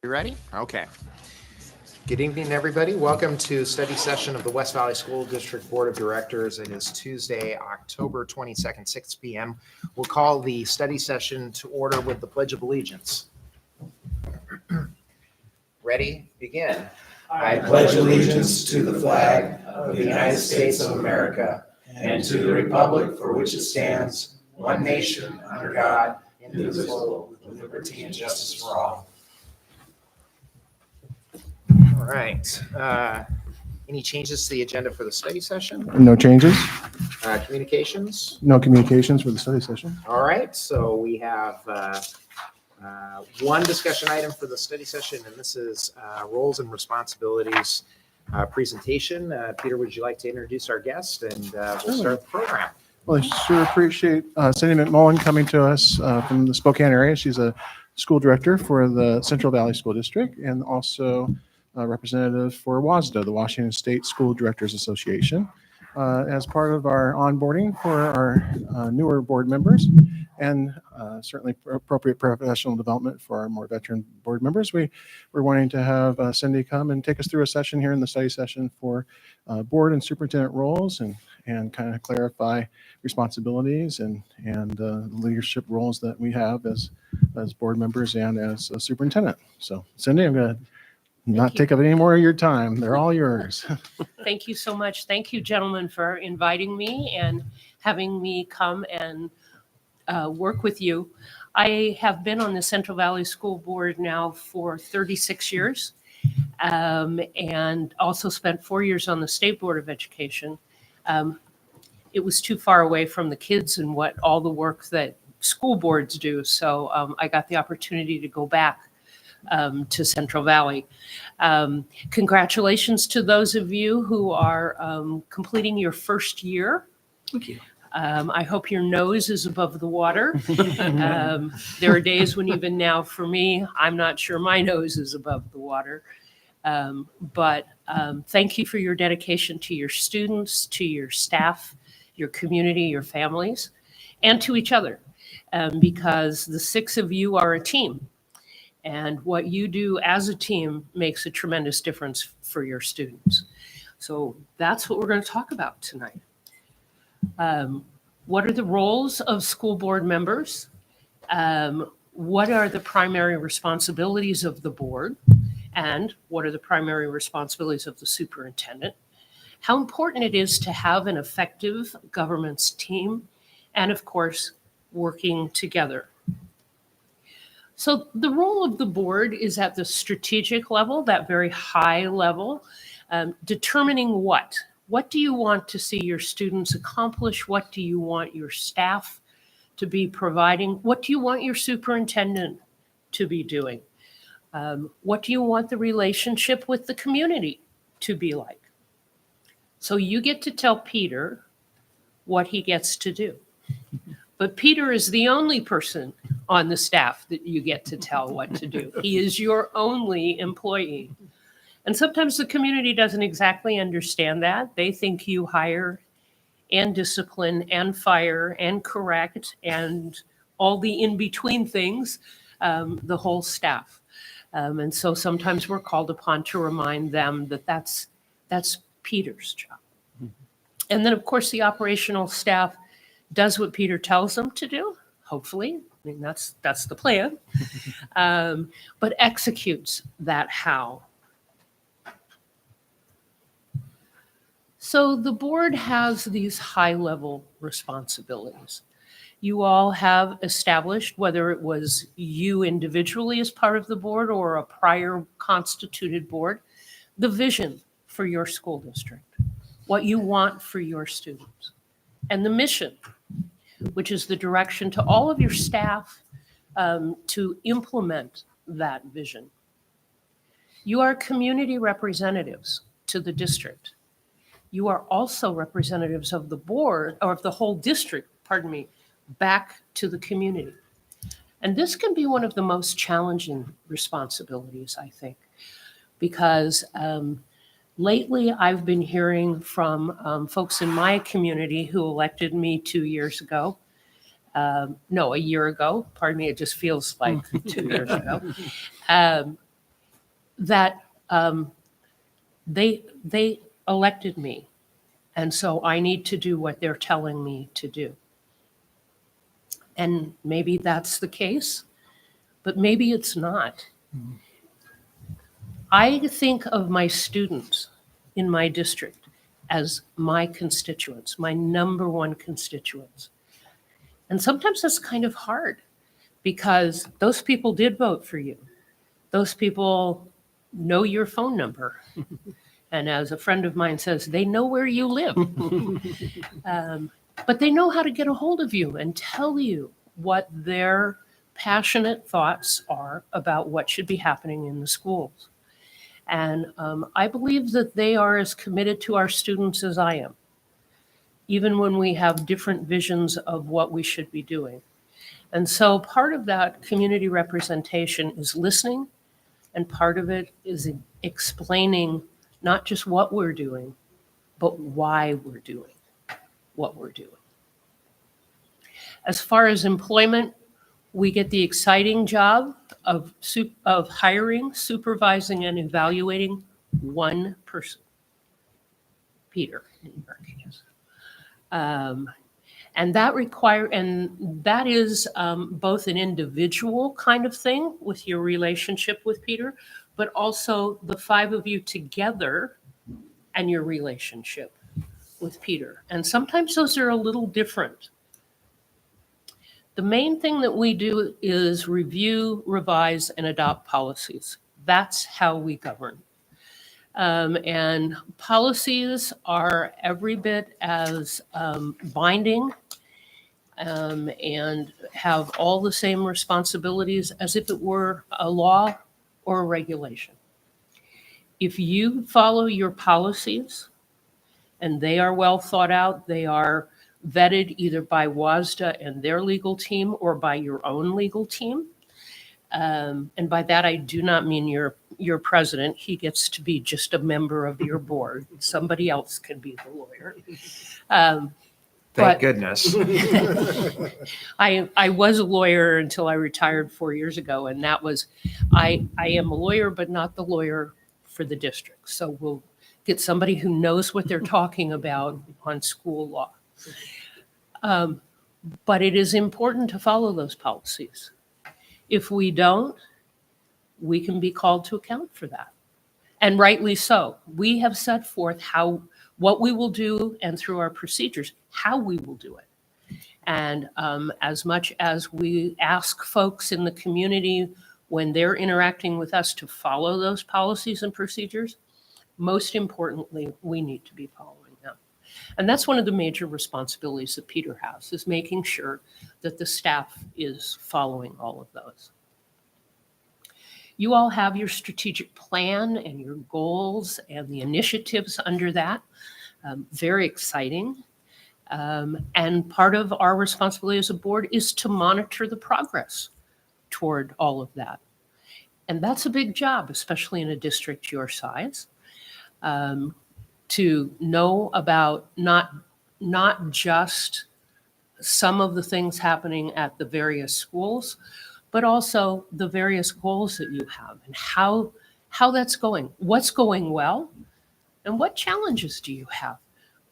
You ready? Okay. Good evening, everybody. Welcome to study session of the West Valley School District Board of Directors. It is Tuesday, October 22nd, 6 p.m. We'll call the study session to order with the Pledge of Allegiance. Ready? Begin. I pledge allegiance to the flag of the United States of America and to the republic for which it stands, one nation, under God, indivisible, with liberty and justice for all. All right. Any changes to the agenda for the study session? No changes. Communications? No communications for the study session. All right. So we have one discussion item for the study session, and this is roles and responsibilities presentation. Peter, would you like to introduce our guest, and we'll start the program? Well, I sure appreciate Cindy McMullen coming to us from the Spokane area. She's a school director for the Central Valley School District and also a representative for WVSD, the Washington State School Directors Association, as part of our onboarding for our newer board members and certainly appropriate professional development for our more veteran board members. We're wanting to have Cindy come and take us through a session here in the study session for board and superintendent roles and kind of clarify responsibilities and leadership roles that we have as board members and as a superintendent. So Cindy, I'm going to not take up any more of your time. They're all yours. Thank you so much. Thank you, gentlemen, for inviting me and having me come and work with you. I have been on the Central Valley School Board now for 36 years and also spent 4 years on the State Board of Education. It was too far away from the kids and what all the work that school boards do. So I got the opportunity to go back to Central Valley. Congratulations to those of you who are completing your first year. Thank you. I hope your nose is above the water. There are days when even now for me, I'm not sure my nose is above the water. But thank you for your dedication to your students, to your staff, your community, your families, and to each other, because the six of you are a team. And what you do as a team makes a tremendous difference for your students. So that's what we're going to talk about tonight. What are the roles of school board members? What are the primary responsibilities of the board? And what are the primary responsibilities of the superintendent? How important it is to have an effective governance team, and of course, working together. So the role of the board is at the strategic level, that very high level, determining what. What do you want to see your students accomplish? What do you want your staff to be providing? What do you want your superintendent to be doing? What do you want the relationship with the community to be like? So you get to tell Peter what he gets to do. But Peter is the only person on the staff that you get to tell what to do. He is your only employee. And sometimes the community doesn't exactly understand that. They think you hire and discipline and fire and correct and all the in-between things, the whole staff. And so sometimes we're called upon to remind them that that's Peter's job. And then, of course, the operational staff does what Peter tells them to do, hopefully. I mean, that's the plan. But executes that how. So the board has these high-level responsibilities. You all have established, whether it was you individually as part of the board or a prior constituted board, the vision for your school district, what you want for your students, and the mission, which is the direction to all of your staff to implement that vision. You are community representatives to the district. You are also representatives of the board, or of the whole district, back to the community. And this can be one of the most challenging responsibilities, I think, because lately I've been hearing from folks in my community who elected me 2 years ago. No, a year ago, it just feels like 2 years ago, that they elected me. And so I need to do what they're telling me to do. And maybe that's the case, but maybe it's not. I think of my students in my district as my constituents, my number one constituents. And sometimes that's kind of hard because those people did vote for you. Those people know your phone number. And as a friend of mine says, they know where you live. But they know how to get a hold of you and tell you what their passionate thoughts are about what should be happening in the schools. And I believe that they are as committed to our students as I am, even when we have different visions of what we should be doing. And so part of that community representation is listening, and part of it is explaining not just what we're doing, but why we're doing what we're doing. As far as employment, we get the exciting job of hiring, supervising, and evaluating one person, Peter, in your case. And that is both an individual kind of thing with your relationship with Peter, but also the five of you together and your relationship with Peter. And sometimes those are a little different. The main thing that we do is review, revise, and adopt policies. That's how we govern. And policies are every bit as binding and have all the same responsibilities as if it were a law or a regulation. If you follow your policies and they are well thought out, they are vetted either by WVSD and their legal team or by your own legal team. And by that, I do not mean your president. He gets to be just a member of your board. Somebody else can be the lawyer. Thank goodness. I was a lawyer until I retired 4 years ago, and that was, I am a lawyer, but not the lawyer for the district. So we'll get somebody who knows what they're talking about on school law. But it is important to follow those policies. If we don't, we can be called to account for that. And rightly so. We have set forth what we will do, and through our procedures, how we will do it. And as much as we ask folks in the community when they're interacting with us to follow those policies and procedures, most importantly, we need to be following them. And that's one of the major responsibilities that Peter has, is making sure that the staff is following all of those. You all have your strategic plan and your goals and the initiatives under that. Very exciting. And part of our responsibility as a board is to monitor the progress toward all of that. And that's a big job, especially in a district your size, to know about not just some of the things happening at the various schools, but also the various goals that you have and how that's going, what's going well, and what challenges do you have?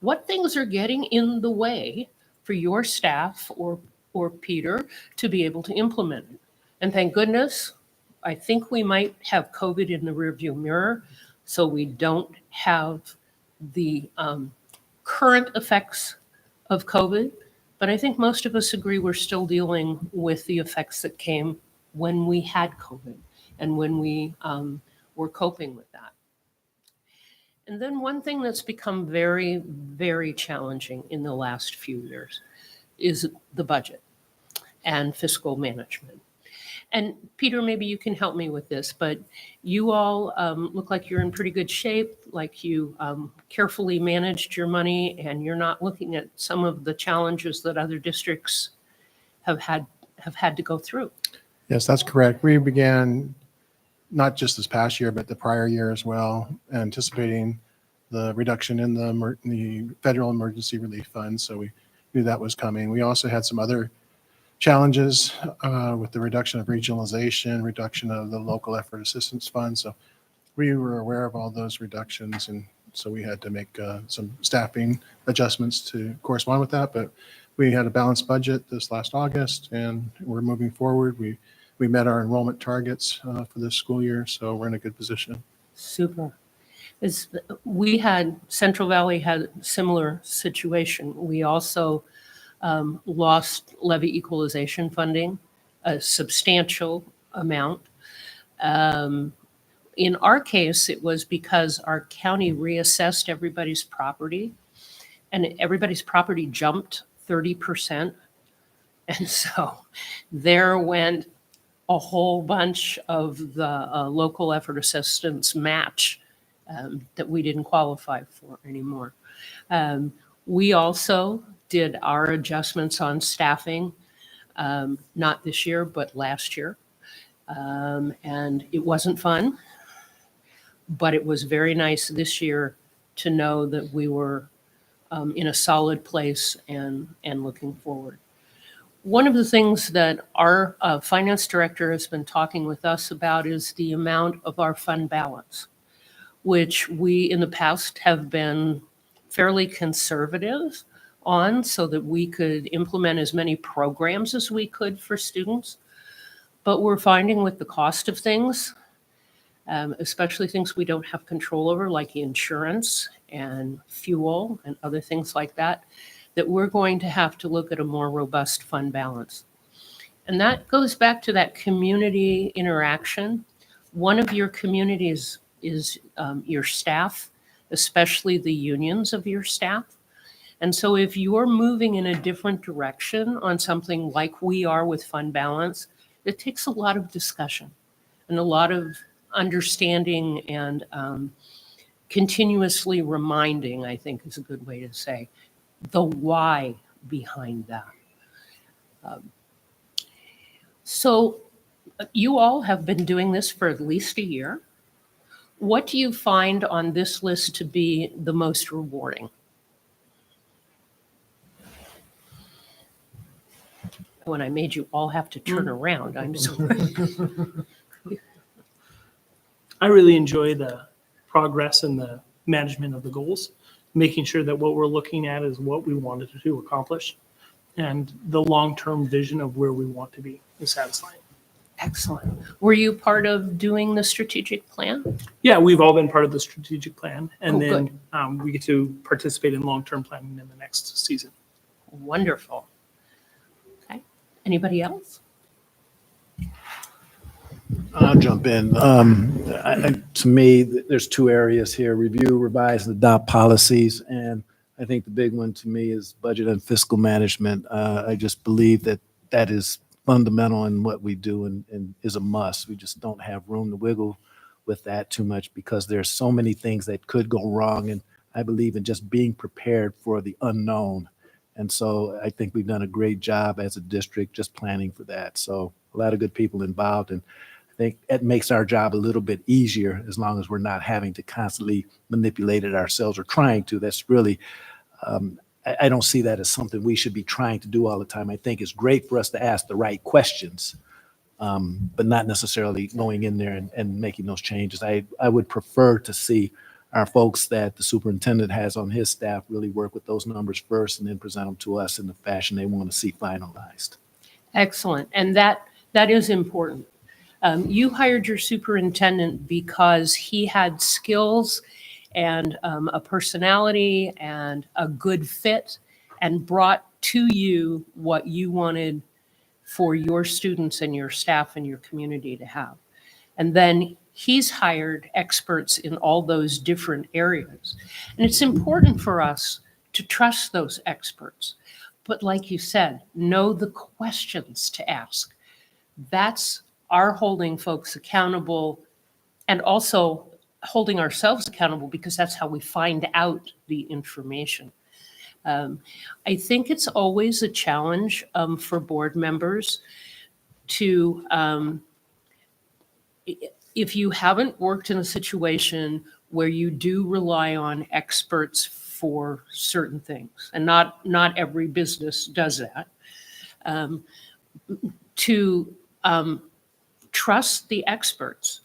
What things are getting in the way for your staff or Peter to be able to implement it? And thank goodness, I think we might have COVID in the rearview mirror, so we don't have the current effects of COVID. But I think most of us agree we're still dealing with the effects that came when we had COVID and when we were coping with that. And then one thing that's become very, very challenging in the last few years is the budget and fiscal management. And Peter, maybe you can help me with this, but you all look like you're in pretty good shape, like you carefully managed your money, and you're not looking at some of the challenges that other districts have had to go through. Yes, that's correct. We began not just this past year, but the prior year as well, anticipating the reduction in the federal emergency relief fund. So we knew that was coming. We also had some other challenges with the reduction of regionalization, reduction of the local effort assistance fund. So we were aware of all those reductions, and so we had to make some staffing adjustments to correspond with that. But we had a balanced budget this last August, and we're moving forward. We met our enrollment targets for this school year, so we're in a good position. Super. Central Valley had a similar situation. We also lost levy equalization funding, a substantial amount. In our case, it was because our county reassessed everybody's property, and everybody's property jumped 30%. And so there went a whole bunch of the local effort assistance match that we didn't qualify for anymore. We also did our adjustments on staffing, not this year, but last year. And it wasn't fun, but it was very nice this year to know that we were in a solid place and looking forward. One of the things that our finance director has been talking with us about is the amount of our fund balance, which we in the past have been fairly conservative on so that we could implement as many programs as we could for students. But we're finding with the cost of things, especially things we don't have control over, like insurance and fuel and other things like that, that we're going to have to look at a more robust fund balance. And that goes back to that community interaction. One of your communities is your staff, especially the unions of your staff. And so if you're moving in a different direction on something like we are with fund balance, it takes a lot of discussion and a lot of understanding and continuously reminding, I think is a good way to say, the why behind that. So you all have been doing this for at least a year. What do you find on this list to be the most rewarding? When I made you all have to turn around, I'm sorry. I really enjoy the progress and the management of the goals, making sure that what we're looking at is what we wanted to accomplish. and the long-term vision of where we want to be is satisfying. Excellent. Were you part of doing the strategic plan? Yeah, we've all been part of the strategic plan, and Oh, then we get to participate in long-term planning in the next season. Wonderful. Okay. Anybody else? I'll jump in. To me, there's two areas here: review, revise, and adopt policies. And I think the big one to me is budget and fiscal management. I just believe that that is fundamental in what we do and is a must. We just don't have room to wiggle with that too much because there's so many things that could go wrong. And I believe in just being prepared for the unknown. And so I think we've done a great job as a district just planning for that. So a lot of good people involved. And I think it makes our job a little bit easier as long as we're not having to constantly manipulate it ourselves or trying to. That's really, I don't see that as something we should be trying to do all the time. I think it's great for us to ask the right questions, but not necessarily going in there and making those changes. I would prefer to see our folks that the superintendent has on his staff really work with those numbers first and then present them to us in the fashion they want to see finalized. Excellent. And that is important. You hired your superintendent because he had skills and a personality and a good fit and brought to you what you wanted for your students and your staff and your community to have. And then he's hired experts in all those different areas. And it's important for us to trust those experts. But like you said, know the questions to ask. That's our holding folks accountable and also holding ourselves accountable because that's how we find out the information. I think it's always a challenge for board members to, if you haven't worked in a situation where you do rely on experts for certain things, and not every business does that, to trust the experts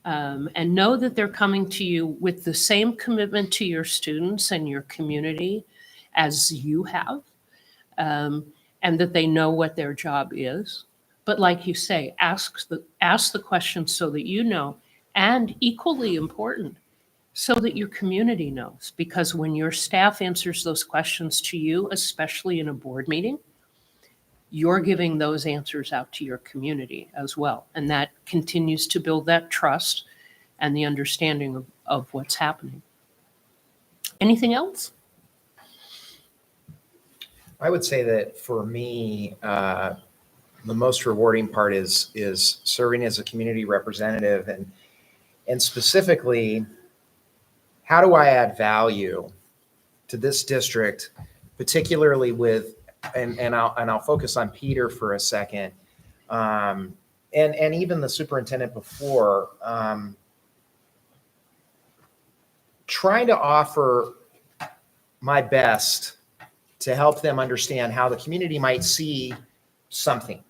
and know that they're coming to you with the same commitment to your students and your community as you have, and that they know what their job is. But like you say, ask the questions so that you know, and equally important, so that your community knows. Because when your staff answers those questions to you, especially in a board meeting, you're giving those answers out to your community as well. And that continues to build that trust and the understanding of what's happening. Anything else? I would say that for me, the most rewarding part is serving as a community representative and specifically, how do I add value to this district, particularly with, and I'll focus on Peter for a second, and even the superintendent before, trying to offer my best to help them understand how the community might see something,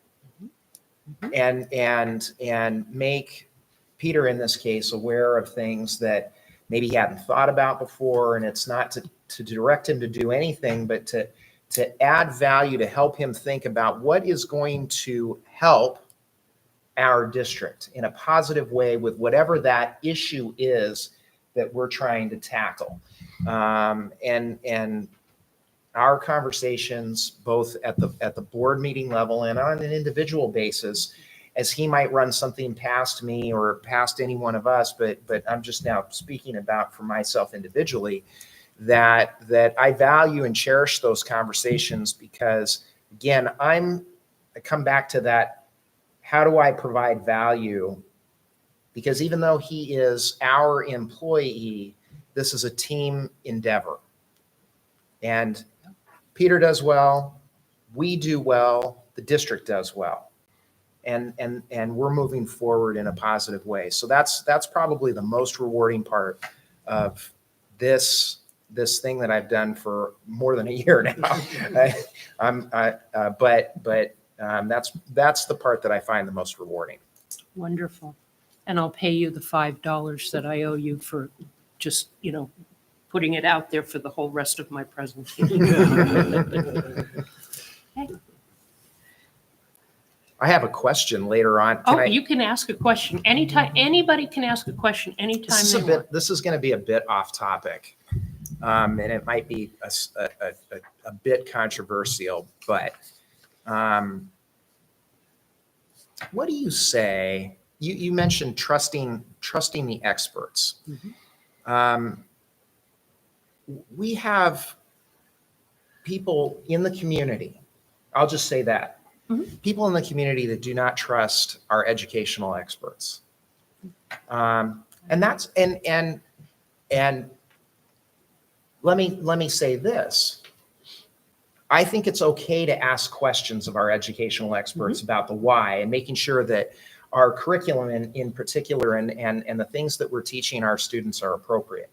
and make Peter in this case aware of things that maybe he hadn't thought about before. And it's not to direct him to do anything, but to add value, to help him think about what is going to help our district in a positive way with whatever that issue is that we're trying to tackle. And our conversations, both at the board meeting level and on an individual basis, as he might run something past me or past any one of us, but I'm just now speaking about for myself individually, that I value and cherish those conversations because, again, I come back to that, how do I provide value? Because even though he is our employee, this is a team endeavor. And Peter does well, we do well, the district does well. And we're moving forward in a positive way. So that's probably the most rewarding part of this thing that I've done for more than a year now. That's the part that I find the most rewarding. Wonderful. And I'll pay you the $5 that I owe you for just, putting it out there for the whole rest of my presentation. Okay. I have a question later on. Oh, you can ask a question anytime. Anybody can ask a question This anytime is they want. this is going to be a bit off topic, and it might be a bit controversial, but what do you say? You mentioned trusting the experts. We have people in the community. I'll just say that. People in the community that do not trust our educational experts. And that's and let me say this. I think it's okay to ask questions of our educational experts about the why, and making sure that our curriculum in particular and the things that we're teaching our students are appropriate.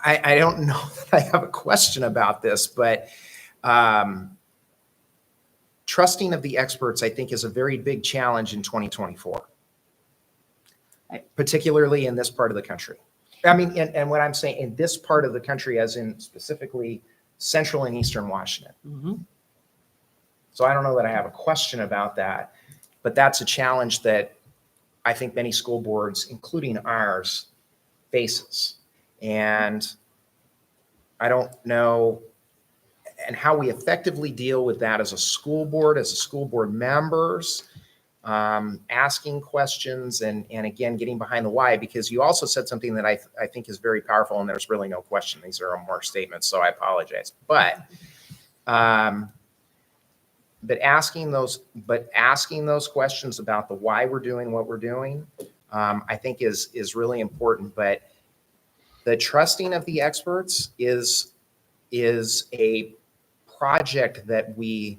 I don't know that I have a question about this, but trusting of the experts, I think, is a very big challenge in 2024, particularly in this part of the country. I mean, and what I'm saying in this part of the country, as in specifically central and eastern Washington. So I don't know that I have a question about that, but that's a challenge that I think many school boards, including ours, faces. And I don't know, and how we effectively deal with that as a school board members, asking questions and again, getting behind the why, because you also said something that I think is very powerful, and there's really no question. These are more statements, so I apologize. But asking those questions about the why we're doing what we're doing, I think is really important. But the trusting of the experts is a project that we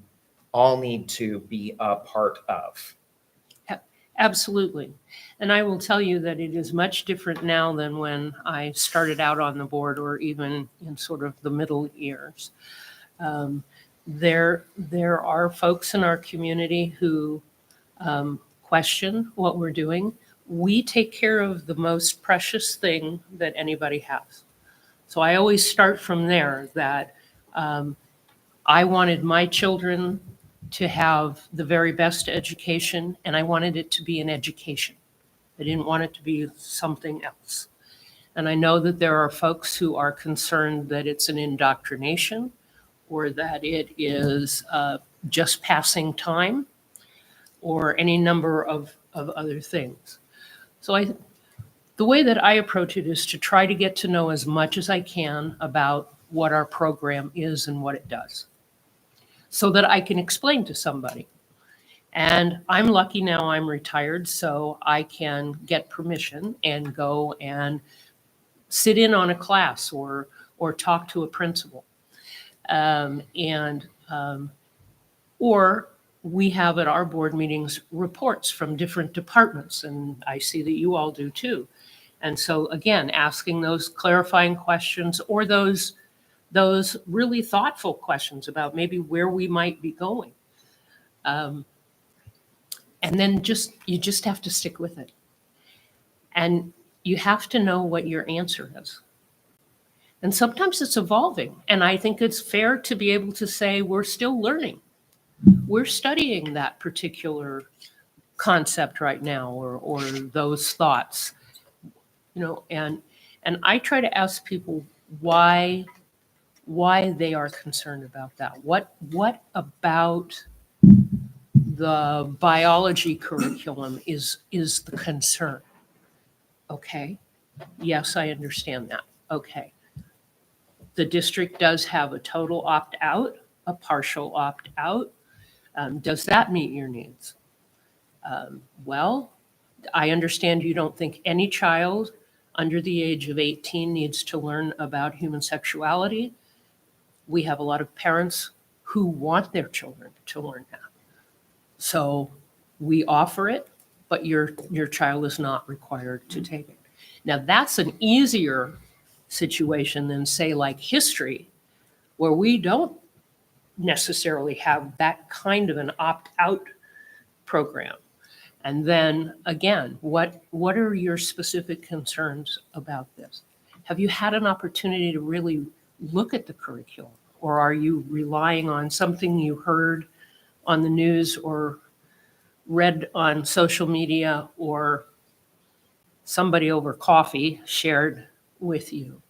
all need to be a part of. Absolutely. And I will tell you that it is much different now than when I started out on the board, or even in sort of the middle years. There are folks in our community who question what we're doing. We take care of the most precious thing that anybody has. So I always start from there, that I wanted my children to have the very best education, and I wanted it to be an education. I didn't want it to be something else. And I know that there are folks who are concerned that it's an indoctrination, or that it is just passing time, or any number of other things. So the way that I approach it is to try to get to know as much as I can about what our program is and what it does, so that I can explain to somebody. And I'm lucky now I'm retired, so I can get permission and go and sit in on a class or talk to a principal. Or we have at our board meetings reports from different departments, and I see that you all do too. And so again, asking those clarifying questions, or those really thoughtful questions about maybe where we might be going. And then you just have to stick with it. And you have to know what your answer is. And sometimes it's evolving. And I think it's fair to be able to say, we're still learning. We're studying that particular concept right now, or those thoughts, and I try to ask people why they are concerned about that. What about the biology curriculum is the concern? Okay. Yes, I understand that. Okay. The district does have a total opt-out, a partial opt-out. Does that meet your needs? Well, I understand you don't think any child under the age of 18 needs to learn about human sexuality. We have a lot of parents who want their children to learn that. So we offer it, but your child is not required to take it. Now, that's an easier situation than, say, like history, where we don't necessarily have that kind of an opt-out program. And then again, what are your specific concerns about this? Have you had an opportunity to really look at the curriculum, Or are you relying on something you heard on the news or read on social media or somebody over coffee shared with you?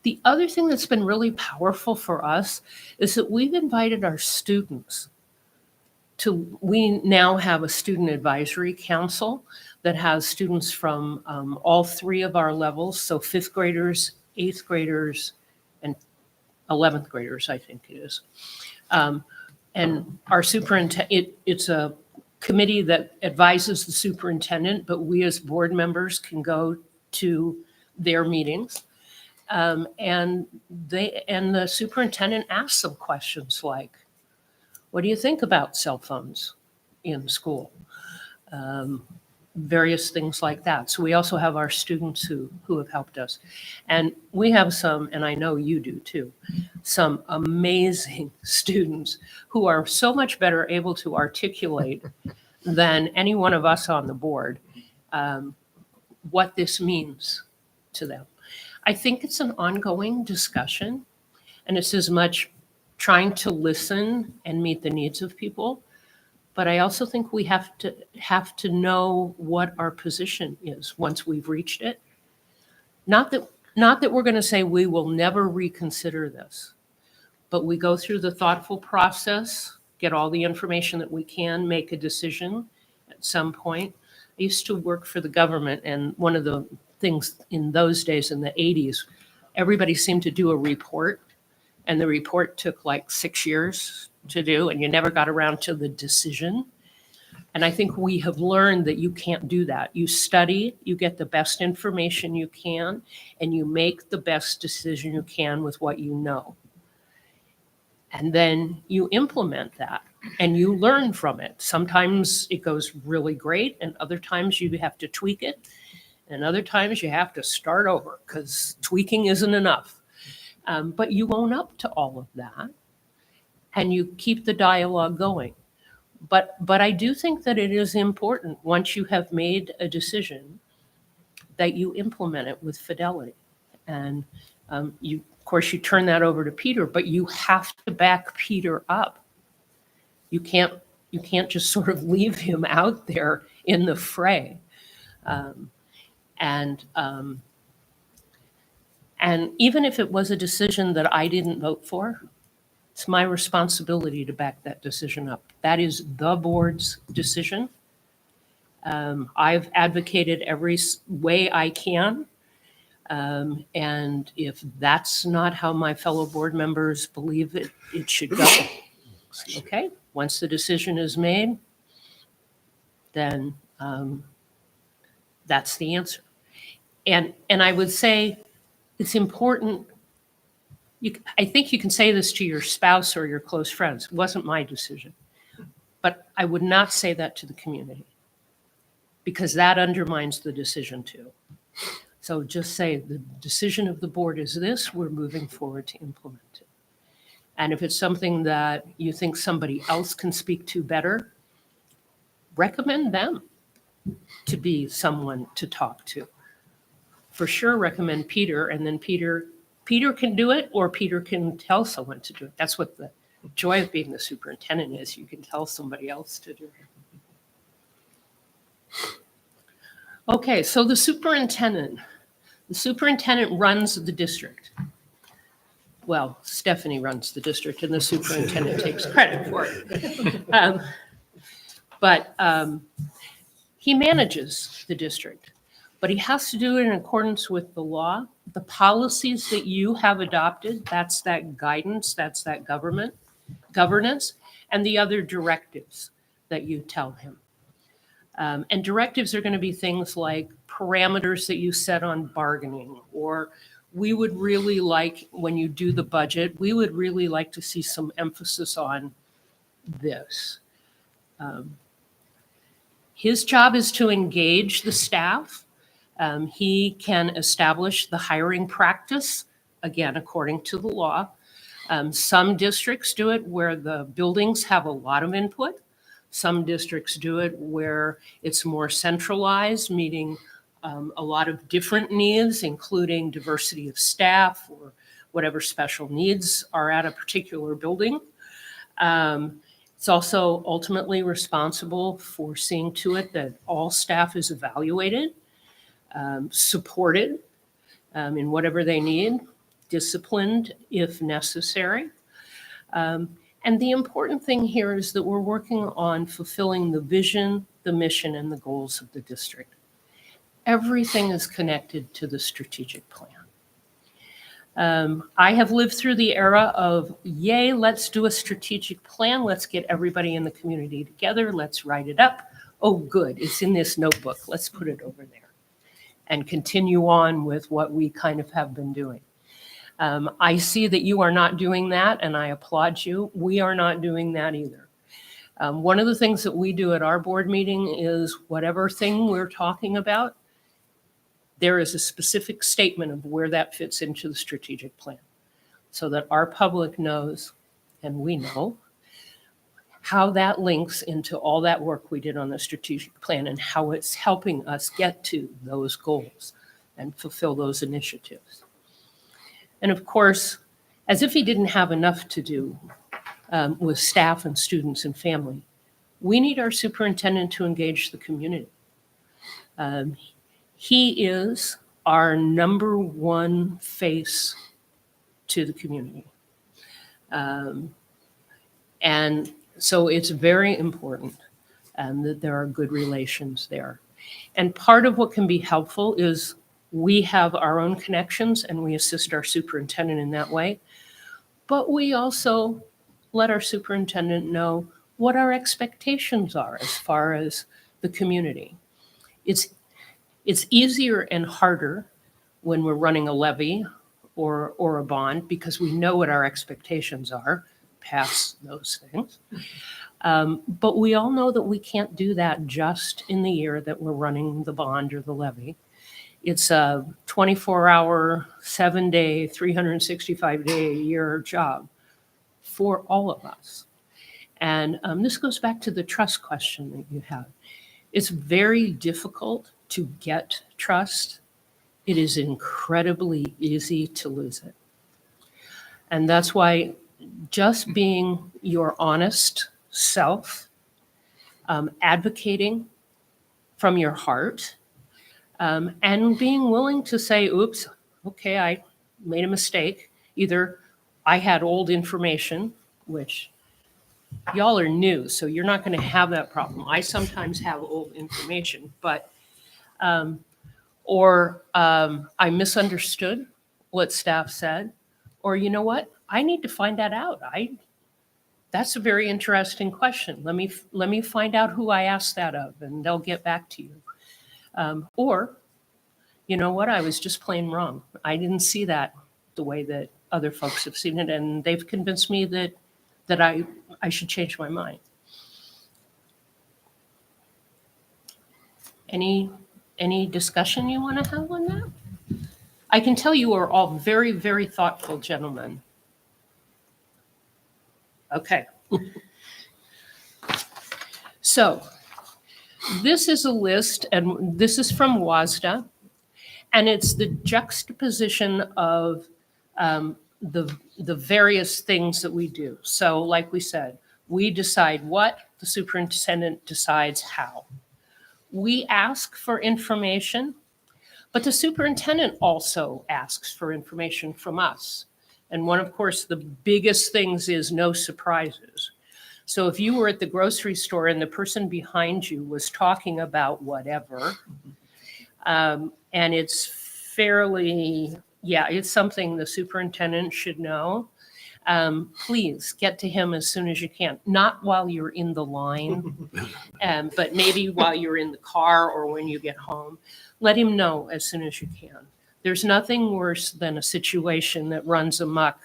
The other thing that's been really powerful for us is that we've invited our students we now have a student advisory council that has students from all three of our levels, so fifth graders, eighth graders, and 11th graders, I think it is. And our superintendent, it's a committee that advises the superintendent, but we as board members can go to their meetings. And the superintendent asks them questions like, what do you think about cell phones in school? Various things like that. So we also have our students who have helped us. And we have some, and I know you do too, some amazing students who are so much better able to articulate than any one of us on the board what this means to them. I think it's an ongoing discussion, and it's as much trying to listen and meet the needs of people. But I also think we have to know what our position is once we've reached it. Not that we're going to say we will never reconsider this, but we go through the thoughtful process, get all the information that we can, make a decision at some point. I used to work for the government, and one of the things in those days in the 80s, everybody seemed to do a report. And the report took like 6 years to do, and you never got around to the decision. And I think we have learned that you can't do that. You study, you get the best information you can, and you make the best decision you can with what you know. And then you implement that, and you learn from it. Sometimes it goes really great, and other times you have to tweak it, and other times you have to start over because tweaking isn't enough. But you own up to all of that, and you keep the dialogue going. But I do think that it is important, once you have made a decision, that you implement it with fidelity. And of course, you turn that over to Peter, but you have to back Peter up. You can't just sort of leave him out there in the fray. And even if it was a decision that I didn't vote for, it's my responsibility to back that decision up. That is the board's decision. I've advocated every way I can. And if that's not how my fellow board members believe it should go, okay? Once the decision is made, then that's the answer. And I would say, it's important. I think you can say this to your spouse or your close friends. It wasn't my decision. But I would not say that to the community, because that undermines the decision too. So just say the decision of the board is this, we're moving forward to implement it. And if it's something that you think somebody else can speak to better, recommend them to be someone to talk to. For sure, recommend Peter, and then Peter can do it, or Peter can tell someone to do it. That's what the joy of being the superintendent is. You can tell somebody else to do it. Okay, so the superintendent runs the district. Well, Stephanie runs the district, and the superintendent takes credit for it. But he manages the district. But he has to do it in accordance with the law. The policies that you have adopted, that's that guidance, that's that governance, and the other directives that you tell him. And directives are going to be things like parameters that you set on bargaining, or we would really like, when you do the budget, we would really like to see some emphasis on this. His job is to engage the staff. He can establish the hiring practice, again, according to the law. Some districts do it where the buildings have a lot of input. Some districts do it where it's more centralized, meeting a lot of different needs, including diversity of staff or whatever special needs are at a particular building. It's also ultimately responsible for seeing to it that all staff is evaluated, supported in whatever they need, disciplined if necessary. And the important thing here is that we're working on fulfilling the vision, the mission, and the goals of the district. Everything is connected to the strategic plan. I have lived through the era of, yay, let's do a strategic plan. Let's get everybody in the community together. Let's write it up. Oh, good, it's in this notebook. Let's put it over there and continue on with what we kind of have been doing. I see that you are not doing that, and I applaud you. We are not doing that either. One of the things that we do at our board meeting is whatever thing we're talking about, there is a specific statement of where that fits into the strategic plan so that our public knows and we know how that links into all that work we did on the strategic plan and how it's helping us get to those goals and fulfill those initiatives. And of course, as if he didn't have enough to do with staff and students and family, we need our superintendent to engage the community. He is our number one face to the community. And so it's very important that there are good relations there. And part of what can be helpful is we have our own connections and we assist our superintendent in that way. But we also let our superintendent know what our expectations are as far as the community. It's easier and harder when we're running a levy or a bond because we know what our expectations are past those things. But we all know that we can't do that just in the year that we're running the bond or the levy. It's a 24-hour, 7-day, 365-day a year job for all of us. And this goes back to the trust question that you have. It's very difficult to get trust. It is incredibly easy to lose it. And that's why just being your honest self, advocating from your heart, and being willing to say, oops, okay, I made a mistake. Either I had old information, which y'all are new, so you're not going to have that problem. I sometimes have old information, but, or I misunderstood what staff said, or you know what? I need to find that out. That's a very interesting question. Let me find out who I asked that of, and they'll get back to you. Or, you know what, I was just plain wrong. I didn't see that the way that other folks have seen it, and they've convinced me that I should change my mind. Any discussion you want to have on that? I can tell you are all very, very thoughtful gentlemen. Okay. So this is a list, and this is from WVSD, and it's the juxtaposition of the various things that we do. So like we said, we decide what, the superintendent decides how. We ask for information, but the superintendent also asks for information from us. And one, of course, the biggest things is no surprises. So if you were at the grocery store and the person behind you was talking about whatever, and it's fairly, yeah, it's something the superintendent should know, please get to him as soon as you can. Not while you're in the line, but maybe while you're in the car or when you get home. Let him know as soon as you can. There's nothing worse than a situation that runs amok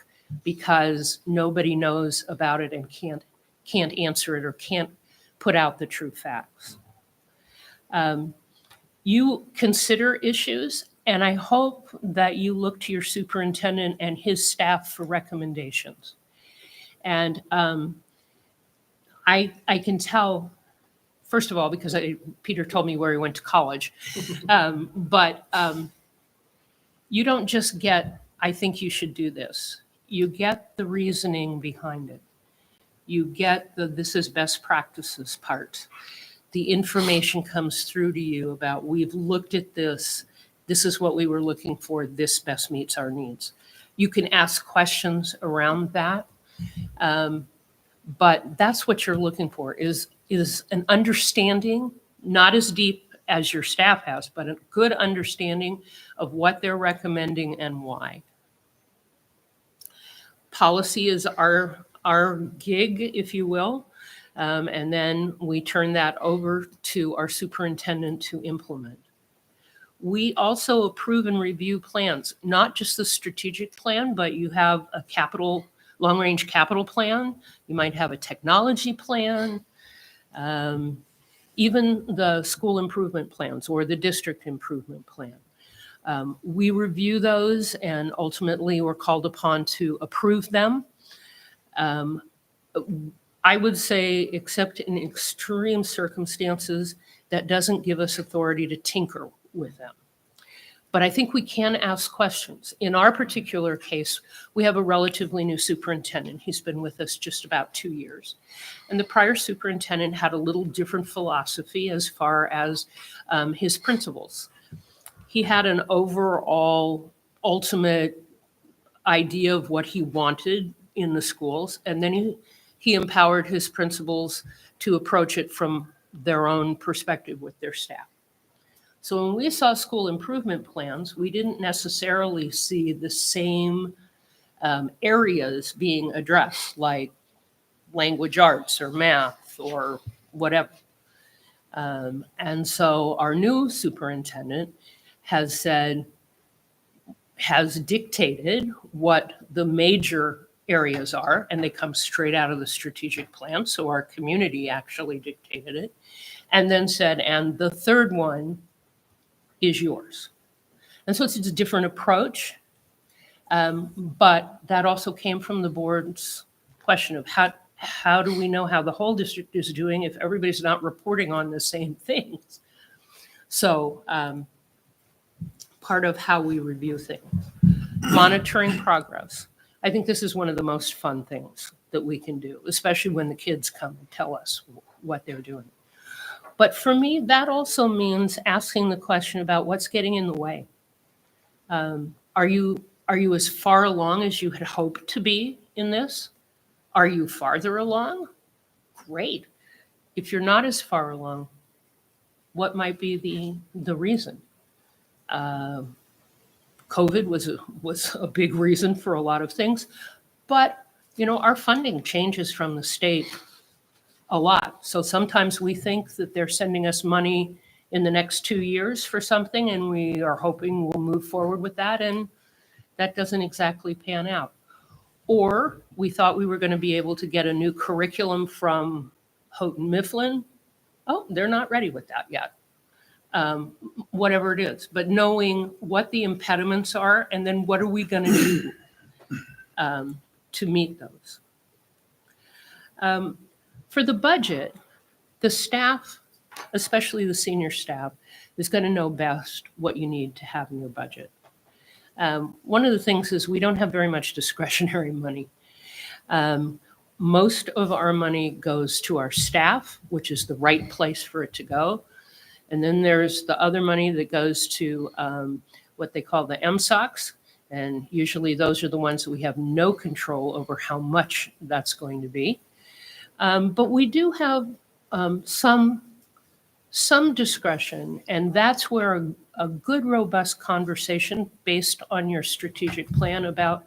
because nobody knows about it and can't answer it or can't put out the true facts. You consider issues, and I hope that you look to your superintendent and his staff for recommendations. And I can tell, first of all, because Peter told me where he went to college, but you don't just get I think you should do this. You get the reasoning behind it. You get the this is best practices part. The information comes through to you about we've looked at this. This is what we were looking for. This best meets our needs. You can ask questions around that. But that's what you're looking for is an understanding, not as deep as your staff has, but a good understanding of what they're recommending and why. Policy is our gig, if you will. And then we turn that over to our superintendent to implement. We also approve and review plans, not just the strategic plan, but you have a long-range capital plan. You might have a technology plan, even the school improvement plans or the district improvement plan. We review those and ultimately we're called upon to approve them. I would say, except in extreme circumstances, that doesn't give us authority to tinker with them. But I think we can ask questions. In our particular case, we have a relatively new superintendent. He's been with us just about 2 years. And the prior superintendent had a little different philosophy as far as his principles. He had an overall ultimate idea of what he wanted in the schools, and then he empowered his principals to approach it from their own perspective with their staff. So when we saw school improvement plans, we didn't necessarily see the same areas being addressed, like language arts or math or whatever. And so our new superintendent has dictated what the major areas are, and they come straight out of the strategic plan. So our community actually dictated it, and then said, and the third one is yours. And so it's a different approach, but that also came from the board's question of how do we know how the whole district is doing if everybody's not reporting on the same things? So part of how we review things. Monitoring progress. I think this is one of the most fun things that we can do, especially when the kids come and tell us what they're doing. But for me, that also means asking the question about what's getting in the way. Are you as far along as you had hoped to be in this? Are you farther along? Great. If you're not as far along, what might be the reason? COVID was a big reason for a lot of things, but our funding changes from the state a lot. So sometimes we think that they're sending us money in the next 2 years for something, and we are hoping we'll move forward with that, and that doesn't exactly pan out. Or we thought we were going to be able to get a new curriculum from Houghton Mifflin. Oh, they're not ready with that yet. Whatever it is, but knowing what the impediments are, and then what are we going to do to meet those. For the budget, the staff, especially the senior staff, is going to know best what you need to have in your budget. One of the things is we don't have very much discretionary money. Most of our money goes to our staff, which is the right place for it to go. And then there's the other money that goes to what they call the MSOCs. And usually those are the ones that we have no control over how much that's going to be. But we do have some discretion, and that's where a good, robust conversation based on your strategic plan about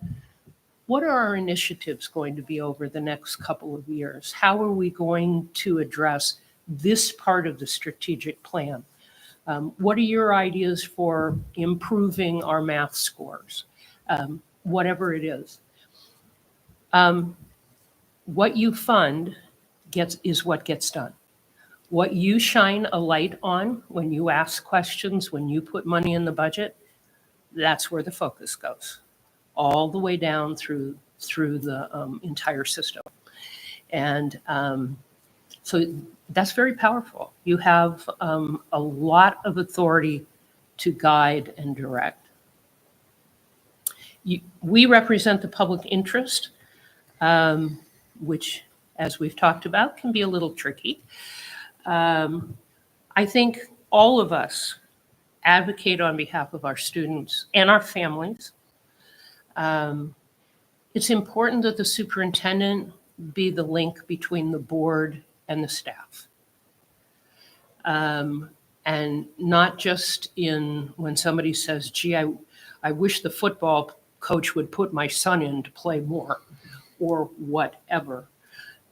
what are our initiatives going to be over the next couple of years? How are we going to address this part of the strategic plan? What are your ideas for improving our math scores? Whatever it is. What you fund is what gets done. What you shine a light on when you ask questions, when you put money in the budget, that's where the focus goes, all the way down through the entire system. And so that's very powerful. You have a lot of authority to guide and direct. we represent the public interest, which, as we've talked about, can be a little tricky. I think all of us advocate on behalf of our students and our families. It's important that the superintendent be the link between the board and the staff. And not just in when somebody says, gee, I wish the football coach would put my son in to play more or whatever.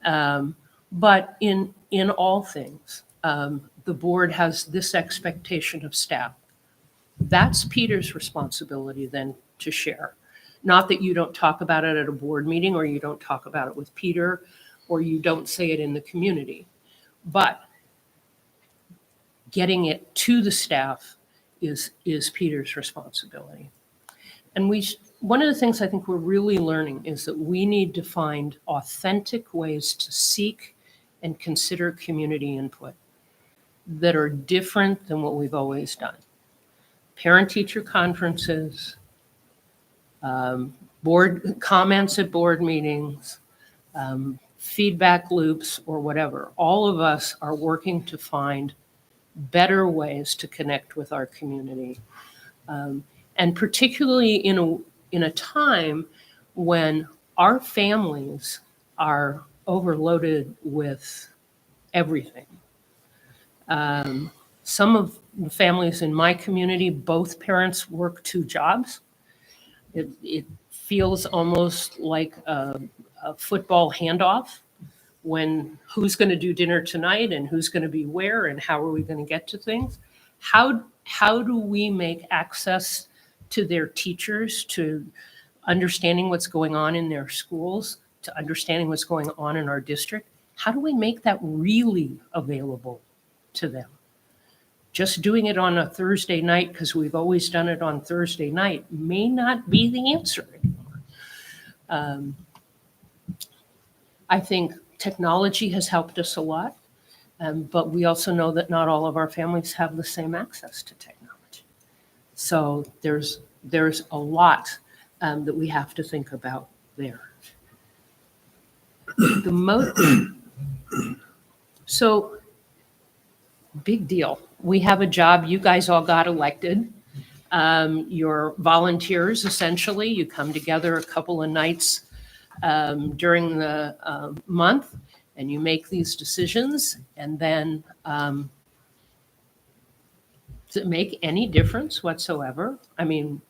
But in all things, the board has this expectation of staff. That's Peter's responsibility then to share. Not that you don't talk about it at a board meeting or you don't talk about it with Peter or you don't say it in the community, but getting it to the staff is Peter's responsibility. And one of the things I think we're really learning is that we need to find authentic ways to seek and consider community input that are different than what we've always done. Parent-teacher conferences, board comments at board meetings, feedback loops, or whatever. All of us are working to find better ways to connect with our community. And particularly in a time when our families are overloaded with everything. Some of the families in my community, both parents work 2 jobs. It feels almost like a football handoff when who's going to do dinner tonight and who's going to be where and how are we going to get to things. How do we make access to their teachers, to understanding what's going on in their schools, to understanding what's going on in our district? How do we make that really available to them? Just doing it on a Thursday night, because we've always done it on Thursday night, may not be the answer anymore. I think technology has helped us a lot, but we also know that not all of our families have the same access to technology. So there's a lot that we have to think about there. So big deal. We have a job. You guys all got elected. You're volunteers, essentially. You come together a couple of nights during the month, and you make these decisions. And then, does it make any difference whatsoever? I mean,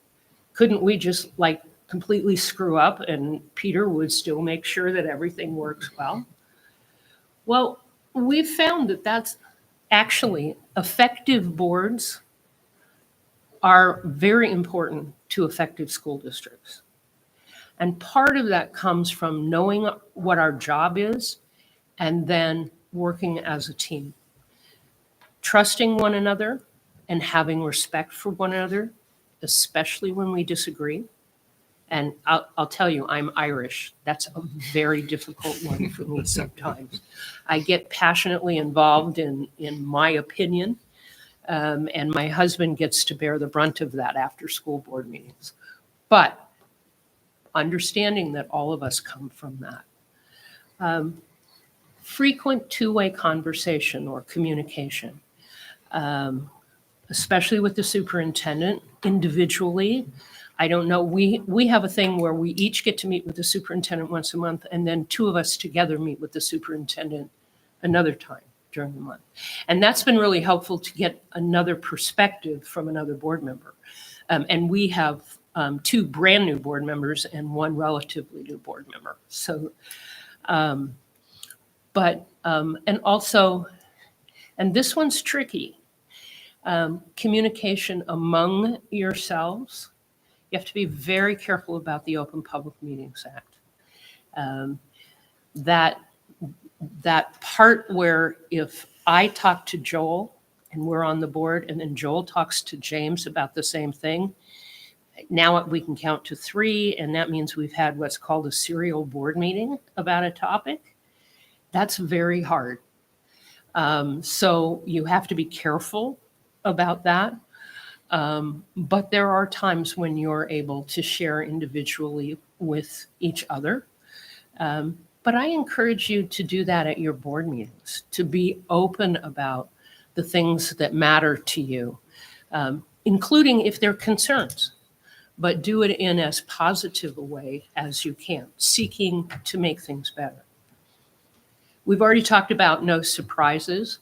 couldn't we just completely screw up and Peter would still make sure that everything works well? Well, we've found that that's actually effective boards are very important to effective school districts. And part of that comes from knowing what our job is and then working as a team. Trusting one another and having respect for one another, especially when we disagree. And I'll tell you, I'm Irish. That's a very difficult one for me sometimes. I get passionately involved in my opinion, and my husband gets to bear the brunt of that after school board meetings. But understanding that all of us come from that. Frequent two-way conversation or communication, especially with the superintendent individually. I don't know, we have a thing where we each get to meet with the superintendent once a month, and then 2 of us together meet with the superintendent another time during the month. And that's been really helpful to get another perspective from another board member. And we have 2 brand new board members and 1 relatively new board member. So, and also, and this one's tricky, communication among yourselves. You have to be very careful about the Open Public Meetings Act. That part where if I talk to Joel and we're on the board and then Joel talks to James about the same thing, now we can count to 3 and that means we've had what's called a serial board meeting about a topic. That's very hard. So you have to be careful about that. But there are times when you're able to share individually with each other. But I encourage you to do that at your board meetings, to be open about the things that matter to you, including if they're concerns, but do it in as positive a way as you can, seeking to make things better. We've already talked about no surprises.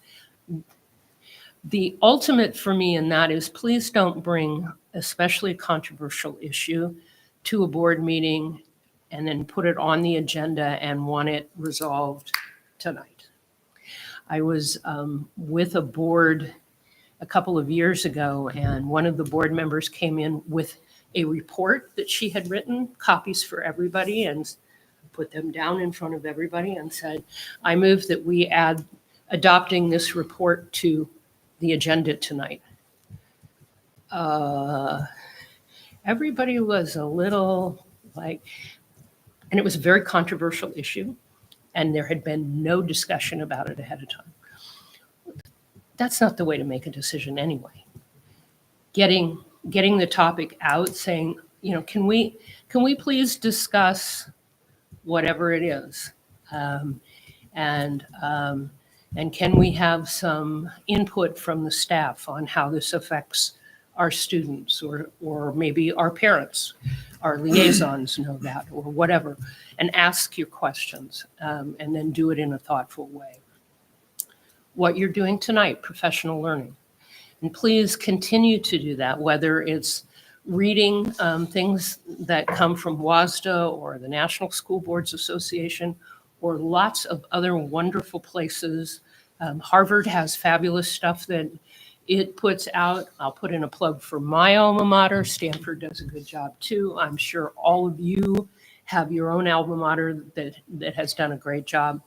The ultimate for me in that is please don't bring especially a controversial issue to a board meeting and then put it on the agenda and want it resolved tonight. I was with a board a couple of years ago, and one of the board members came in with a report that she had written, copies for everybody, and put them down in front of everybody and said, I move that we add adopting this report to the agenda tonight. Everybody was a little like, and it was a very controversial issue, and there had been no discussion about it ahead of time. That's not the way to make a decision anyway. Getting the topic out, saying, can we please discuss whatever it is, and can we have some input from the staff on how this affects our students or maybe our parents, our liaisons know that, or whatever, and ask your questions, and then do it in a thoughtful way. What you're doing tonight, professional learning. And please continue to do that, whether it's reading things that come from WVSD or the National School Boards Association or lots of other wonderful places. Harvard has fabulous stuff that it puts out. I'll put in a plug for my alma mater. Stanford does a good job too. I'm sure all of you have your own alma mater that has done a great job.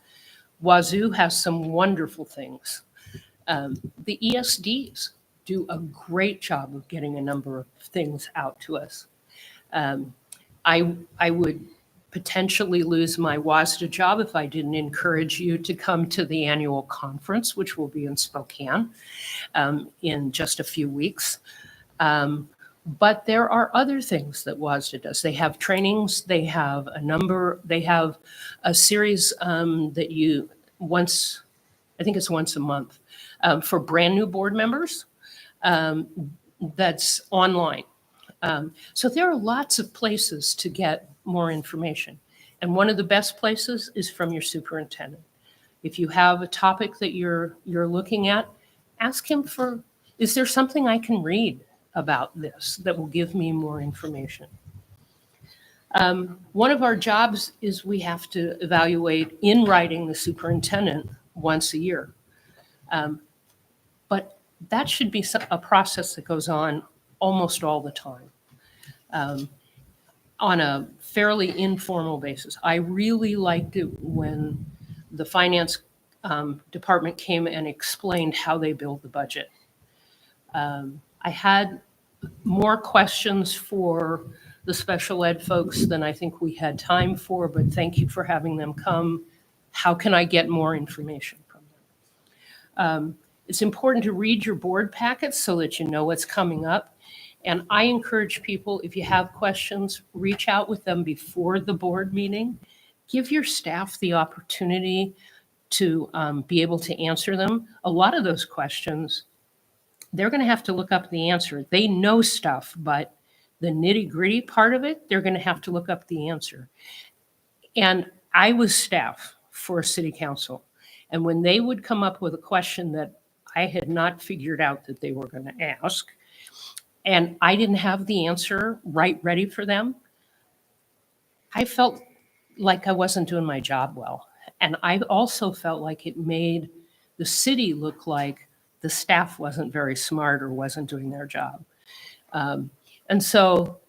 Wazoo has some wonderful things. The ESDs do a great job of getting a number of things out to us. I would potentially lose my WVSD job if I didn't encourage you to come to the annual conference, which will be in Spokane in just a few weeks. But there are other things that WVSD does. They have trainings, they have a series that I think it's once a month, for brand new board members, that's online. So there are lots of places to get more information. And one of the best places is from your superintendent. If you have a topic that you're looking at, ask him is there something I can read about this that will give me more information? One of our jobs is we have to evaluate in writing the superintendent once a year. But that should be a process that goes on almost all the time, on a fairly informal basis. I really liked it when the finance department came and explained how they build the budget. I had more questions for the special ed folks than I think we had time for, but thank you for having them come. How can I get more information from them? It's important to read your board packets so that you know what's coming up. And I encourage people, if you have questions, reach out with them before the board meeting. Give your staff the opportunity to be able to answer them. A lot of those questions, they're going to have to look up the answer. They know stuff, but the nitty-gritty part of it, they're going to have to look up the answer. And I was staff for a city council. And when they would come up with a question that I had not figured out that they were going to ask, and I didn't have the answer ready for them, I felt like I wasn't doing my job well. And I also felt like it made the city look like the staff wasn't very smart or wasn't doing their job. And so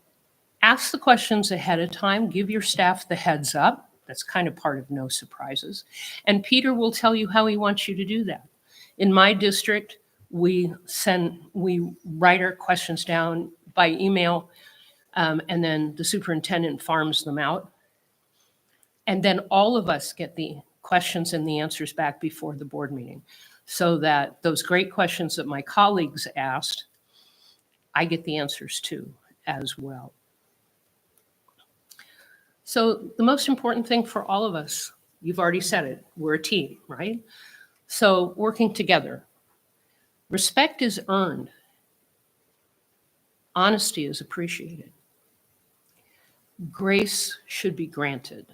ask the questions ahead of time, give your staff the heads up. That's kind of part of no surprises. And Peter will tell you how he wants you to do that. In my district, we write our questions down by email, and then the superintendent farms them out. And then all of us get the questions and the answers back before the board meeting, so that those great questions that my colleagues asked, I get the answers to as well. So the most important thing for all of us, you've already said it, we're a team, right? So working together. Respect is earned. Honesty is appreciated. Grace should be granted.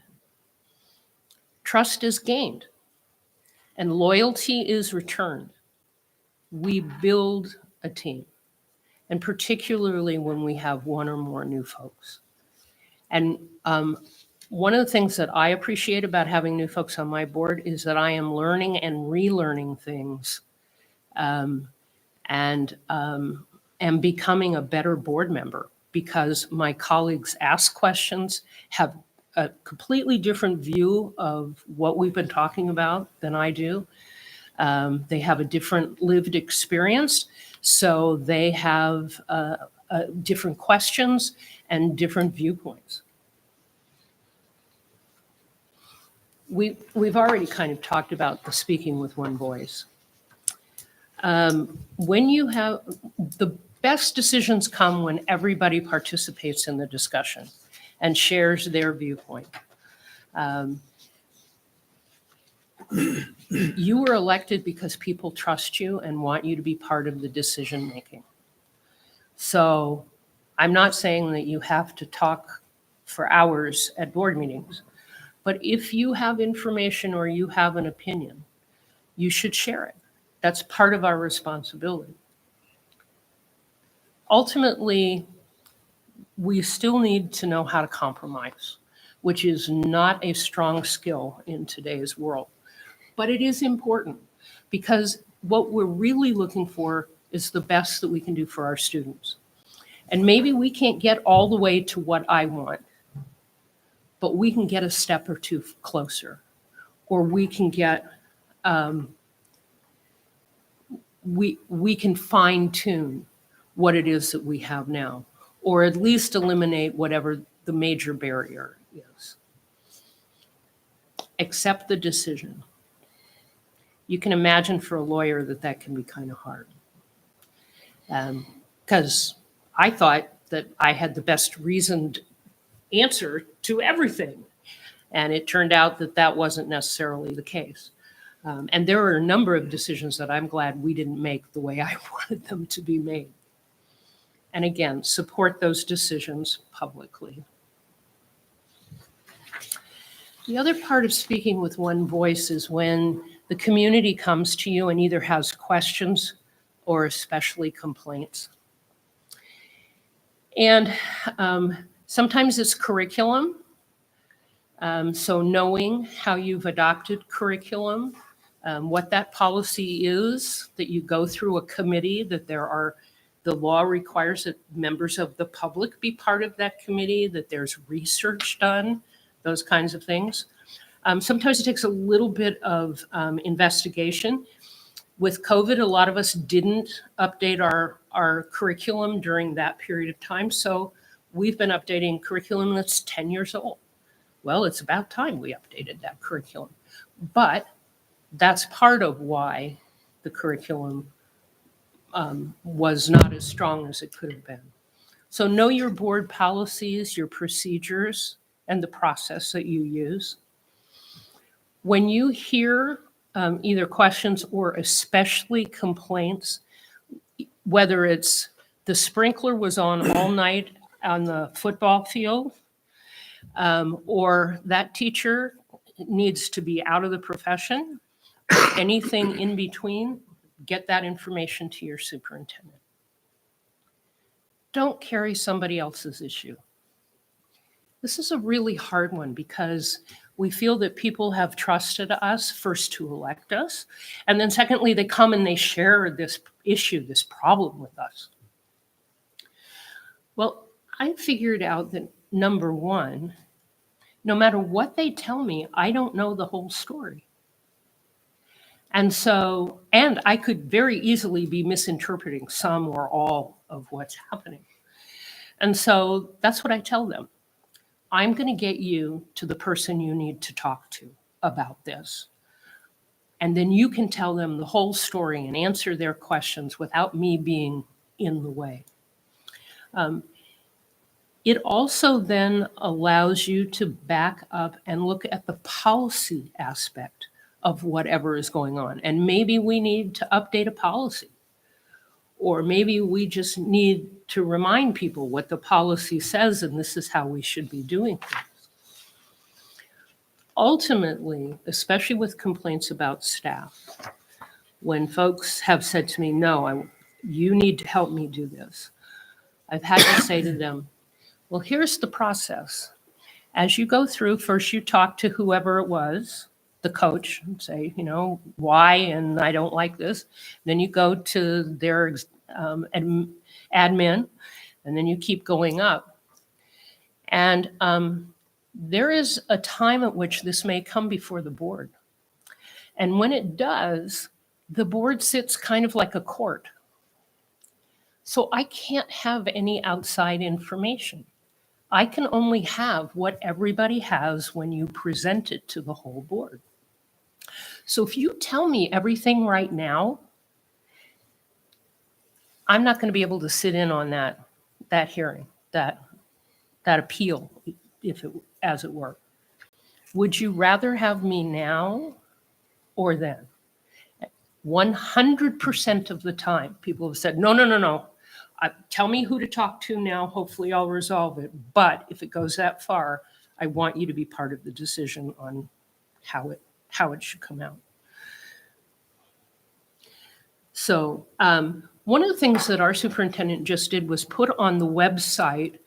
Trust is gained, and loyalty is returned. We build a team, and particularly when we have one or more new folks. And one of the things that I appreciate about having new folks on my board is that I am learning and relearning things, and am becoming a better board member because my colleagues ask questions, have a completely different view of what we've been talking about than I do. They have a different lived experience, so they have different questions and different viewpoints. We've already kind of talked about the speaking with one voice. When you have, the best decisions come when everybody participates in the discussion and shares their viewpoint. You were elected because people trust you and want you to be part of the decision making. So I'm not saying that you have to talk for hours at board meetings, but if you have information or you have an opinion, you should share it. That's part of our responsibility. Ultimately, we still need to know how to compromise, which is not a strong skill in today's world. But it is important because what we're really looking for is the best that we can do for our students. And maybe we can't get all the way to what I want, but we can get a step or two closer, or we can get, we can fine tune what it is that we have now, or at least eliminate whatever the major barrier is. Accept the decision. You can imagine for a lawyer that can be kind of hard. Because I thought that I had the best reasoned answer to everything. And it turned out that wasn't necessarily the case. And there are a number of decisions that I'm glad we didn't make the way I wanted them to be made. And again, support those decisions publicly. The other part of speaking with one voice is when the community comes to you and either has questions or especially complaints. And sometimes it's curriculum. So knowing how you've adopted curriculum, what that policy is, that you go through a committee, that the law requires that members of the public be part of that committee, that there's research done, those kinds of things. Sometimes it takes a little bit of investigation. With COVID, a lot of us didn't update our curriculum during that period of time. So we've been updating curriculum that's 10 years old. Well, it's about time we updated that curriculum. But that's part of why the curriculum was not as strong as it could have been. So know your board policies, your procedures, and the process that you use. When you hear either questions or especially complaints, whether it's the sprinkler was on all night on the football field, or that teacher needs to be out of the profession, anything in between, get that information to your superintendent. Don't carry somebody else's issue. This is a really hard one because we feel that people have trusted us first to elect us. And then secondly, they come and they share this issue, this problem with us. Well, I figured out that number one, no matter what they tell me, I don't know the whole story. And I could very easily be misinterpreting some or all of what's happening. And so that's what I tell them. I'm going to get you to the person you need to talk to about this. And then you can tell them the whole story and answer their questions without me being in the way. It also then allows you to back up and look at the policy aspect of whatever is going on. And maybe we need to update a policy. Or maybe we just need to remind people what the policy says and this is how we should be doing things. Ultimately, especially with complaints about staff, when folks have said to me, no, you need to help me do this, I've had to say to them, well, here's the process. As you go through, first you talk to whoever it was, the coach, and say, why, and I don't like this. Then you go to their admin, and then you keep going up. And there is a time at which this may come before the board. And when it does, the board sits kind of like a court. So I can't have any outside information. I can only have what everybody has when you present it to the whole board. So if you tell me everything right now, I'm not going to be able to sit in on that hearing, that appeal, as it were. Would you rather have me now or then? 100% of the time, people have said, no. Tell me who to talk to now. Hopefully I'll resolve it. But if it goes that far, I want you to be part of the decision on how it should come out. So one of the things that our superintendent just did was put on the website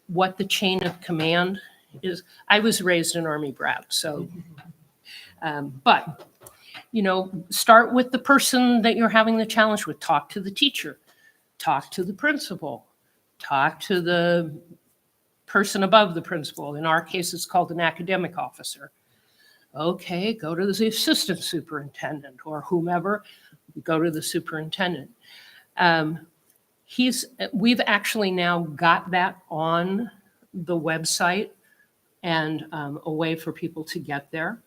what the chain of command is. I was raised an Army brat, so, but, start with the person that you're having the challenge with. Talk to the teacher. Talk to the principal, talk to the person above the principal. In our case, it's called an academic officer. Okay, go to the assistant superintendent or whomever, go to the superintendent. We've actually now got that on the website and a way for people to get there.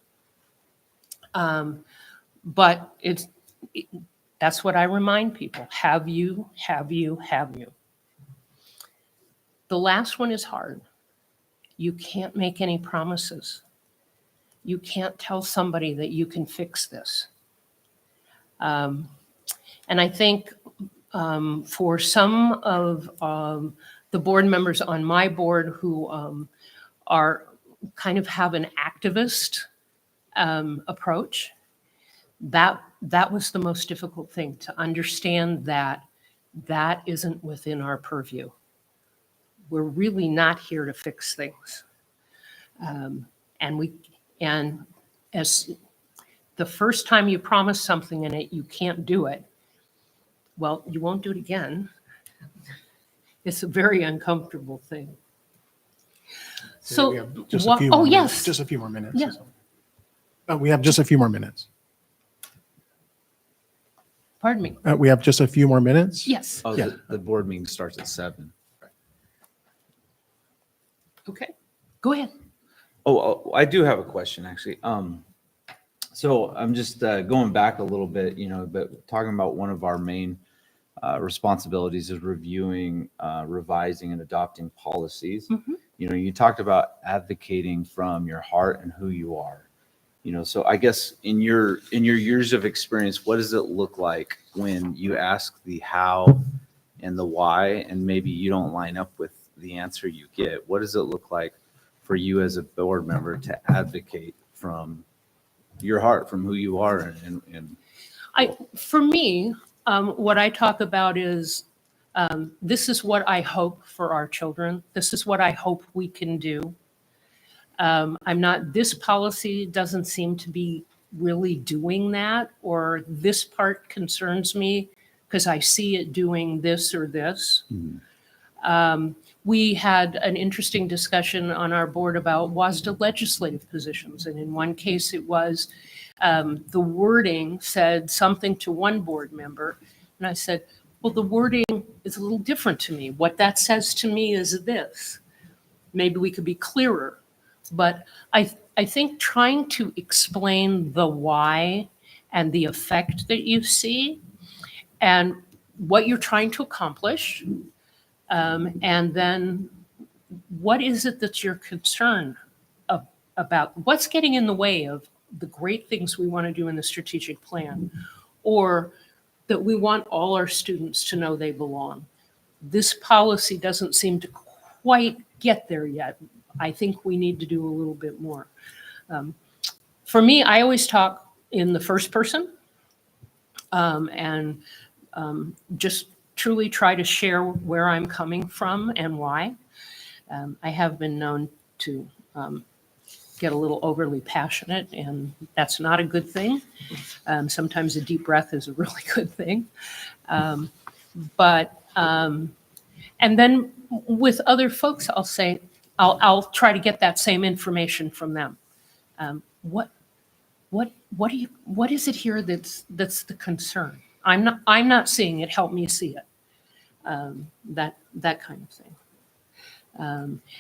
But that's what I remind people. Have you. The last one is hard. You can't make any promises. You can't tell somebody that you can fix this. And I think for some of the board members on my board who are kind of have an activist approach, that was the most difficult thing, to understand that isn't within our purview. We're really not here to fix things. And as the first time you promise something and you can't do it, well, you won't do it again. It's a very uncomfortable thing. So, we have just a few oh more yes. minutes, just a few more minutes. Yeah. We have just a few more minutes. Pardon me. We have just a few more minutes. Yes. Oh, Yeah. the board meeting starts at 7. Okay. Go ahead. Oh, I do have a question, actually. So I'm just going back a little bit, but talking about one of our main responsibilities is reviewing, revising, and adopting policies. Mhm. You talked about advocating from your heart and who you are. So I guess in your years of experience, what does it look like when you ask the how and the why, and maybe you don't line up with the answer you get? What does it look like for you as a board member to advocate from your heart, from who you are? For me, what I talk about is this is what I hope for our children. This is what I hope we can do. This policy doesn't seem to be really doing that, or this part concerns me because I see it doing this or this. We had an interesting discussion on our board about WVSD legislative positions. And in one case, it was the wording said something to one board member. And I said, well, the wording is a little different to me. What that says to me is this. Maybe we could be clearer. But I think trying to explain the why and the effect that you see and what you're trying to accomplish, And then what is it that you're concerned about? What's getting in the way of the great things we want to do in the strategic plan, or that we want all our students to know they belong? This policy doesn't seem to quite get there yet. I think we need to do a little bit more. For me, I always talk in the first person, and just truly try to share where I'm coming from and why. I have been known to get a little overly passionate, and that's not a good thing. Sometimes a deep breath is a really good thing. And then with other folks, I'll say, I'll try to get that same information from them. What is it here that's the concern? I'm not seeing it. Help me see it. That kind of thing.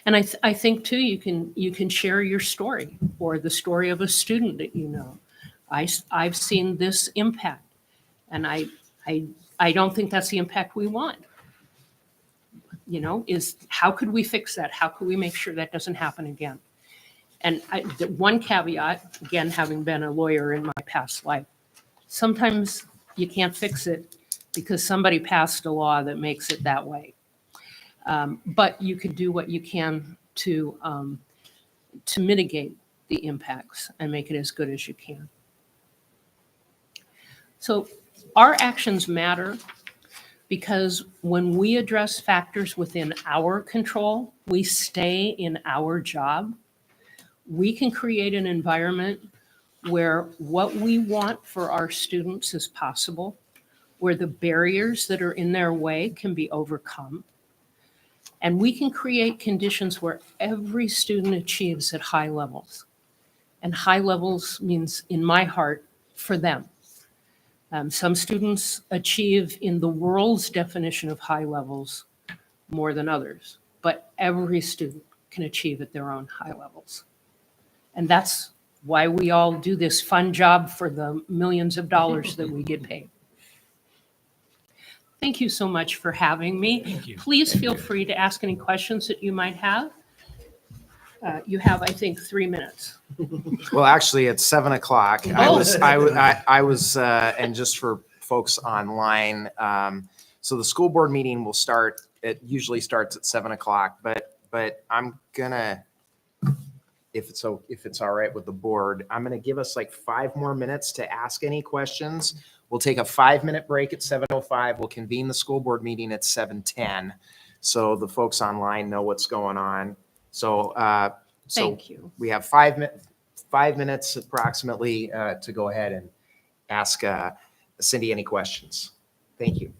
And I think too, you can share your story or the story of a student that you know. I've seen this impact, and I don't think that's the impact we want. You know, is how could we fix that? How could we make sure that doesn't happen again? And the one caveat, again, having been a lawyer in my past life, sometimes you can't fix it because somebody passed a law that makes it that way. But you can do what you can to mitigate the impacts and make it as good as you can. So our actions matter because when we address factors within our control, we stay in our job. We can create an environment where what we want for our students is possible, where the barriers that are in their way can be overcome. And we can create conditions where every student achieves at high levels. And high levels means, in my heart, for them. Some students achieve in the world's definition of high levels more than others, but every student can achieve at their own high levels. And that's why we all do this fun job for the millions of dollars that we get paid. Thank you so much for having me. Thank you. Please feel free to ask any questions that you might have. You have, I think, 3 minutes. Well, actually, it's 7 o'clock. I was, and just for folks online, so the school board meeting will start, it usually starts at 7 o'clock, but I'm gonna, if it's all right with the board, I'm gonna give us like 5 more minutes to ask any questions. We'll take a 5-minute break at 7:05. We'll convene the school board meeting at 7:10. So the folks online know what's going on. So, Thank you. we have 5 minutes approximately to go ahead and ask Cindy any questions. Thank you.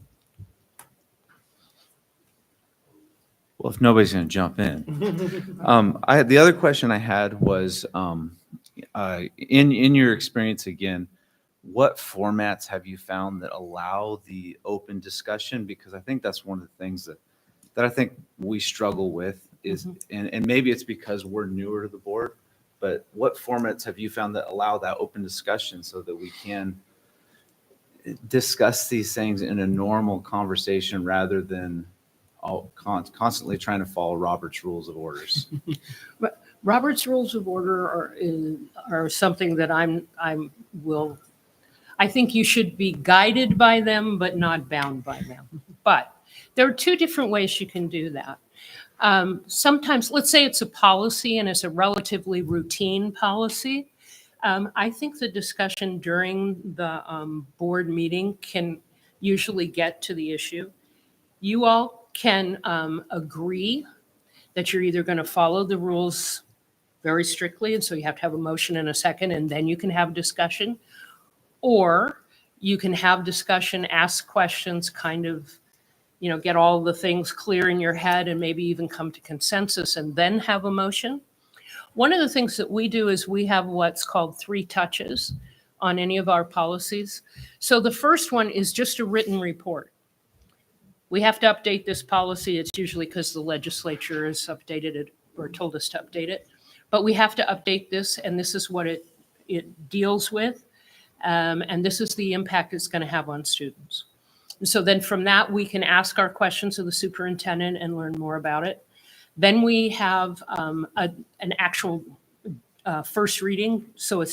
Well, if nobody's going to jump in, the other question I had was, in your experience again, what formats have you found that allow the open discussion? Because I think that's one of the things that I think we struggle with is, and maybe it's because we're newer to the board, but what formats have you found that allow that open discussion so that we can discuss these things in a normal conversation rather than constantly trying to follow Robert's Rules of Orders? Robert's Rules of Order are something that I think you should be guided by them, but not bound by them. But there are 2 different ways you can do that. Sometimes, let's say it's a policy and it's a relatively routine policy. I think the discussion during the board meeting can usually get to the issue. You all can agree that you're either going to follow the rules very strictly, and so you have to have a motion and a second, and then you can have discussion. Or you can have discussion, ask questions, kind of, get all the things clear in your head and maybe even come to consensus and then have a motion. One of the things that we do is we have what's called 3 touches on any of our policies. So the first one is just a written report. We have to update this policy. It's usually because the legislature has updated it or told us to update it. But we have to update this, and this is what it deals with. And this is the impact it's going to have on students. So then from that, we can ask our questions of the superintendent and learn more about it. Then we have an actual first reading. So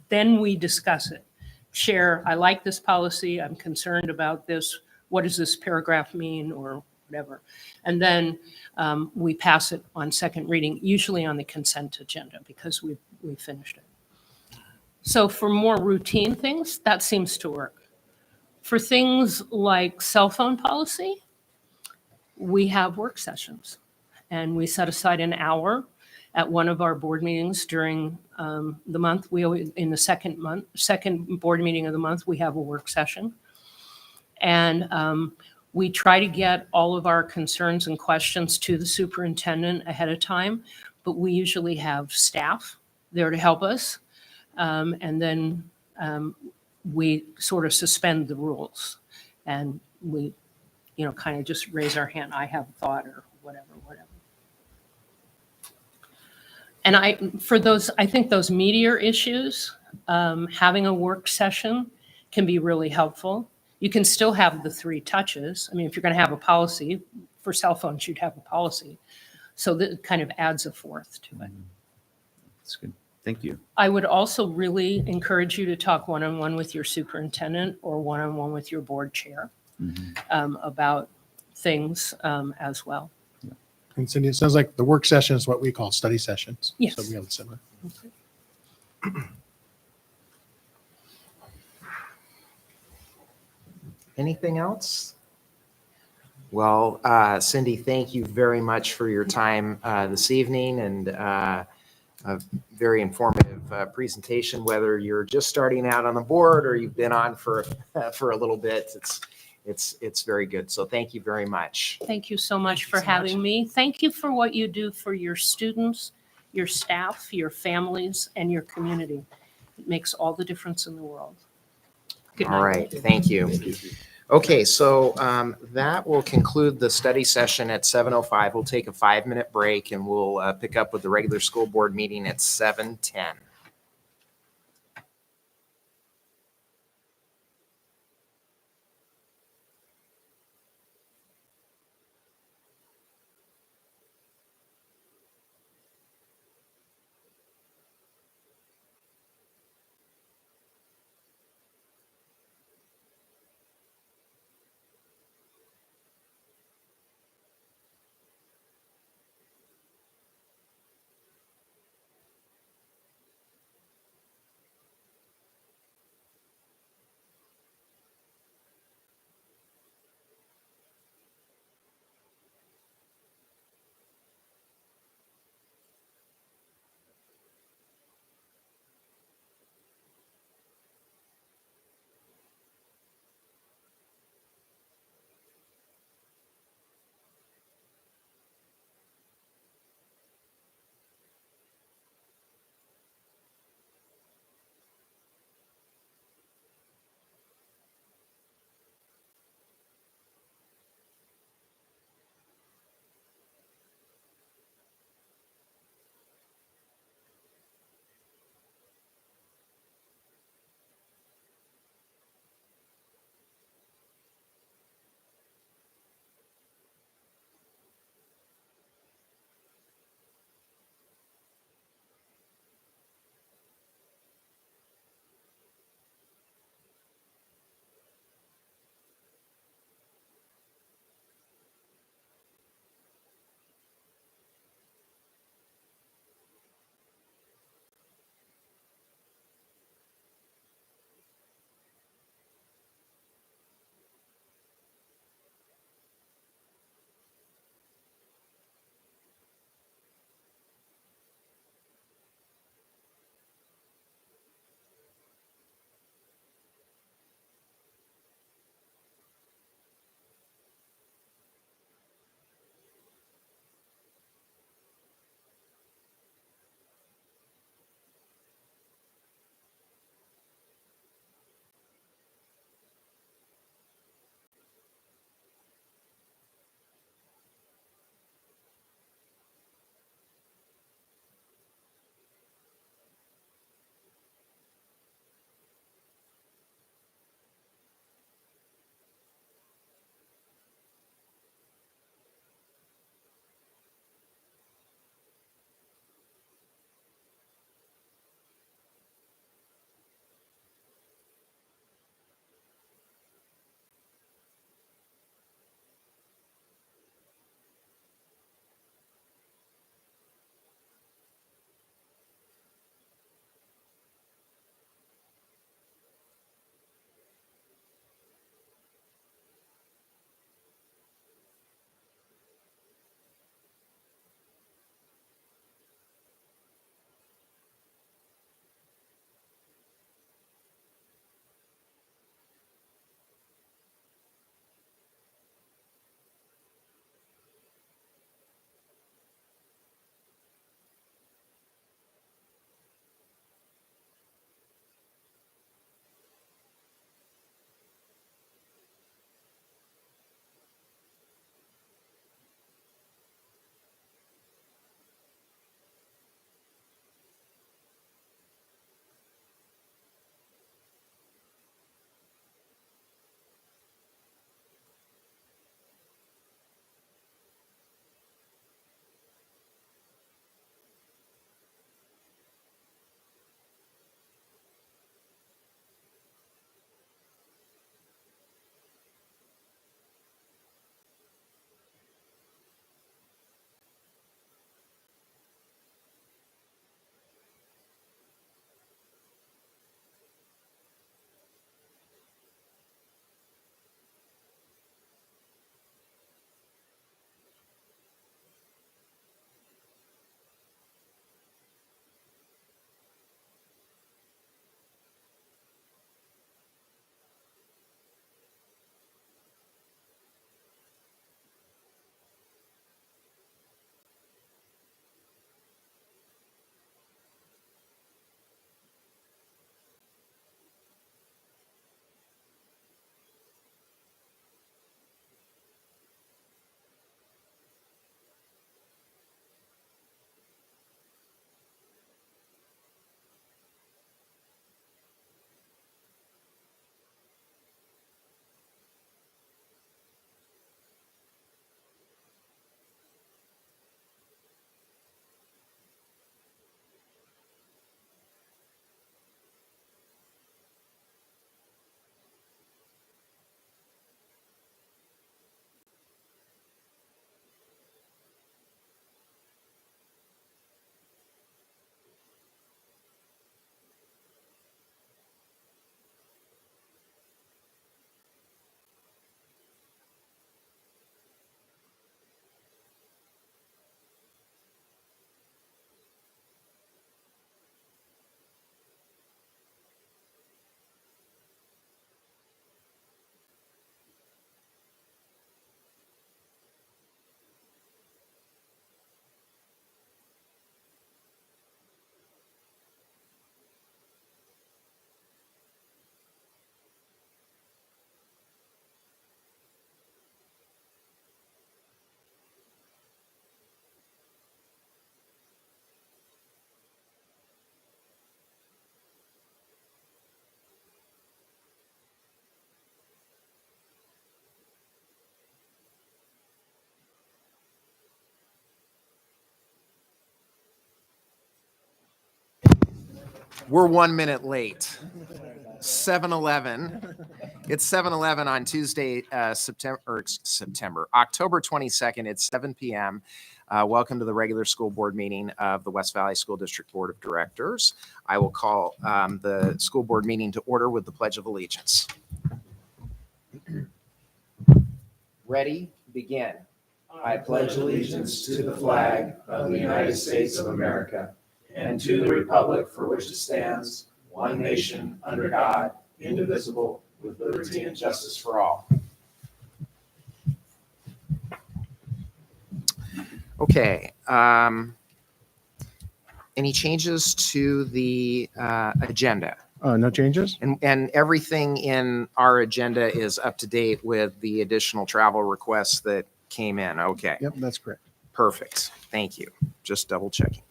then we discuss it. Share, I like this policy, I'm concerned about this, what does this paragraph mean, or whatever. And then we pass it on second reading, usually on the consent agenda because we finished it. So for more routine things, that seems to work. For things like cell phone policy, we have work sessions. And we set aside an hour at one of our board meetings during the month. In the second board meeting of the month, we have a work session. And we try to get all of our concerns and questions to the superintendent ahead of time, but we usually have staff there to help us. And then we sort of suspend the rules and we, kind of just raise our hand, I have a thought or whatever. And I think those meatier issues, having a work session can be really helpful. You can still have the 3 touches. I mean, if you're going to have a policy, for cell phones, you'd have a policy. So that kind of adds a fourth to it. That's good. Thank you. I would also really encourage you to talk one-on-one with your superintendent or one-on-one with your board chair about things as well. And Cindy, it sounds like the work session is what we call study sessions. Yes. So we have it similar. Anything else? Well, Cindy, thank you very much for your time this evening and a very informative presentation. Whether you're just starting out on the board or you've been on for a little bit, it's very good. So thank you very much. Thank you so much for having me. Thank you for what you do for your students, your staff, your families, and your community. It makes all the difference in the world. Good All night. right, thank you. Okay, so that will conclude the study session at 7:05. We'll take a 5-minute break and we'll pick up with the regular school board meeting at 7:10. We're 1 minute late. 7:11. It's 7:11 on Tuesday, October 22nd. It's 7 p.m. Welcome to the regular school board meeting of the West Valley School District Board of Directors. I will call the school board meeting to order with the Pledge of Allegiance. Ready? Begin. I pledge allegiance to the flag of the United States of America and to the republic for which it stands, one nation, under God, indivisible, with liberty and justice for all. Okay. Any changes to the agenda? No changes? And everything in our agenda is up to date with the additional travel requests that came in. Okay, Yep, that's correct. perfect. Thank you. Just double checking.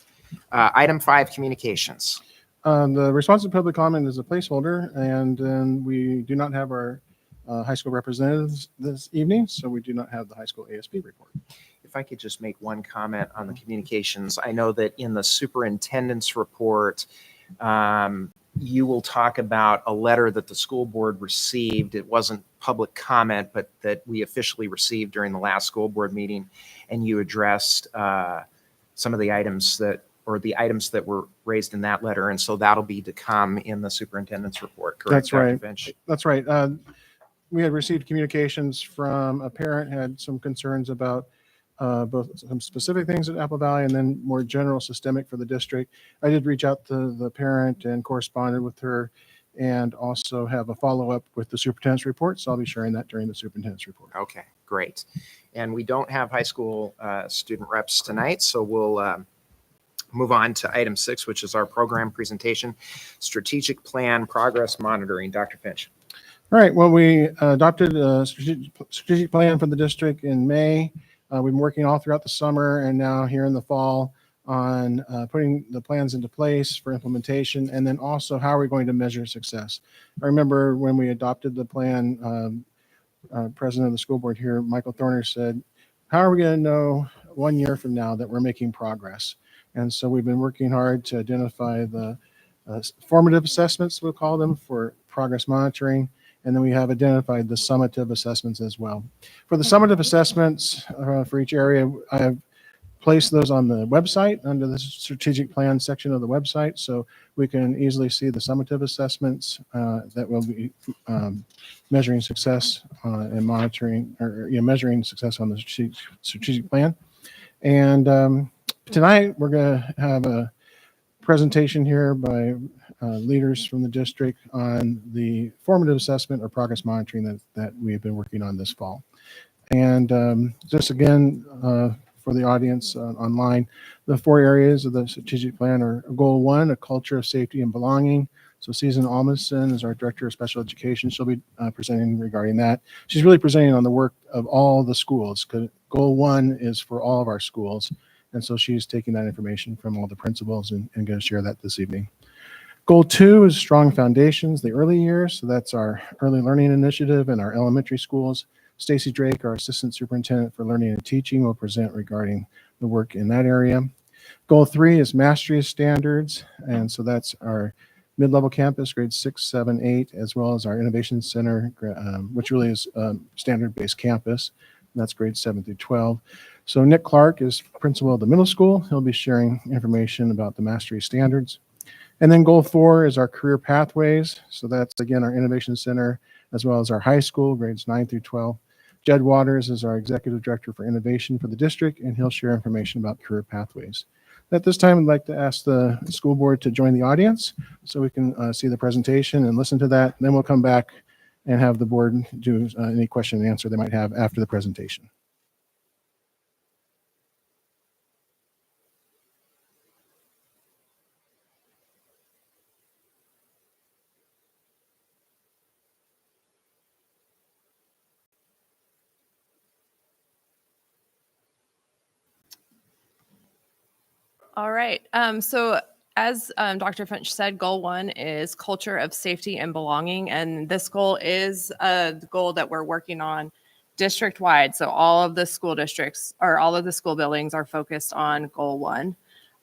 Item 5, communications. The response to public comment is a placeholder, and then we do not have our high school representatives this evening, so we do not have the high school ASB report. If I could just make one comment on the communications. I know that in the superintendent's report, you will talk about a letter that the school board received. It wasn't public comment, but that we officially received during the last school board meeting. And you addressed some of the items that were raised in that letter. And so that'll be to come in the superintendent's report, correct? That's right. Dr. Finch? That's right. We had received communications from a parent, had some concerns about both some specific things at Apple Valley and then more general systemic for the district. I did reach out to the parent and corresponded with her and also have a follow-up with the superintendent's report. So I'll be sharing that during the superintendent's report. Okay, great. And we don't have high school student reps tonight, so we'll move on to item 6, which is our program presentation, strategic plan progress monitoring. Dr. Finch. All right. Well, we adopted a strategic plan for the district in May. We've been working all throughout the summer and now here in the fall on putting the plans into place for implementation, and then also how are we going to measure success. I remember when we adopted the plan, president of the school board here, Michael Thorner, said, how are we going to know 1 year from now that we're making progress? And so we've been working hard to identify the formative assessments, we'll call them, for progress monitoring. And then we have identified the summative assessments as well. For the summative assessments for each area, I have placed those on the website under the strategic plan section of the website. So we can easily see the summative assessments that will be measuring success and monitoring or measuring success on the strategic plan. And tonight we're going to have a presentation here by leaders from the district on the formative assessment or progress monitoring that we've been working on this fall. And just again, for the audience online, the 4 areas of the strategic plan are goal 1, a culture of safety and belonging. So Susan Almason is our director of special education. She'll be presenting regarding that. She's really presenting on the work of all the schools, because goal 1 is for all of our schools. And so she's taking that information from all the principals and going to share that this evening. Goal 2 is strong foundations, the early years. So that's our early learning initiative in our elementary schools. Stacy Drake, our assistant superintendent for learning and teaching, will present regarding the work in that area. Goal 3 is mastery of standards. And so that's our mid-level campus, grades 6, 7, 8, as well as our innovation center, which really is a standard-based campus. And that's grades 7 through 12. So Nick Clark is principal of the middle school. He'll be sharing information about the mastery standards. And then goal 4 is our career pathways. So that's, again, our innovation center, as well as our high school, grades 9 through 12. Jed Waters is our executive director for innovation for the district, and he'll share information about career pathways. At this time, I'd like to ask the school board to join the audience so we can see the presentation and listen to that. And then we'll come back and have the board do any question and answer they might have after the presentation. All right. So as Dr. Finch said, goal 1 is culture of safety and belonging. And this goal is a goal that we're working on district wide. So all of the school districts or all of the school buildings are focused on goal 1.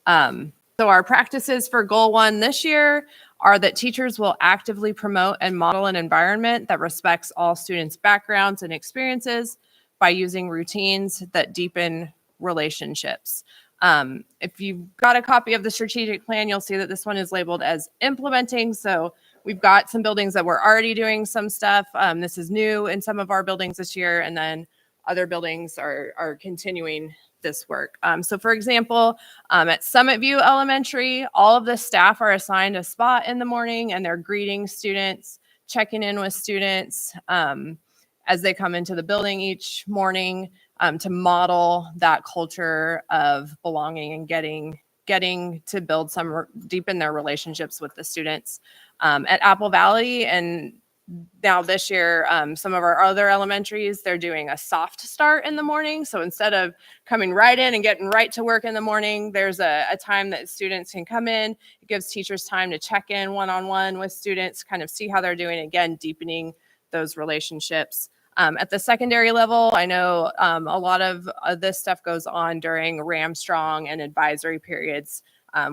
So So our practices for goal 1 this year are that teachers will actively promote and model an environment that respects all students' backgrounds and experiences by using routines that deepen relationships. If you've got a copy of the strategic plan, you'll see that this one is labeled as implementing. So we've got some buildings that we're already doing some stuff. This is new in some of our buildings this year, and then other buildings are continuing this work. So for example, at Summit View Elementary, all of the staff are assigned a spot in the morning and they're greeting students, checking in with students as they come into the building each morning to model that culture of belonging and getting to build deepen their relationships with the students. At Apple Valley and now this year, some of our other elementaries, they're doing a soft start in the morning. So instead of coming right in and getting right to work in the morning, there's a time that students can come in. It gives teachers time to check in one-on-one with students, kind of see how they're doing, again, deepening those relationships. At the secondary level, I know a lot of this stuff goes on during Ramstrong and advisory periods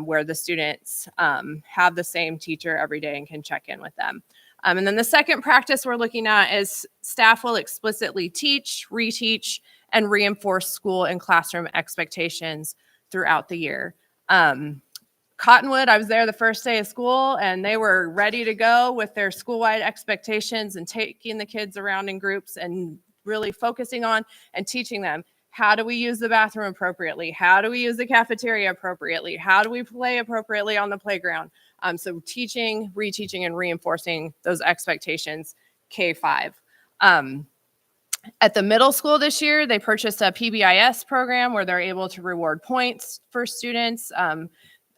where the students have the same teacher every day and can check in with them. And then the second practice we're looking at is staff will explicitly teach, reteach, and reinforce school and classroom expectations throughout the year. Cottonwood, I was there the first day of school, and they were ready to go with their school-wide expectations and taking the kids around in groups and really focusing on and teaching them, how do we use the bathroom appropriately? How do we use the cafeteria appropriately? How do we play appropriately on the playground? So teaching, reteaching, and reinforcing those expectations, K-5. At the middle school this year, they purchased a PBIS program where they're able to reward points for students.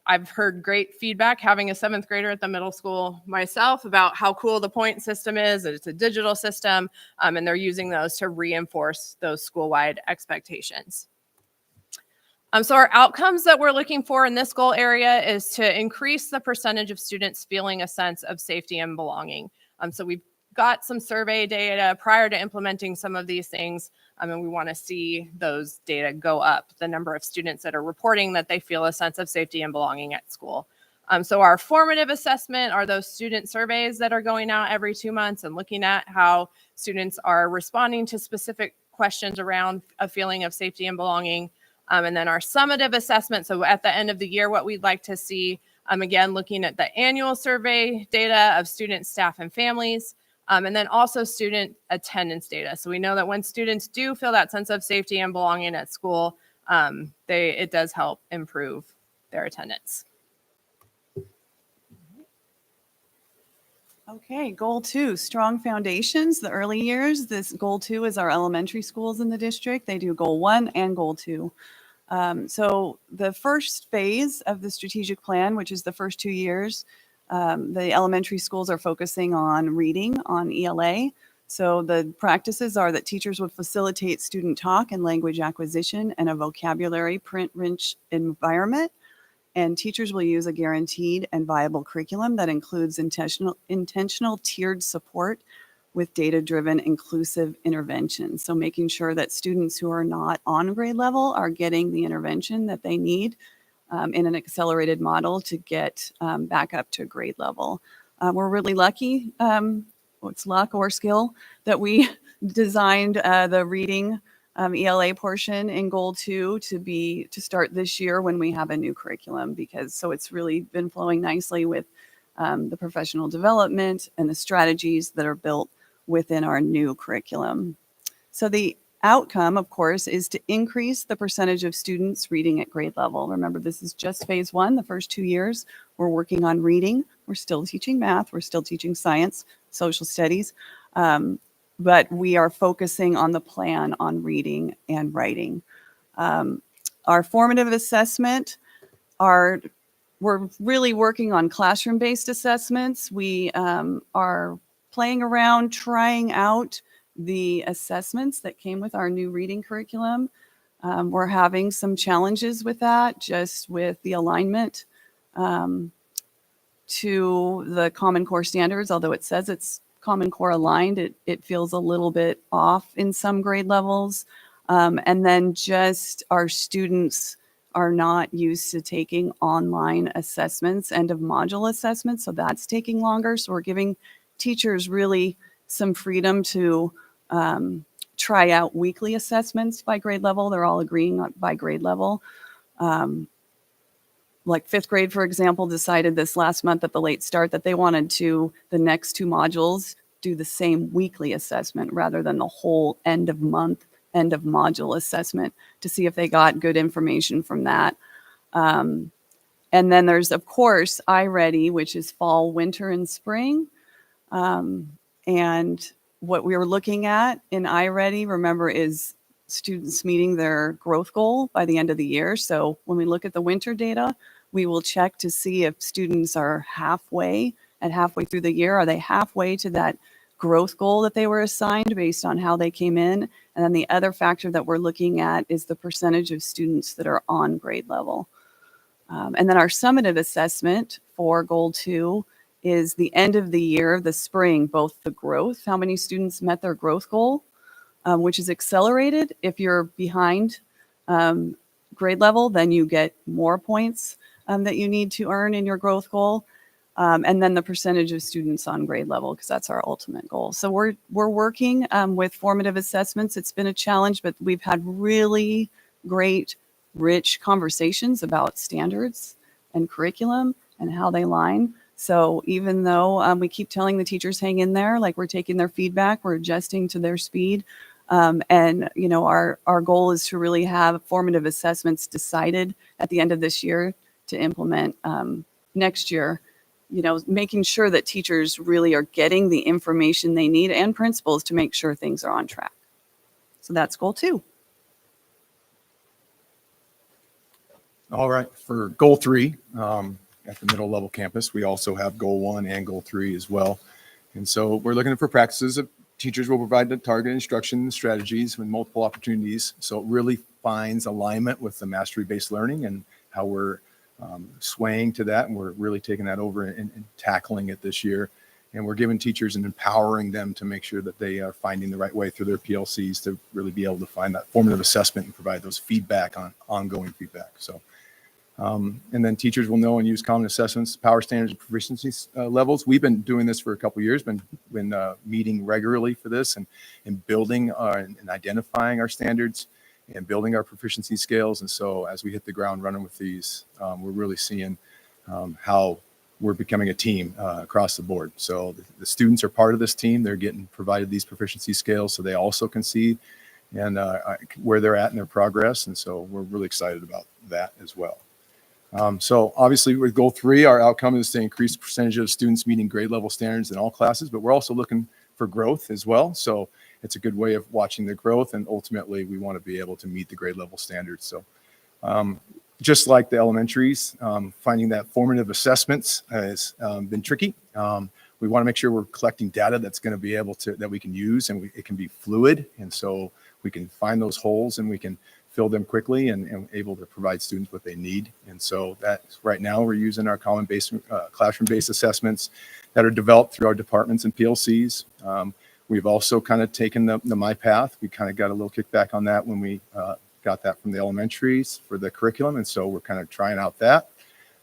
I've heard great feedback having a 7th grader at the middle school myself about how cool the point system is. It's a digital system, and they're using those to reinforce those school-wide expectations. So our outcomes that we're looking for in this goal area is to increase the percentage of students feeling a sense of safety and belonging. So we've got some survey data prior to implementing some of these things, and we want to see those data go up, the number of students that are reporting that they feel a sense of safety and belonging at school. So our formative assessment are those student surveys that are going out every 2 months and looking at how students are responding to specific questions around a feeling of safety and belonging. And then our summative assessment, so at the end of the year, what we'd like to see, again, looking at the annual survey data of students, staff, and families, and then also student attendance data. So we know that when students do feel that sense of safety and belonging at school, it does help improve their attendance. Okay, goal 2, strong foundations, the early years. This goal 2 is our elementary schools in the district. They do goal 1 and goal 2. So the first phase of the strategic plan, which is the first 2 years, the elementary schools are focusing on reading, on ELA. So the practices are that teachers would facilitate student talk and language acquisition and a vocabulary print-rich environment. And teachers will use a guaranteed and viable curriculum that includes intentional tiered support with data-driven inclusive interventions. So making sure that students who are not on grade level are getting the intervention that they need in an accelerated model to get back up to grade level. We're really lucky, it's luck or skill, that we designed the reading ELA portion in goal 2 to start this year when we have a new curriculum, so it's really been flowing nicely with the professional development and the strategies that are built within our new curriculum. So the outcome, of course, is to increase the percentage of students reading at grade level. Remember, this is just phase 1. The first 2 years, we're working on reading. We're still teaching math. We're still teaching science, social studies. But we are focusing on the plan on reading and writing. Our formative assessment we're really working on classroom-based assessments. We are playing around, trying out the assessments that came with our new reading curriculum. We're having some challenges with that, just with the alignment to the Common Core standards. Although it says it's Common Core aligned, it feels a little bit off in some grade levels. And then just our students are not used to taking online assessments, end of module assessments. So that's taking longer. So we're giving teachers really some freedom to try out weekly assessments by grade level. They're all agreeing on by grade level. Like fifth grade, for example, decided this last month at the late start that they wanted to, the next two modules, do the same weekly assessment rather than the whole end of month, end of module assessment to see if they got good information from that. And then there's, of course, iReady, which is fall, winter, and spring. And what we were looking at in iReady, remember, is students meeting their growth goal by the end of the year. So when we look at the winter data, we will check to see if students are halfway through the year. Are they halfway to that growth goal that they were assigned based on how they came in? And then the other factor that we're looking at is the percentage of students that are on grade level. And then our summative assessment for goal 2 is the end of the year, the spring, both the growth, how many students met their growth goal, which is accelerated. If you're behind grade level, then you get more points that you need to earn in your growth goal. And then the percentage of students on grade level, because that's our ultimate goal. So we're working with formative assessments. It's been a challenge, but we've had really great, rich conversations about standards and curriculum and how they line. So even though we keep telling the teachers hang in there, like we're taking their feedback, we're adjusting to their speed. And you know, our goal is to really have formative assessments decided at the end of this year to implement next year. You know, making sure that teachers really are getting the information they need and principals to make sure things are on track. So that's goal 2. All right, for goal 3, at the middle level campus, we also have goal 1 and goal 3 as well. And so we're looking for practices of teachers will provide the target instruction and strategies with multiple opportunities. So it really finds alignment with the mastery-based learning and how we're swaying to that. And we're really taking that over and tackling it this year. And we're giving teachers and empowering them to make sure that they are finding the right way through their PLCs to really be able to find that formative assessment and provide those feedback on ongoing feedback. So and then teachers will know and use common assessments, power standards, and proficiency levels. We've been doing this for a couple of years, been meeting regularly for this and building and identifying our standards and building our proficiency scales. And so as we hit the ground running with these, we're really seeing how we're becoming a team across the board. So the students are part of this team. They're getting provided these proficiency scales so they also can see and where they're at in their progress. And so we're really excited about that as well. So obviously with goal 3, our outcome is to increase the percentage of students meeting grade level standards in all classes, but we're also looking for growth as well. So it's a good way of watching the growth, and ultimately we want to be able to meet the grade level standards. So just like the elementaries, finding that formative assessments has been tricky. We want to make sure we're collecting data that's going to be able to, that we can use, and it can be fluid. And so we can find those holes and we can fill them quickly and able to provide students what they need. And so that's right now we're using our common based classroom-based assessments that are developed through our departments and PLCs. We've also kind of taken the MyPath. We kind of got a little kickback on that when we got that from the elementaries for the curriculum. And so we're kind of trying out that.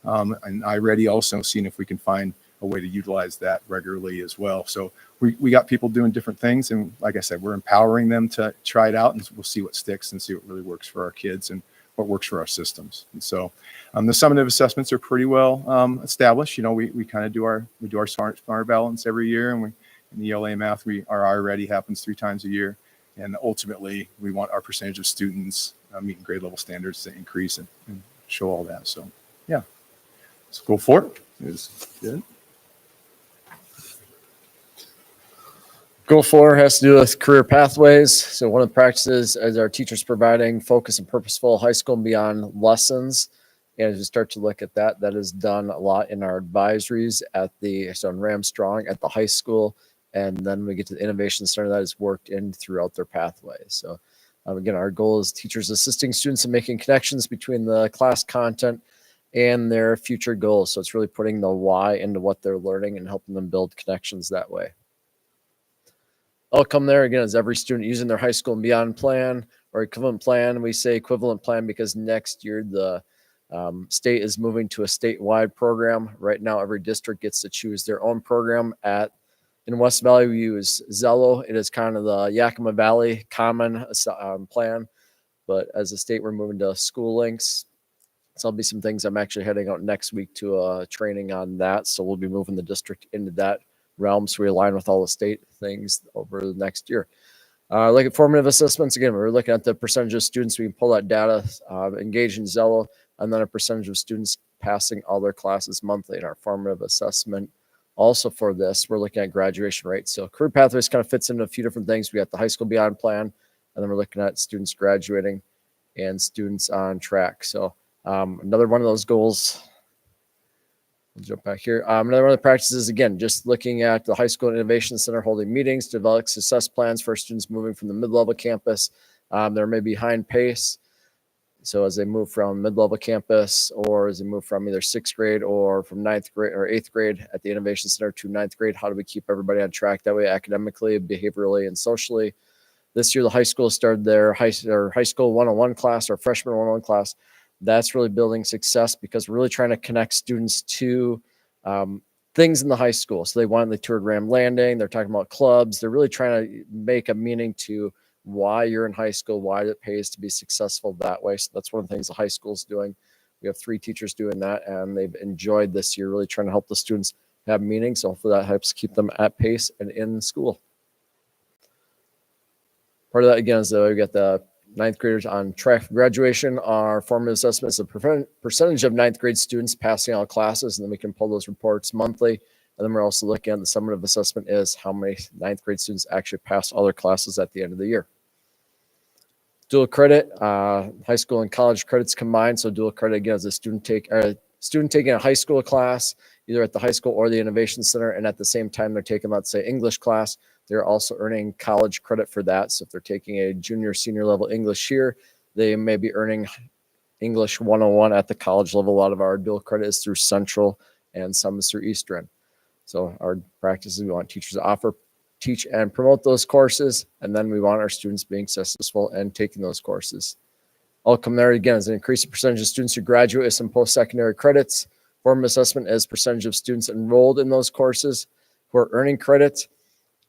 And iReady also seeing if we can find a way to utilize that regularly as well. So we got people doing different things. And like I said, we're empowering them to try it out, and we'll see what sticks and see what really works for our kids and what works for our systems. And so the summative assessments are pretty well established. You know, we kind of do our smart balance every year, and in the ELA math, our iReady happens 3 times a year. And ultimately, we want our percentage of students meeting grade level standards to increase and show all that. So, yeah. So goal 4 is good. Goal 4 has to do with career pathways. So one of the practices is our teachers providing focused and purposeful high school and beyond lessons. And as we start to look at that, that is done a lot in our advisories so in Ramstrong at the high school. And then when we get to the innovation center, that is worked in throughout their pathways. So again, our goal is teachers assisting students in making connections between the class content and their future goals. So it's really putting the why into what they're learning and helping them build connections that way. Outcome there again is every student using their high school and beyond plan or equivalent plan. We say equivalent plan because next year the state is moving to a statewide program. Right now, every district gets to choose their own program. In West Valley, we use Zello. It is kind of the Yakima Valley common plan, but as a state, we're moving to School Links. So there'll be some things. I'm actually heading out next week to a training on that. So we'll be moving the district into that realm. So we align with all the state things over the next year. Look at formative assessments. Again, we're looking at the percentage of students. We can pull that data, engage in Zello, and then a percentage of students passing all their classes monthly in our formative assessment. Also for this, we're looking at graduation rates. So career pathways kind of fits into a few different things. We got the high school beyond plan, and then we're looking at students graduating and students on track. So another one of those goals, we'll jump back here. Another one of the practices, again, just looking at the high school innovation center holding meetings, develop success plans for students moving from the mid-level campus. They're maybe behind pace. So as they move from mid-level campus, or as they move from either 6th grade or from 9th grade or 8th grade at the Innovation Center to 9th grade, how do we keep everybody on track that way, academically, behaviorally, and socially? This year, the high school started their high school 101 class, or freshman 101 class. That's really building success because we're really trying to connect students to things in the high school. So they wanted the tour Graham Landing. They're talking about clubs. They're really trying to make a meaning to why you're in high school, why it pays to be successful that way. So that's one of the things the high school is doing. We have 3 teachers doing that, and they've enjoyed this year, really trying to help the students have meaning. So hopefully that helps keep them at pace and in school. Part of that, again, is we got the 9th graders on track for graduation. Our formative assessment is the percentage of 9th grade students passing all classes, and then we can pull those reports monthly. And then we're also looking at the summative assessment is how many 9th grade students actually pass all their classes at the end of the year. Dual credit, high school and college credits combined. So dual credit, again, is a student taking a high school class, either at the high school or the Innovation Center, and at the same time they're taking, let's say, English class. They're also earning college credit for that. So if they're taking a junior, senior level English here, they may be earning English 101 at the college level. A lot of our dual credit is through Central and some is through Eastern. So our practices, we want teachers to offer, teach, and promote those courses. And then we want our students being successful and taking those courses. Outcome there, again, is an increased percentage of students who graduate with some post-secondary credits. Formative assessment is percentage of students enrolled in those courses who are earning credit.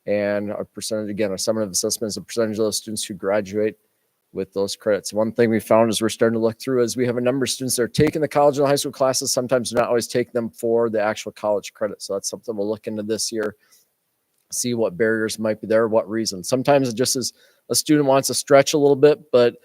And our percentage, again, our summative assessment is a percentage of those students who graduate with those credits. One thing we found as we're starting to look through is we have a number of students that are taking the college and high school classes. Sometimes they're not always taking them for the actual college credit. So that's something we'll look into this year, see what barriers might be there, what reasons. Sometimes it just is a student wants to stretch a little bit, but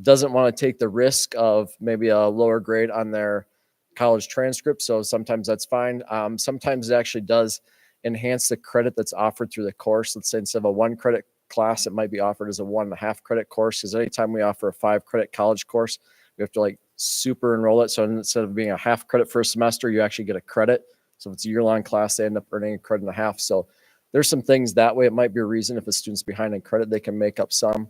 doesn't want to take the risk of maybe a lower grade on their college transcript. So sometimes that's fine. Sometimes it actually does enhance the credit that's offered through the course. Let's say instead of a 1 credit class, it might be offered as a 1.5 credit course, because anytime we offer a 5 credit college course, we have to like super enroll it. So instead of being a half credit for a semester, you actually get a credit. So if it's a year-long class, they end up earning a credit and a half. So there's some things that way. It might be a reason if a student's behind in credit, they can make up some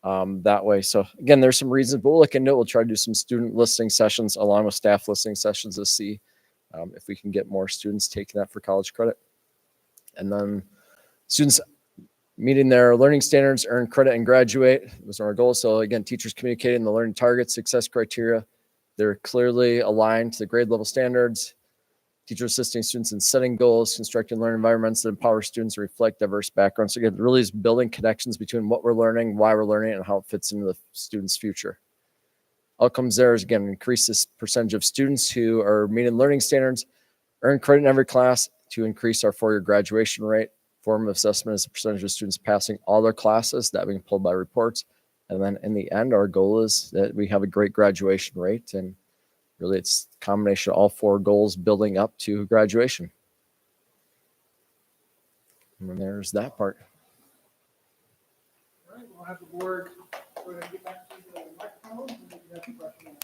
that way. So again, there's some reasons, but we'll look into it. We'll try to do some student listening sessions along with staff listening sessions to see if we can get more students taking that for college credit. And then students meeting their learning standards, earn credit, and graduate. Those are our goals. So again, teachers communicating the learning targets, success criteria. They're clearly aligned to the grade level standards. Teachers assisting students in setting goals, constructing learning environments that empower students to reflect diverse backgrounds. So again, really is building connections between what we're learning, why we're learning it, and how it fits into the student's future. Outcomes there is, again, increase this percentage of students who are meeting learning standards, earn credit in every class to increase our 4-year graduation rate. Formative assessment is a percentage of students passing all their classes, that being pulled by reports. And then in the end, our goal is that we have a great graduation rate. And really, it's a combination of all 4 goals building up to graduation. And then there's that part. All right, we'll have the board go ahead and get back to the microphone. And if you have any questions.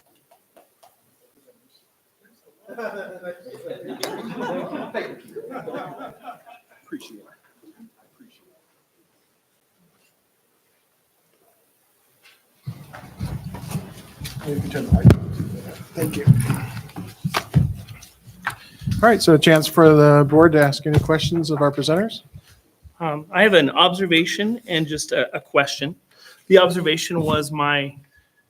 Thank you. Appreciate it. You can turn the mic on. Thank you. All right, so a chance for the board to ask any questions of our presenters. I have an observation and just a question. The observation was my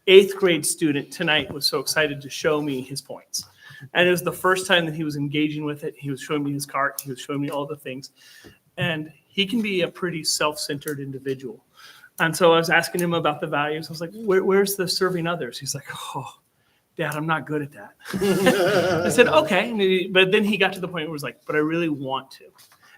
8th grade student tonight was so excited to show me his points. And it was the first time that he was engaging with it. He was showing me his cart. He was showing me all the things. And he can be a pretty self-centered individual. And so I was asking him about the values. I was like, where's the serving others? He's like, oh, Dad, I'm not good at that. I said, okay. But then he got to the point where he was like, but I really want to.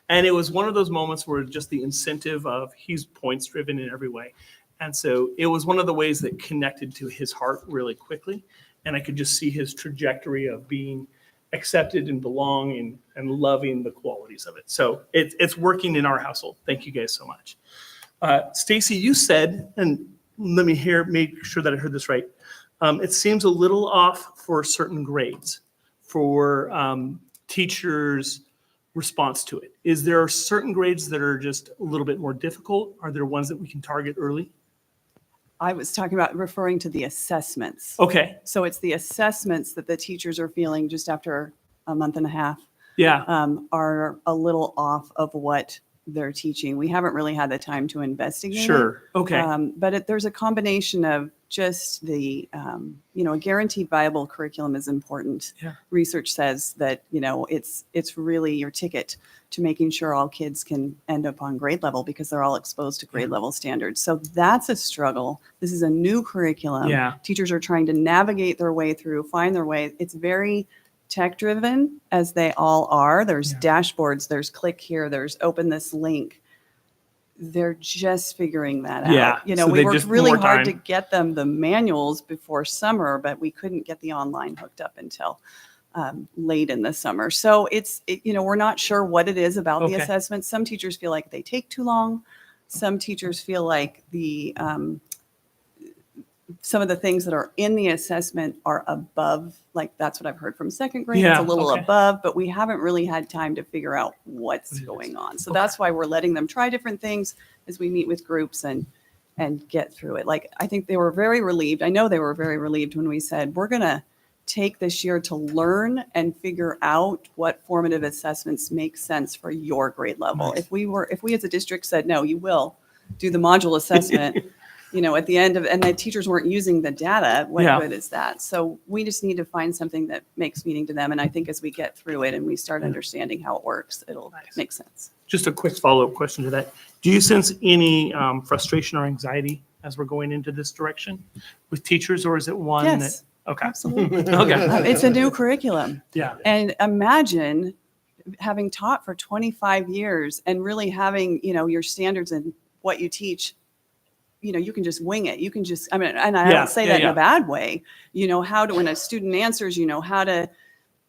And it was one of those moments where just the incentive of he's points driven in every way. And so it was one of the ways that connected to his heart really quickly. And I could just see his trajectory of being accepted and belonging and loving the qualities of it. So it's working in our household. Thank you guys so much. Stacy, you said, and let me make sure that I heard this right. It seems a little off for certain grades for teachers' response to it. Is there certain grades that are just a little bit more difficult? Are there ones that we can target early? I was talking about referring to the assessments. Okay. So it's the assessments that the teachers are feeling just after a month and a half Yeah. are a little off of what they're teaching. We haven't really had the time to investigate it. Sure. Okay. But there's a combination of just the, a guaranteed viable curriculum is important. Yeah. Research says that, it's really your ticket to making sure all kids can end up on grade level because they're all exposed to grade level standards. So that's a struggle. This is a new curriculum. Yeah. Teachers are trying to navigate their way through, find their way. It's very tech driven, as they all are. There's dashboards, there's click here, there's open this link. They're just figuring that out. Yeah, so We they worked just really more hard to time. get them the manuals before summer, but we couldn't get the online hooked up until late in the summer. So we're not sure what it is about the Okay. assessments. Some teachers feel like they take too long. Some teachers feel like some of the things that are in the assessment are above, like that's what I've heard from second grade. It's Yeah, a little okay. above, but we haven't really had time to figure out what's going on. So that's why we're letting them try different things as we meet with groups and get through it. Like, I think they were very relieved. I know they were very relieved when we said, we're going to take this year to learn and figure out what formative assessments make sense for your grade level. Nice. If we as a district said, no, you will do the module assessment, at the end of, and the teachers weren't using the data, what Yeah. good is that? So we just need to find something that makes meaning to them. And I think as we get through it and we start understanding how it works, it'll Nice. make sense. Just a quick follow-up question to that. Do you sense any frustration or anxiety as we're going into this direction with teachers, or is it one Yes, that? Okay. absolutely. Okay. It's a new curriculum. Yeah. And imagine having taught for 25 years and really having, your standards and what you teach, you can just wing it. You can just, and I Yeah, don't say that in yeah. a bad way, when a student answers, how to,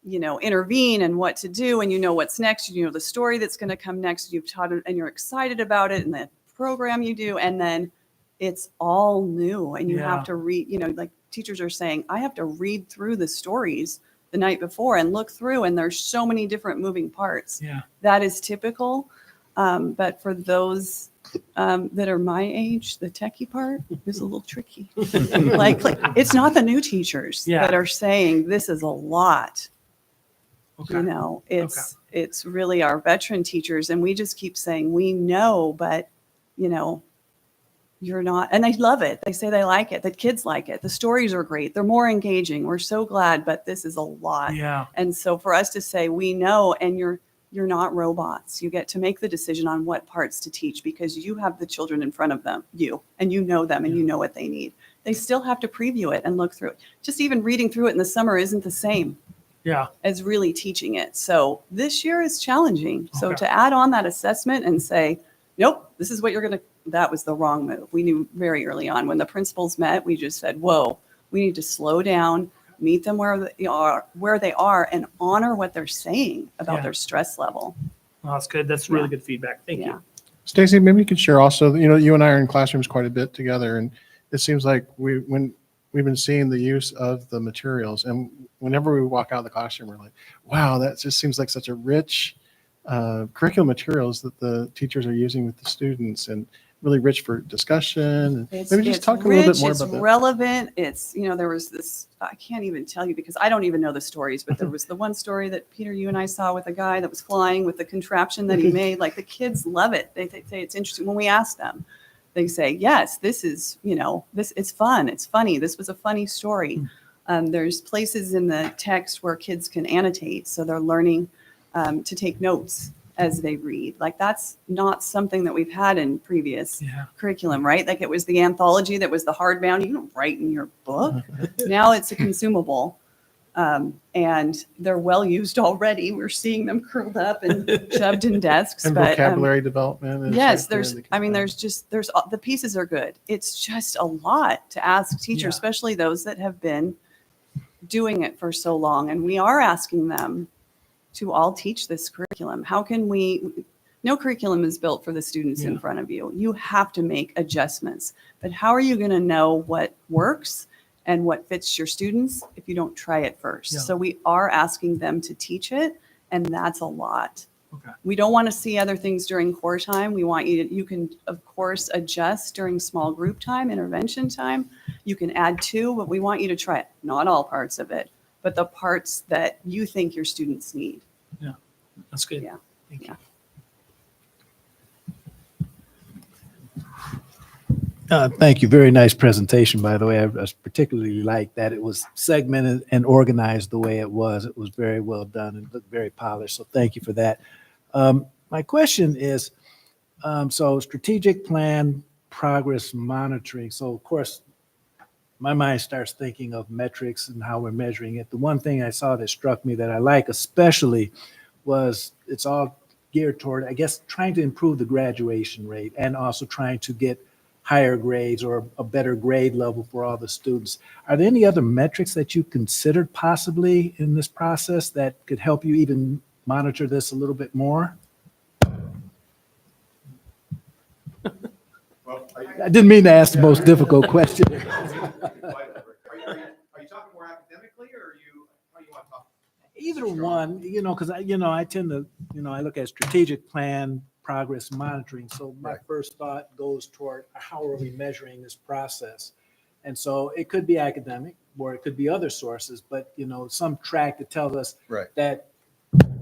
intervene and what to do, and what's next, the story that's going to come next, you've taught it and you're excited about it and the program you do. And then it's all new and you Yeah. have to read, like teachers are saying, I have to read through the stories the night before and look through, and there's so many different moving parts. Yeah. That is typical. But for those that are my age, the techie part is a little tricky. like it's not the new teachers Yeah. that are saying this is a lot. Okay. It's really our veteran teachers, and we just keep saying we know, but you're not. And they love it. They say they like it. The kids like it. The stories are great. They're more engaging. We're so glad, but this is a lot. Yeah. And so for us to say we know, and you're not robots. You get to make the decision on what parts to teach because you have the children in front of and you know them and you know what they need. They still have to preview it and look through it. Just even reading through it in the summer isn't the same Yeah. as really teaching it. So this year is challenging. So Okay. to add on that assessment and say, nope, this is what that was the wrong move. We knew very early on when the principals met, we just said, whoa, we need to slow down, meet them where they are and honor what they're saying about Yeah. their stress level. Oh, that's good. That's really Yeah. good feedback. Thank Yeah. you. Stacy, maybe you could share also, you and I are in classrooms quite a bit together, and it seems like when we've been seeing the use of the materials, and whenever we walk out of the classroom, we're like, wow, that just seems like such a rich curriculum materials that the teachers are using with the students, and really rich for discussion. And maybe just talk a little bit more it's about that. relevant. It's, there was this, I can't even tell you because I don't even know the stories, but there was the one story that Peter, you and I saw with a guy that was flying with the contraption that he made. Like the kids love it. They say it's interesting when we ask them. they say, yes, this is, this, it's fun. It's funny. This was a funny story. There's places in the text where kids can annotate. So they're learning to take notes as they read. Like that's not something that we've had in previous curriculum, right? Like it was the anthology that was the hardbound. You don't write in your book. Now it's a consumable. And they're well used already. We're seeing them curled up and shoved in desks. And but, vocabulary development. Is yes, right there there's, that can I mean, help. there's the pieces are good. It's just a lot to ask teachers, especially those that have been doing it for so long. And we are asking them to all teach this curriculum. How can no curriculum is built for the students in front of you. You have to make adjustments. But how are you going to know what works and what fits your students if you don't try it first? Yeah. So we are asking them to teach it, and that's a lot. Okay. We don't want to see other things during core time. We want you can, of course, adjust during small group time, intervention time. You can add to, but we want you to try it. Not all parts of it, but the parts that you think your students need. That's good. Yeah. Thank you. Thank you. Very nice presentation, by the way. I particularly like that it was segmented and organized the way it was. It was very well done and looked very polished. So thank you for that. My question is, so strategic plan, progress monitoring. So of course, my mind starts thinking of metrics and how we're measuring it. The one thing I saw that struck me that I like especially was it's all geared toward, I guess, trying to improve the graduation rate and also trying to get higher grades or a better grade level for all the students. Are there any other metrics that you considered possibly in this process that could help you even monitor this a little bit more? Well, I didn't mean to ask the most difficult question. Are you talking more academically, or how you want to talk? Either one, because I tend to, I look at strategic plan, progress monitoring. So my first thought goes toward how are we measuring this process? And so it could be academic or it could be other sources, but some track that tells us that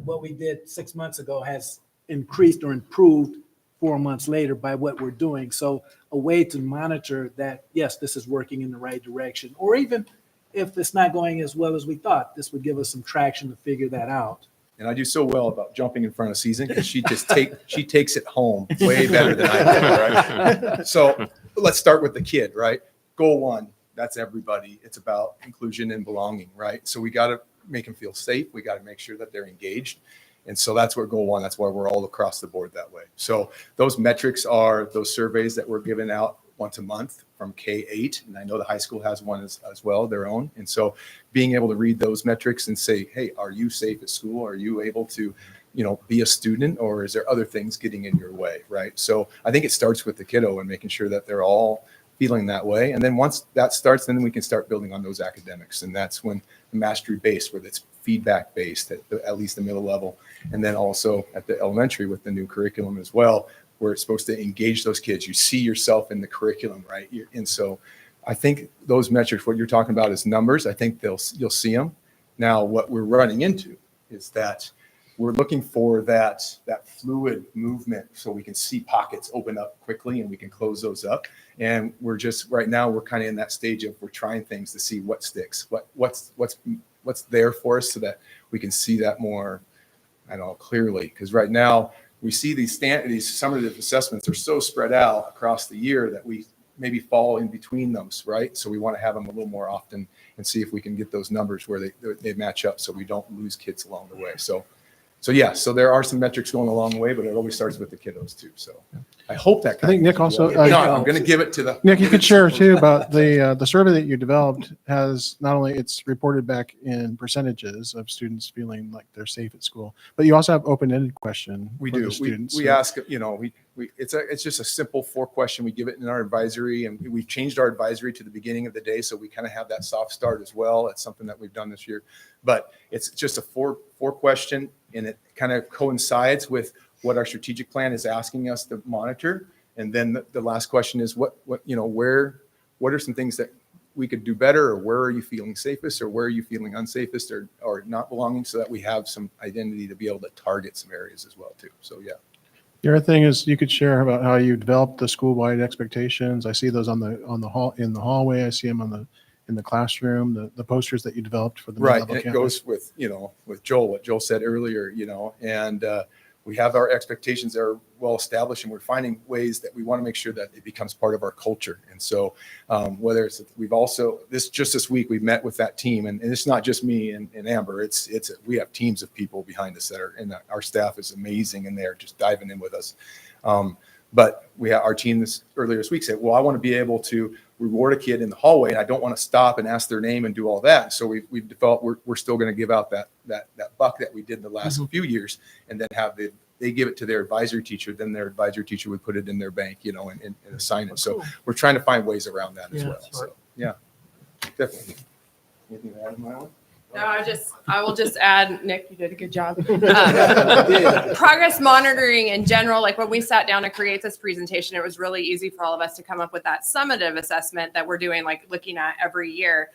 what we did 6 months ago has increased or improved 4 months later by what we're doing. So a way to monitor that, yes, this is working in the right direction, or even if it's not going as well as we thought, this would give us some traction to figure that out. And I do so well about jumping in front of Susan because she takes it home way better than I do. Right? So let's start with the kid, right? Goal 1, that's everybody. It's about inclusion and belonging, right? So we got to make them feel safe. We got to make sure that they're engaged. And so that's where goal 1, that's why we're all across the board that way. So those metrics are those surveys that we're giving out once a month from K-8. And I know the high school has one as well, their own. And so being able to read those metrics and say, hey, are you safe at school? Are you able to, be a student, or is there other things getting in your way, right? So I think it starts with the kiddo and making sure that they're all feeling that way. And then once that starts, then we can start building on those academics. And that's when the mastery based, where it's feedback based at least the middle level. And then also at the elementary with the new curriculum as well, where it's supposed to engage those kids. You see yourself in the curriculum, right? And so I think those metrics, what you're talking about is numbers. I think you'll see them. Now, what we're running into is that we're looking for that fluid movement so we can see pockets open up quickly and we can close those up. And we're just, right now, we're kind of in that stage of we're trying things to see what sticks, what's there for us so that we can see that more, clearly. Because right now, we see these summative assessments are so spread out across the year that we maybe fall in between them, right? So we want to have them a little more often and see if we can get those numbers where they match up so we don't lose kids along the way. So there are some metrics going along the way, but it always starts with the kiddos too. So I hope that. I think Nick also. No, I'm going to give it to the. Nick, you could share too about the survey that you developed has not only it's reported back in percentages of students feeling like they're safe at school, but you also have open-ended question. We for do. the students. We ask, it's just a simple 4-question. We give it in our advisory, and we've changed our advisory to the beginning of the day. So we kind of have that soft start as well. It's something that we've done this year, but it's just a four question, and it kind of coincides with what our strategic plan is asking us to monitor. And then the last question is what are some things that we could do better, or where are you feeling safest, or where are you feeling unsafest or not belonging, so that we have some identity to be able to target some areas as well too. So yeah. The other thing is you could share about how you developed the school-wide expectations. I see those on the hall, in the hallway. I see them in the classroom, the posters that you developed for the Right, mid-level and it campus. goes with, with Joel, what Joel said earlier, and we have our expectations that are well established, and we're finding ways that we want to make sure that it becomes part of our culture. And so whether it's, this week, we've met with that team, and it's not just me and Amber, we have teams of people behind us that are, and our staff is amazing, and they're just diving in with us. But we have our team earlier this week said, well, I want to be able to reward a kid in the hallway, and I don't want to stop and ask their name and do all that. So we've developed, we're still going to give out that buck that we did in the last few years, and then they give it to their advisory teacher. Then their advisory teacher would put it in their bank, and assign it. So we're trying to find ways around that as well. So yeah, definitely. Anything to add on that one? No, I will just add, Nick, you did a good job. Progress monitoring in general, like when we sat down to create this presentation, it was really easy for all of us to come up with that summative assessment that we're doing, like looking at every year.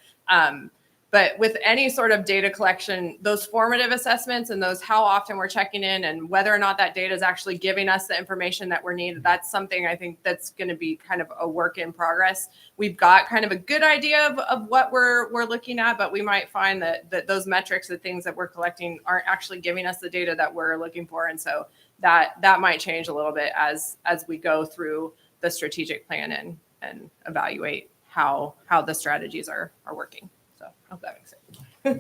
But with any sort of data collection, those formative assessments and those how often we're checking in and whether or not that data is actually giving us the information that we're needed, that's something I think that's going to be kind of a work in progress. We've got kind of a good idea of what we're looking at, but we might find that those metrics, the things that we're collecting, aren't actually giving us the data that we're looking for. And so that might change a little bit as we go through the strategic plan and evaluate how the strategies are working. So I hope that makes sense.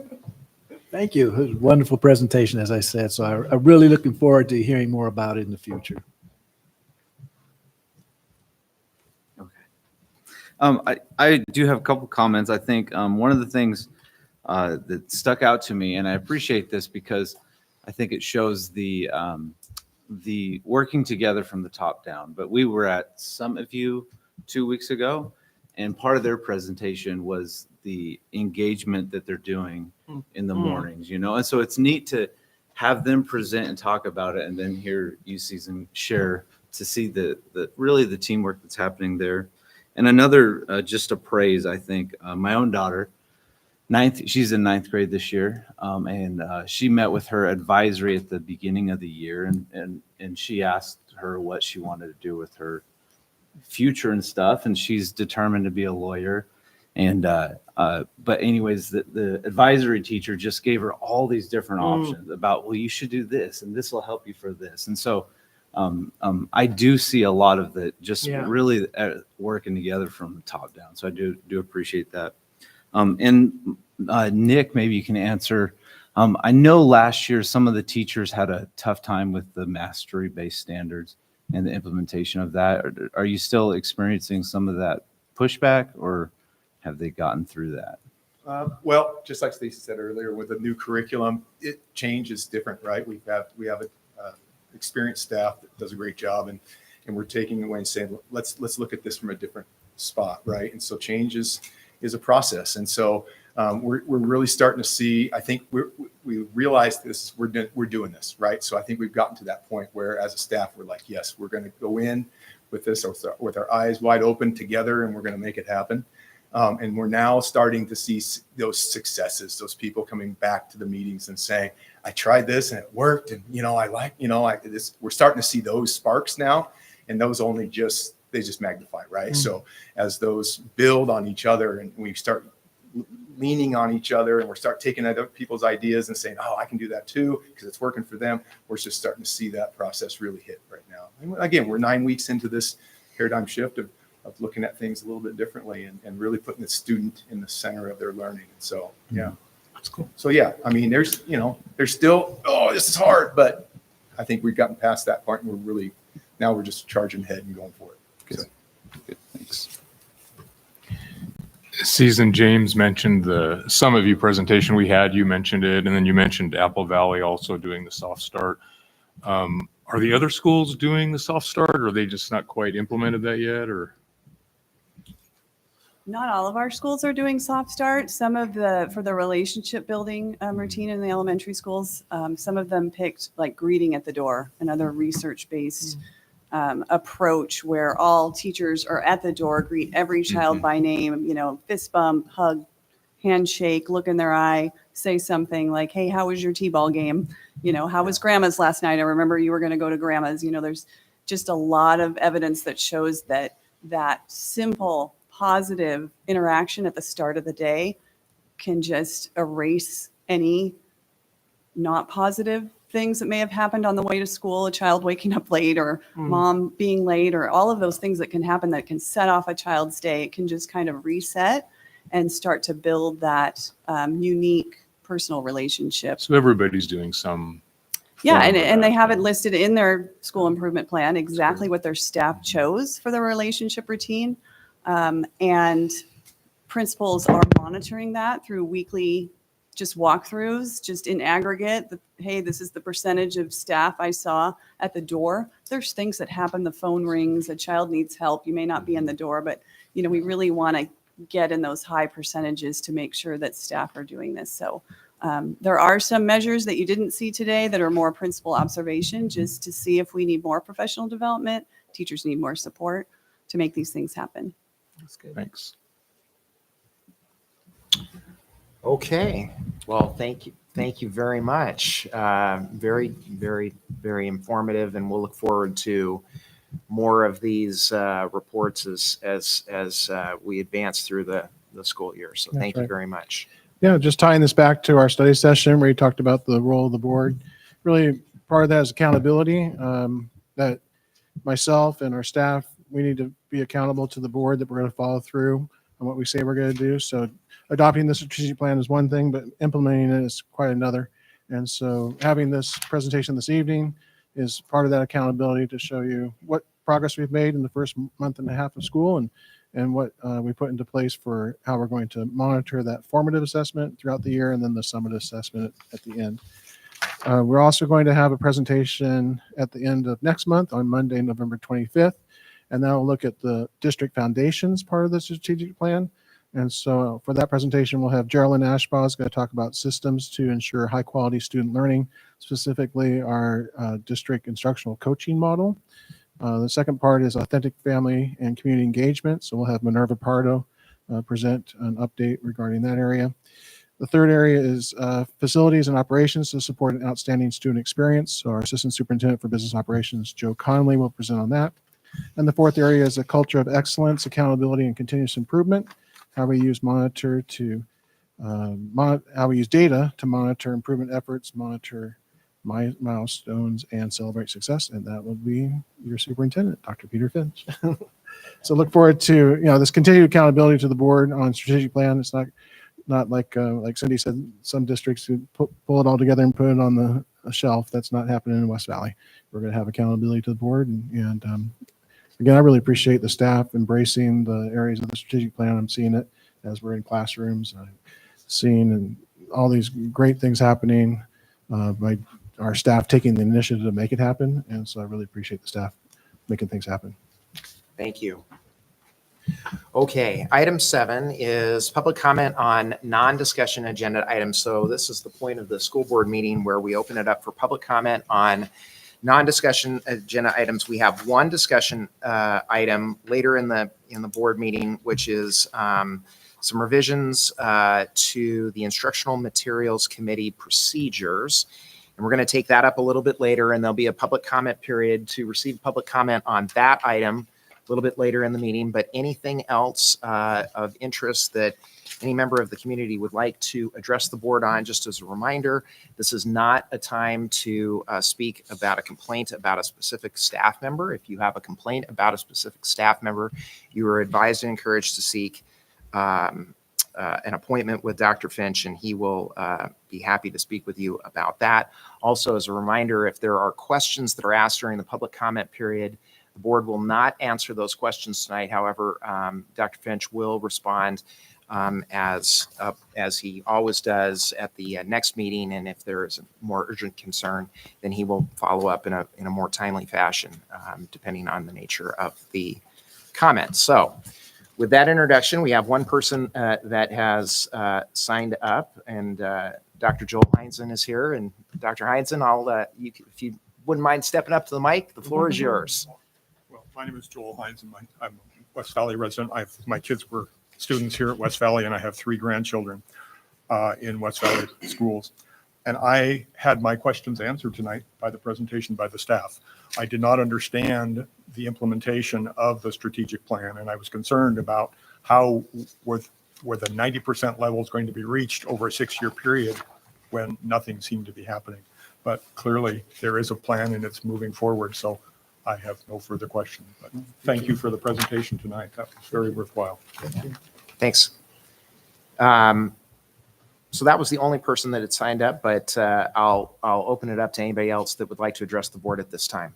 Thank you. It was a wonderful presentation, as I said. So I'm really looking forward to hearing more about it in the future. I do have a couple comments. I think one of the things that stuck out to me, and I appreciate this because I think it shows the working together from the top down. But we were at Summit View 2 weeks ago, and part of their presentation was the engagement that they're doing in the mornings, and so it's neat to have them present and talk about it, and then hear you, Susan, share to see the really the teamwork that's happening there. And another, just a praise, I think, my own daughter, she's in ninth grade this year, and she met with her advisory at the beginning of the year, and she asked her what she wanted to do with her future and stuff, and she's determined to be a lawyer. And but anyways, the advisory teacher just gave her all these different options about, well, you should do this, and this will help you for this. And so I do see a lot of the just really working together from the top down. So I do appreciate that. And Nick, maybe you can answer. I know last year some of the teachers had a tough time with the mastery-based standards and the implementation of that. Are you still experiencing some of that pushback, or have they gotten through that? Well, just like Stacey said earlier, with the new curriculum, change is different, right? We have a experienced staff that does a great job, and we're taking away and saying, let's look at this from a different spot, right? And so change is a process, and so we're really starting to see. I think we realize this. We're doing this, right? So I think we've gotten to that point where, as a staff, we're like, yes, we're going to go in with this with our eyes wide open together, and we're going to make it happen. And we're now starting to see those successes, those people coming back to the meetings and saying, I tried this and it worked. And, I like, this. We're starting to see those sparks now, and those they just magnify, right? So as those build on each other and we start leaning on each other and we start taking other people's ideas and saying, oh, I can do that too, because it's working for them. We're just starting to see that process really hit right now. And again, we're 9 weeks into this paradigm shift of looking at things a little bit differently and really putting the student in the center of their learning. And so, yeah, that's cool. So yeah, I mean, there's still, this is hard, but I think we've gotten past that part, and now we're just charging ahead and going for it. Good. Good. Thanks. Season James mentioned the Summit View presentation we had. You mentioned it, and then you mentioned Apple Valley also doing the soft start. Are the other schools doing the soft start, or are they just not quite implemented that yet? Or Not all of our schools are doing soft start. Some of for the relationship building routine in the elementary schools, some of them picked like greeting at the door, another research-based approach where all teachers are at the door, greet every child by name, fist bump, hug, handshake, look in their eye, say something like, hey, how was your t-ball game? How was grandma's last night? I remember you were going to go to grandma's. There's just a lot of evidence that shows that simple positive interaction at the start of the day can just erase any not positive things that may have happened on the way to school, a child waking up late or mom being late, or all of those things that can happen that can set off a child's day. It can just kind of reset and start to build that unique personal relationship. So everybody's doing some. Yeah, form of and they that, have yeah. it listed in their school improvement plan exactly what their staff chose for their relationship routine. And principals are monitoring that through weekly just walkthroughs, just in aggregate. Hey, this is the percentage of staff I saw at the door. There's things that happen. The phone rings, a child needs help. You may not be in the door, but we really want to get in those high percentages to make sure that staff are doing this. So there are some measures that you didn't see today that are more principal observation, just to see if we need more professional development, teachers need more support to make these things happen. That's good. Thanks. Okay, well, thank you very much. Very, very, very informative, and we'll look forward to more of these reports as we advance through the school year. So thank you right. very much. Yeah, just tying this back to our study session where you talked about the role of the board. Really, part of that is accountability. That myself and our staff, we need to be accountable to the board that we're going to follow through on what we say we're going to do. So adopting the strategic plan is one thing, but implementing it is quite another. And so having this presentation this evening is part of that accountability to show you what progress we've made in the first month and a half of school and what we put into place for how we're going to monitor that formative assessment throughout the year and then the summative assessment at the end. We're also going to have a presentation at the end of next month on Monday, November 25th, and that will look at the district foundations part of the strategic plan. And so for that presentation, we'll have Geraldine Ashbaugh is going to talk about systems to ensure high quality student learning, specifically our district instructional coaching model. The second part is authentic family and community engagement. So we'll have Minerva Pardo present an update regarding that area. The third area is facilities and operations to support an outstanding student experience. So our Assistant Superintendent for Business Operations, Joe Conley, will present on that. And the fourth area is a culture of excellence, accountability, and continuous improvement. How we use how we use data to monitor improvement efforts, monitor milestones, and celebrate success. And that will be your superintendent, Dr. Peter Finch. So look forward to this continued accountability to the board on strategic plan. It's not like Cindy said, some districts who pull it all together and put it on the shelf. That's not happening in West Valley. We're going to have accountability to the board. And again, I really appreciate the staff embracing the areas of the strategic plan. I'm seeing it as we're in classrooms. I'm seeing and all these great things happening by our staff taking the initiative to make it happen. And so I really appreciate the staff making things happen. Thank you. Okay, item 7 is public comment on non-discussion agenda items. So this is the point of the school board meeting where we open it up for public comment on non-discussion agenda items. We have one discussion item later in the board meeting, which is some revisions to the instructional materials committee procedures. And we're going to take that up a little bit later, and there'll be a public comment period to receive public comment on that item a little bit later in the meeting. But anything else of interest that any member of the community would like to address the board on, just as a reminder, this is not a time to speak about a complaint about a specific staff member. If you have a complaint about a specific staff member, you are advised and encouraged to seek an appointment with Dr. Finch, and he will be happy to speak with you about that. Also, as a reminder, if there are questions that are asked during the public comment period, the board will not answer those questions tonight. However, Dr. Finch will respond as he always does at the next meeting, and if there is a more urgent concern, then he will follow up in a more timely fashion, depending on the nature of the comments. So with that introduction, we have one person that has signed up, and Dr. Joel Heinzen is here. And Dr. Heinzen, if you wouldn't mind stepping up to the mic, the floor is yours. Well, my name is Joel Heinzen. I'm a West Valley resident. My kids were students here at West Valley, and I have 3 grandchildren. in West Valley schools. And I had my questions answered tonight by the presentation by the staff. I did not understand the implementation of the strategic plan, and I was concerned about how were the 90% levels going to be reached over a 6-year period when nothing seemed to be happening. But clearly there is a plan and it's moving forward. So I have no further questions. But thank you for the presentation tonight. That was very worthwhile. Thanks. So that was the only person that had signed up, but I'll open it up to anybody else that would like to address the board at this time.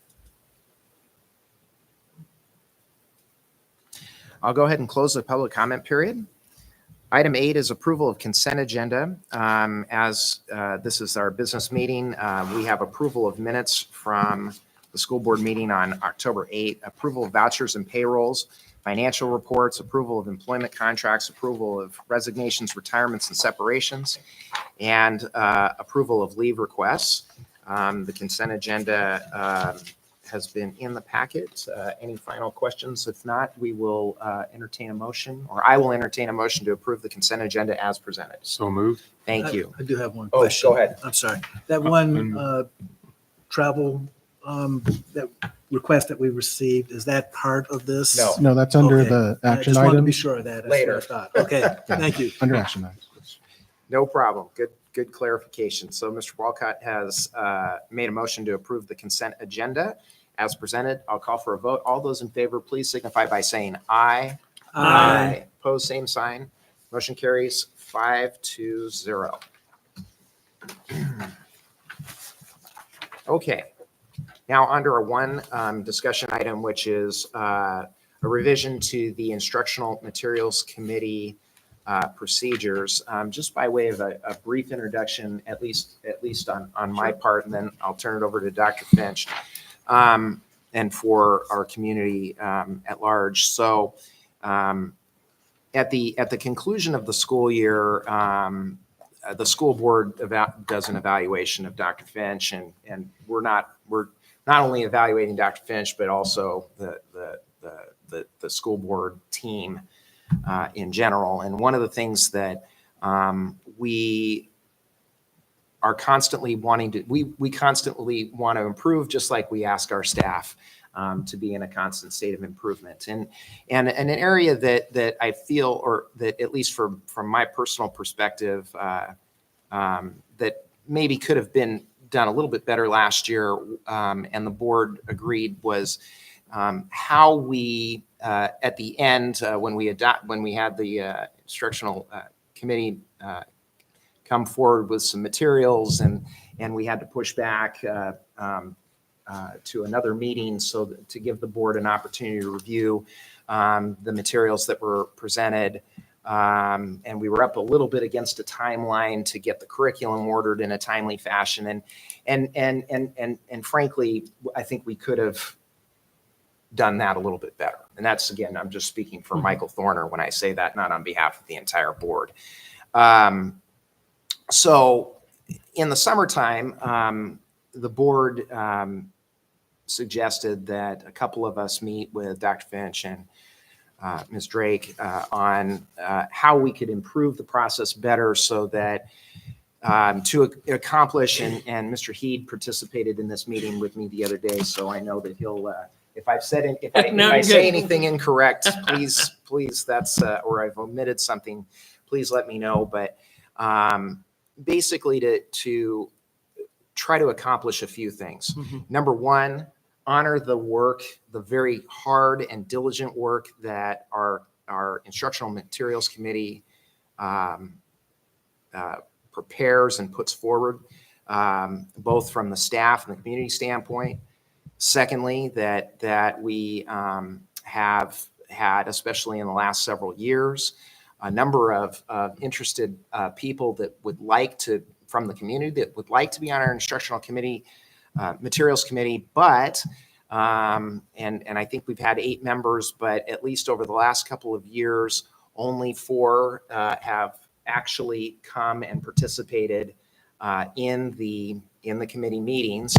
I'll go ahead and close the public comment period. Item 8 is approval of consent agenda. As this is our business meeting, we have approval of minutes from the school board meeting on October 8, approval of vouchers and payrolls, financial reports, approval of employment contracts, approval of resignations, retirements, and separations, and approval of leave requests. The consent agenda has been in the packet. Any final questions? If not, we will entertain a motion, or I will entertain a motion to approve the consent agenda as presented. So moved. Thank you. I do have one Oh, question. go ahead. I'm sorry. That one travel, that request that we received, is that part of this? No. No, that's under Okay. the I action just wanted to item. be sure of that. That's Later. what I thought. Okay, thank you. Under action items. No problem. Good clarification. So Mr. Walcott has made a motion to approve the consent agenda as presented. I'll call for a vote. All those in favor, please signify by saying aye. Aye. Opposed, same sign. Motion carries 5-0. Okay. Now under a one discussion item, which is a revision to the Instructional Materials Committee procedures. Just by way of a brief introduction, at least on my part, and then I'll turn it over to Dr. Finch and for our community at large. So at the conclusion of the school year, the school board does an evaluation of Dr. Finch, and we're not only evaluating Dr. Finch, but also the school board team in general. And one of the things that we are constantly wanting to, we constantly want to improve, just like we ask our staff to be in a constant state of improvement. And an area that I feel, or that at least from my personal perspective, that maybe could have been done a little bit better last year, and the board agreed, was how we at the end, when we had the instructional committee come forward with some materials, and we had to push back to another meeting to give the board an opportunity to review the materials that were presented. And we were up a little bit against a timeline to get the curriculum ordered in a timely fashion. And frankly, I think we could have done that a little bit better. And that's, again, I'm just speaking for Michael Thorner when I say that, not on behalf of the entire board. So in the summertime, the board suggested that a couple of us meet with Dr. Finch and Ms. Drake on how we could improve the process better, so that to accomplish, and Mr. Heed participated in this meeting with me the other day, so I know that he'll, if I say anything incorrect, please, that's, or I've omitted something, please let me know. But basically to try to accomplish a few things. Mm-hmm. Number one, honor the work, the very hard and diligent work that our Instructional Materials Committee prepares and puts forward, both from the staff and the community standpoint. Secondly, that we have had, especially in the last several years, a number of interested people that would like to, from the community, that would like to be on our Instructional Committee, Materials Committee, but and I think we've had 8 members, but at least over the last couple of years, only 4 have actually come and participated in the committee meetings.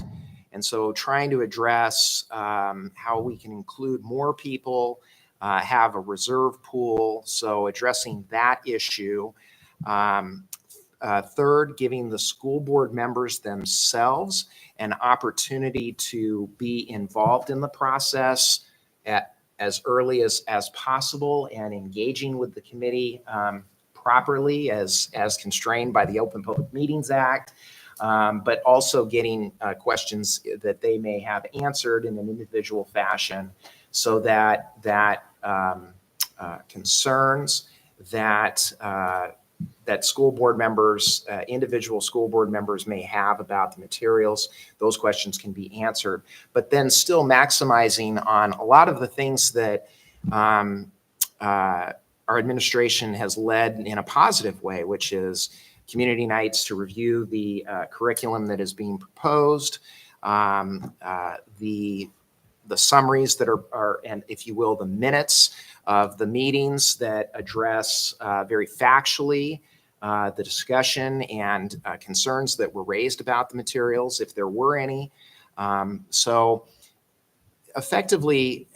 And so trying to address how we can include more people, have a reserve pool. So addressing that issue. third, giving the school board members themselves an opportunity to be involved in the process as early as possible and engaging with the committee properly as constrained by the Open Public Meetings Act, but also getting questions that they may have answered in an individual fashion so that concerns that school board members, individual school board members may have about the materials, those questions can be answered, but then still maximizing on a lot of the things that our administration has led in a positive way, which is community nights to review the curriculum that is being proposed, the summaries that are, and if you will, the minutes of the meetings that address very factually the discussion and concerns that were raised about the materials, if there were any. So effectively,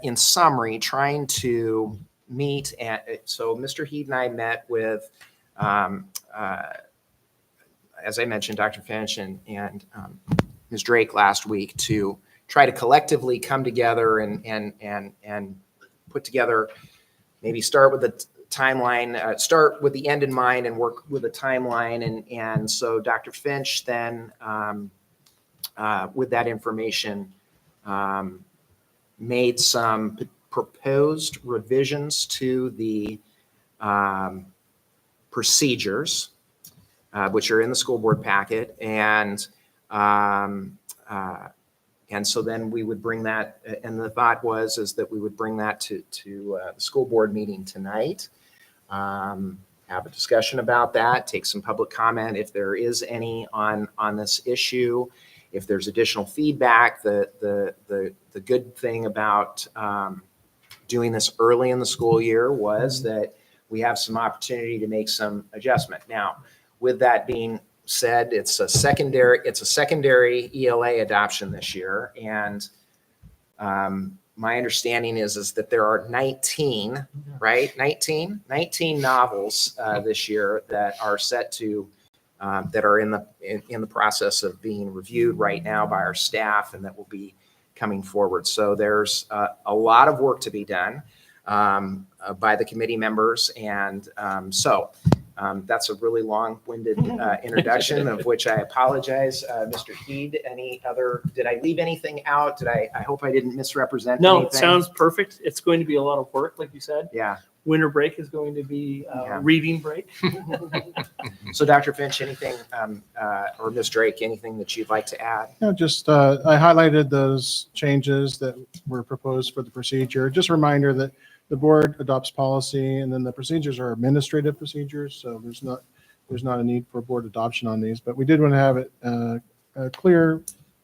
in summary, trying to meet so Mr. Heed and I met with, as I mentioned, Dr. Finch and Ms. Drake last week to try to collectively come together and put together, maybe start with the timeline, start with the end in mind and work with a timeline. And so Dr. Finch then, with that information, made some proposed revisions to the procedures, which are in the school board packet. And so then we would bring that, and the thought is that we would bring that to the school board meeting tonight, have a discussion about that, take some public comment if there is any on this issue. If there's additional feedback, the good thing about doing this early in the school year was that we have some opportunity to make some adjustment. Now, with that being said, it's a secondary ELA adoption this year, and my understanding is that there are 19, right? 19 novels this year that are set to that are in the process of being reviewed right now by our staff, and that will be coming forward. So there's a lot of work to be done by the committee members, and so that's a really long-winded introduction, of which I apologize. Mr. Heed, did I leave anything out? I hope I didn't misrepresent anything. No, it sounds perfect. It's going to be a lot of work, like you said. Yeah. Winter break is going to be reading break. So Dr. Finch, anything, or Ms. Drake, anything that you'd like to add? No, just I highlighted those changes that were proposed for the procedure. Just a reminder that the board adopts policy, and then the procedures are administrative procedures, so there's not a need for board adoption on these. But we did want to have it clear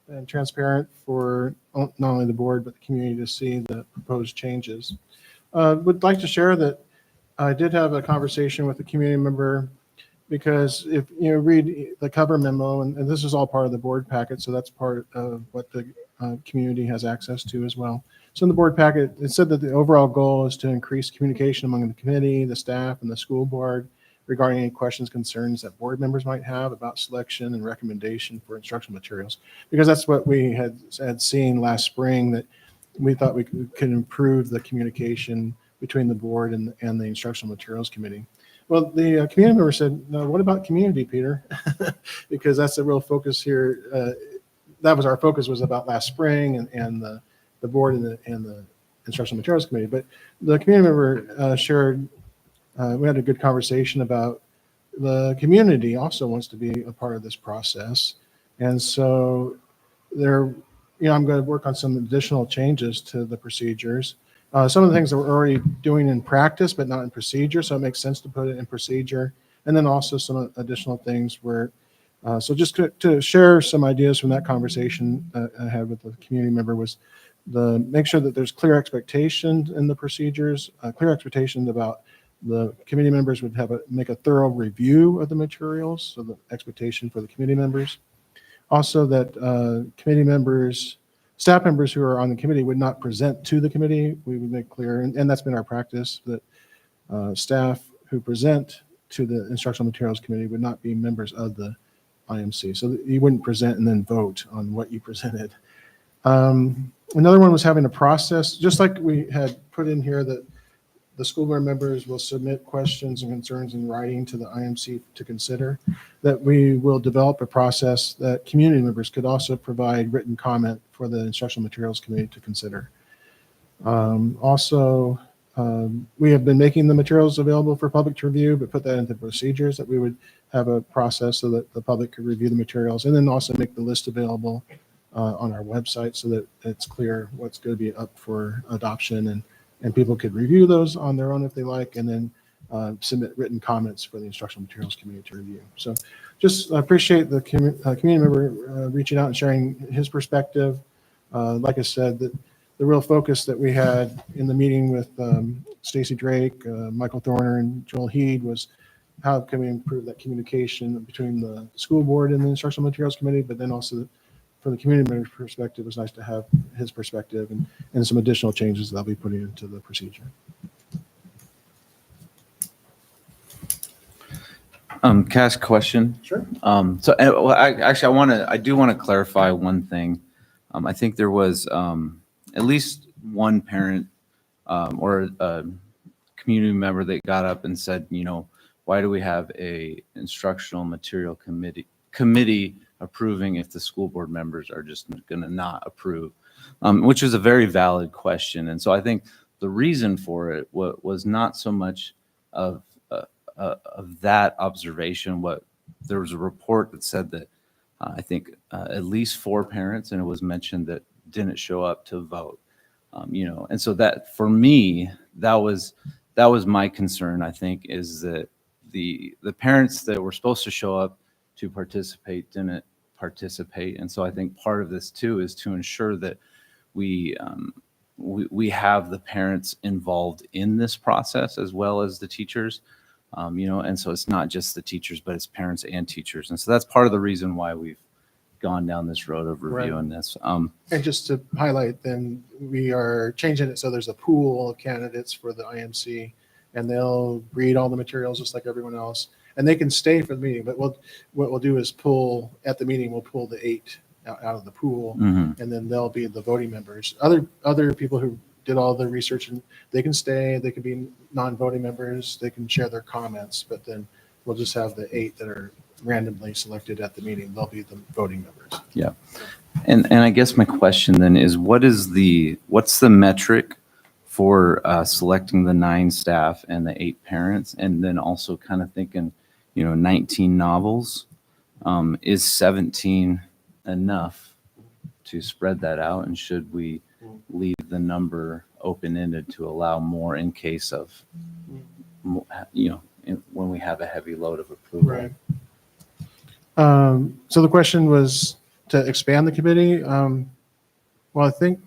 and transparent for not only the board but the community to see the proposed changes. Would like to share that I did have a conversation with a community member, because if you read the cover memo, and this is all part of the board packet, so that's part of what the community has access to as well. So in the board packet, it said that the overall goal is to increase communication among the committee, the staff, and the school board regarding any questions, concerns that board members might have about selection and recommendation for instructional materials, because that's what we had seen last spring, that we thought we could improve the communication between the board and the instructional materials committee. Well, the community member said, no, what about community, Peter? Because that's the real focus here. That was our focus, was about last spring and the board and the instructional materials committee. But the community member shared, we had a good conversation about the community also wants to be a part of this process. And so I'm going to work on some additional changes to the procedures. Some of the things that we're already doing in practice, but not in procedure, so it makes sense to put it in procedure. And then also some additional things where, so just to share some ideas from that conversation I had with the community member, was make sure that there's clear expectations in the procedures, clear expectations about the committee members would make a thorough review of the materials, so the expectation for the committee members. Also that committee members, staff members who are on the committee would not present to the committee. We would make clear, and that's been our practice, that staff who present to the instructional materials committee would not be members of the IMC. So you wouldn't present and then vote on what you presented. Another one was having a process, just like we had put in here that the school board members will submit questions and concerns in writing to the IMC to consider, that we will develop a process that community members could also provide written comment for the instructional materials committee to consider. We have been making the materials available for public to review, but put that into procedures that we would have a process so that the public could review the materials, and then also make the list available on our website so that it's clear what's going to be up for adoption, and people could review those on their own if they like, and then submit written comments for the instructional materials committee to review. So just appreciate the community member reaching out and sharing his perspective. Like I said, the real focus that we had in the meeting with Stacy Drake, Michael Thorner, and Joel Heed was how can we improve that communication between the school board and the instructional materials committee, but then also from the community member's perspective, it was nice to have his perspective and some additional changes that I'll be putting into the procedure. Can I ask a question? Sure. I do want to clarify one thing. I think there was at least one parent or a community member that got up and said, why do we have a instructional material committee approving if the school board members are just going to not approve, which is a very valid question. And so I think the reason for it was not so much of that observation. There was a report that said that I think at least 4 parents, and it was mentioned that didn't show up to vote, and so that for me, that was my concern. I think is that the parents that were supposed to show up to participate didn't participate. And so I think part of this too is to ensure that we have the parents involved in this process as well as the teachers, and so it's not just the teachers, but it's parents and teachers. And so that's part of the reason why we've gone down this road of reviewing this. And just to highlight, then we are changing it so there's a pool of candidates for the IMC, and they'll read all the materials just like everyone else. And they can stay for the meeting, but what we'll do is pull the 8 out of the pool, Mhm. and then they'll be the voting members. Other people who did all the research, and they can stay, they can be non-voting members, they can share their comments, but then we'll just have the 8 that are randomly selected at the meeting. They'll be the voting members. Yeah. And I guess my question then is, what's the metric for selecting the 9 staff and the 8 parents? And then also kind of thinking, 19 novels, is 17 enough to spread that out? And should we leave the number open-ended to allow more in case of, when we have a heavy load of approval? Right. So the question was to expand the committee. Well, I think.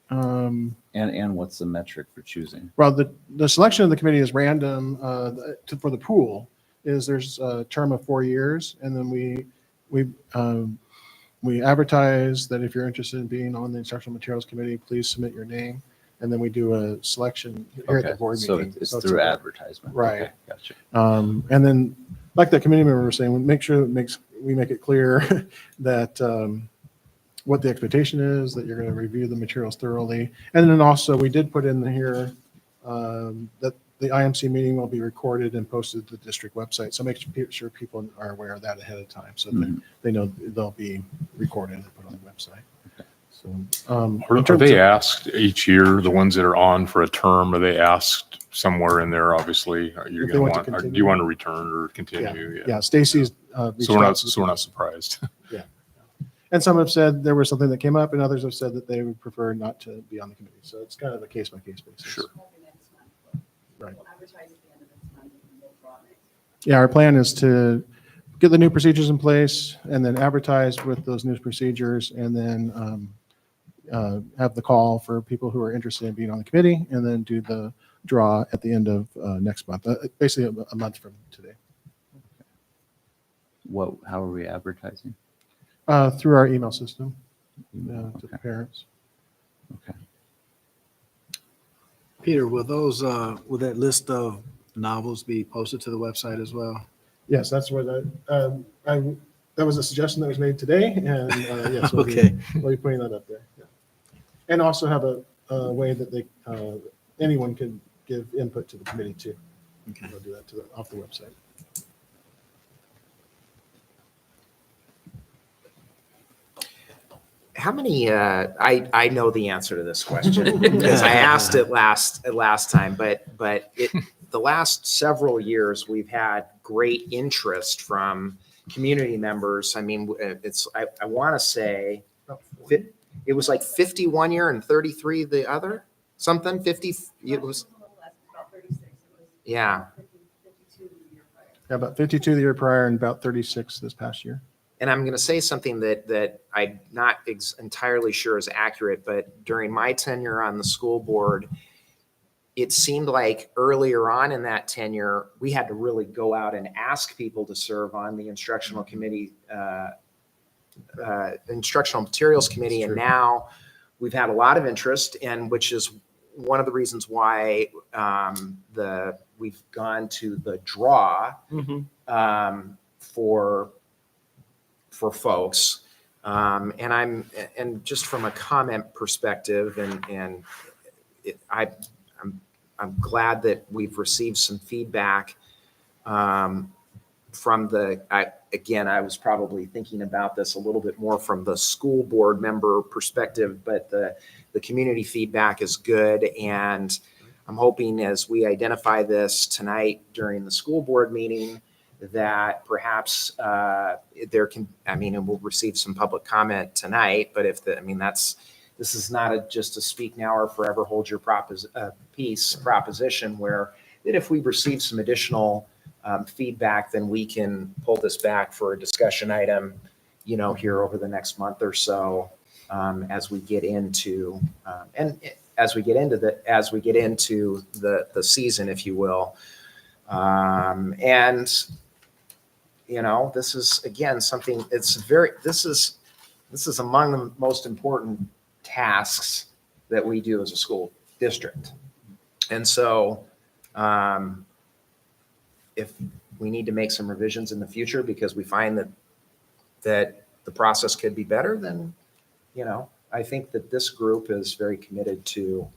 And what's the metric for choosing? Well, the selection of the committee is random. For the pool, there's a term of 4 years, and then we advertise that if you're interested in being on the instructional materials committee, please submit your name, and then we do a selection here at the board meeting. So it's through advertisement. Right. Okay, gotcha. And then, like the committee member was saying, we make sure we make it clear that what the expectation is, that you're going to review the materials thoroughly. And then also we did put in here that the IMC meeting will be recorded and posted to the district website. So make sure people are aware of that ahead of time so that they know they'll be recorded and put on the website. So, Are they asked each year, the ones that are on for a term, are they asked somewhere in there, obviously, If they want to do you continue. want to return or continue? Yeah, Stacy's. reached So we're out to not surprised. Yeah. And some have said there was something that came up, and others have said that they would prefer not to be on the committee. So it's kind of a case-by-case basis. Sure. Right. Yeah, our plan is to get the new procedures in place and then advertise with those new procedures, and then have the call for people who are interested in being on the committee, and then do the draw at the end of next month, basically a month from today. How are we advertising? Through our email system to Okay. parents. Okay. Peter, will that list of novels be posted to the website as well? Yes, that's what that was a suggestion that was made today, and yes, Okay. we'll be putting that up there. Yeah. And also have a way that they anyone can give input to the committee too. Okay. We'll do that off the website. How many, I know the answer to this question because I asked it last time, but the last several years, we've had great interest from community members. I mean, I want to say it was like 50 one year and 33 the other, something, 50, it was, yeah. Yeah, about 52 the year prior and about 36 this past year. And I'm going to say something that I'm not entirely sure is accurate, but during my tenure on the school board, it seemed like earlier on in that tenure, we had to really go out and ask people to serve on the instructional committee, instructional materials committee. And now we've had a lot of interest, and which is one of the reasons why we've gone to the draw for folks. And just from a comment perspective, I'm glad that we've received some feedback from I was probably thinking about this a little bit more from the school board member perspective, but the community feedback is good. And I'm hoping as we identify this tonight during the school board meeting, that perhaps and we'll receive some public comment tonight, but this is not just a speak now or forever hold your peace proposition, where that if we receive some additional feedback, then we can pull this back for a discussion item, here over the next month or so, as we get into the season, if you will. This is again something. This is among the most important tasks that we do as a school district, and so if we need to make some revisions in the future because we find that the process could be better, then I think that this group is very committed to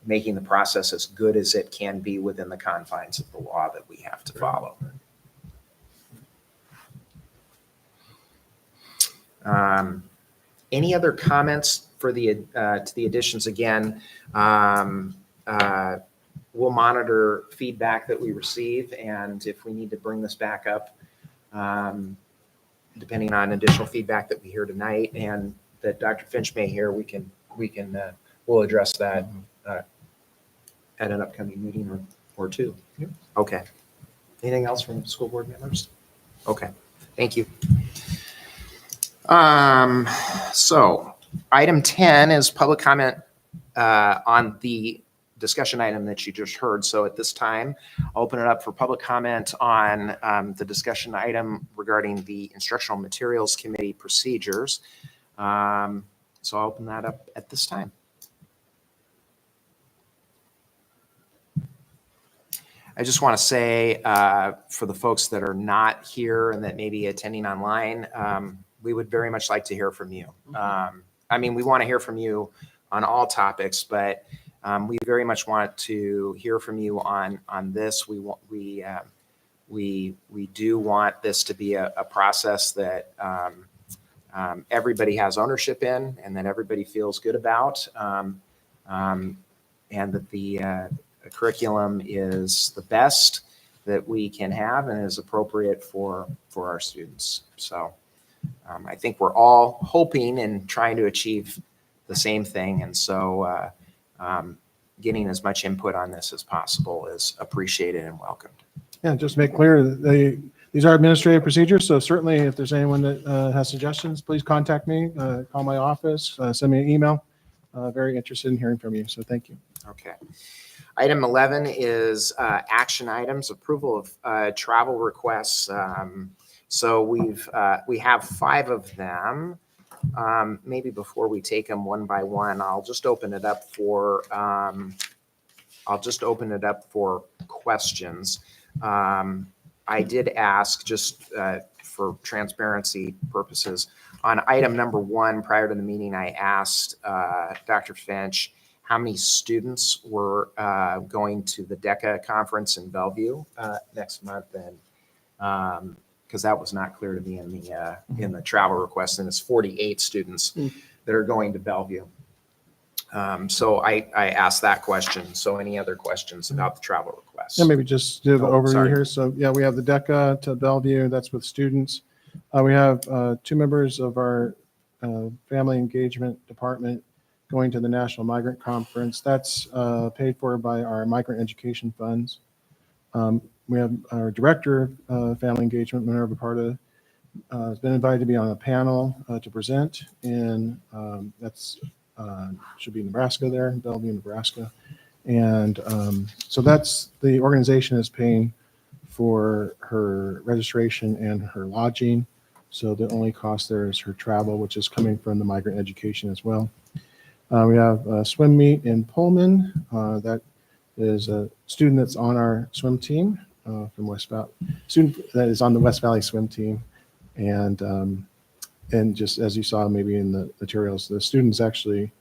making the process as good as it can be within the confines of the law that we have to follow. Any other comments for to the additions? Again, we'll monitor feedback that we receive, and if we need to bring this back up, depending on additional feedback that we hear tonight and that Dr. Finch may hear, we'll address that at an upcoming meeting or two. Yep. Okay. Anything else from school board members? Okay. Thank you. So item 10 is public comment on the discussion item that you just heard. So at this time, I'll open it up for public comment on the discussion item regarding the Instructional Materials Committee procedures. So I'll open that up at this time. I just want to say for the folks that are not here and that may be attending online, we would very much like to hear from you. We want to hear from you on all topics, but we very much want to hear from you on this. We do want this to be a process that everybody has ownership in and that everybody feels good about, and that the curriculum is the best that we can have and is appropriate for our students. So I think we're all hoping and trying to achieve the same thing. And so getting as much input on this as possible is appreciated and welcomed. Yeah, just make clear that these are administrative procedures. So certainly if there's anyone that has suggestions, please contact me, call my office, send me an email. Very interested in hearing from you. So thank you. Okay. Item 11 is action items, approval of travel requests. So we have 5 of them. Maybe before we take them one by one, I'll just open it up for I'll just open it up for questions. I did ask, just for transparency purposes, on item number 1 prior to the meeting, I asked Dr. Finch how many students were going to the DECA conference in Bellevue next month, and because that was not clear to me in the travel request, and it's 48 students that are going to Bellevue. So I asked that question. So any other questions about the travel request? Yeah, maybe just do the Oh, overview sorry. here. So yeah, we have the DECA to Bellevue, that's with students. We have 2 members of our family engagement department going to the National Migrant Conference. That's paid for by our migrant education funds. We have our director of family engagement, Minerva Parda, has been invited to be on a panel to present, and that's should be Nebraska there, Bellevue, Nebraska. And so that's, the organization is paying for her registration and her lodging. So the only cost there is her travel, which is coming from the migrant education as well. We have a swim meet in Pullman. That is a student that's on our swim team from West Valley, student that is on the West Valley swim team. And just as you saw maybe in the materials, the student's actually,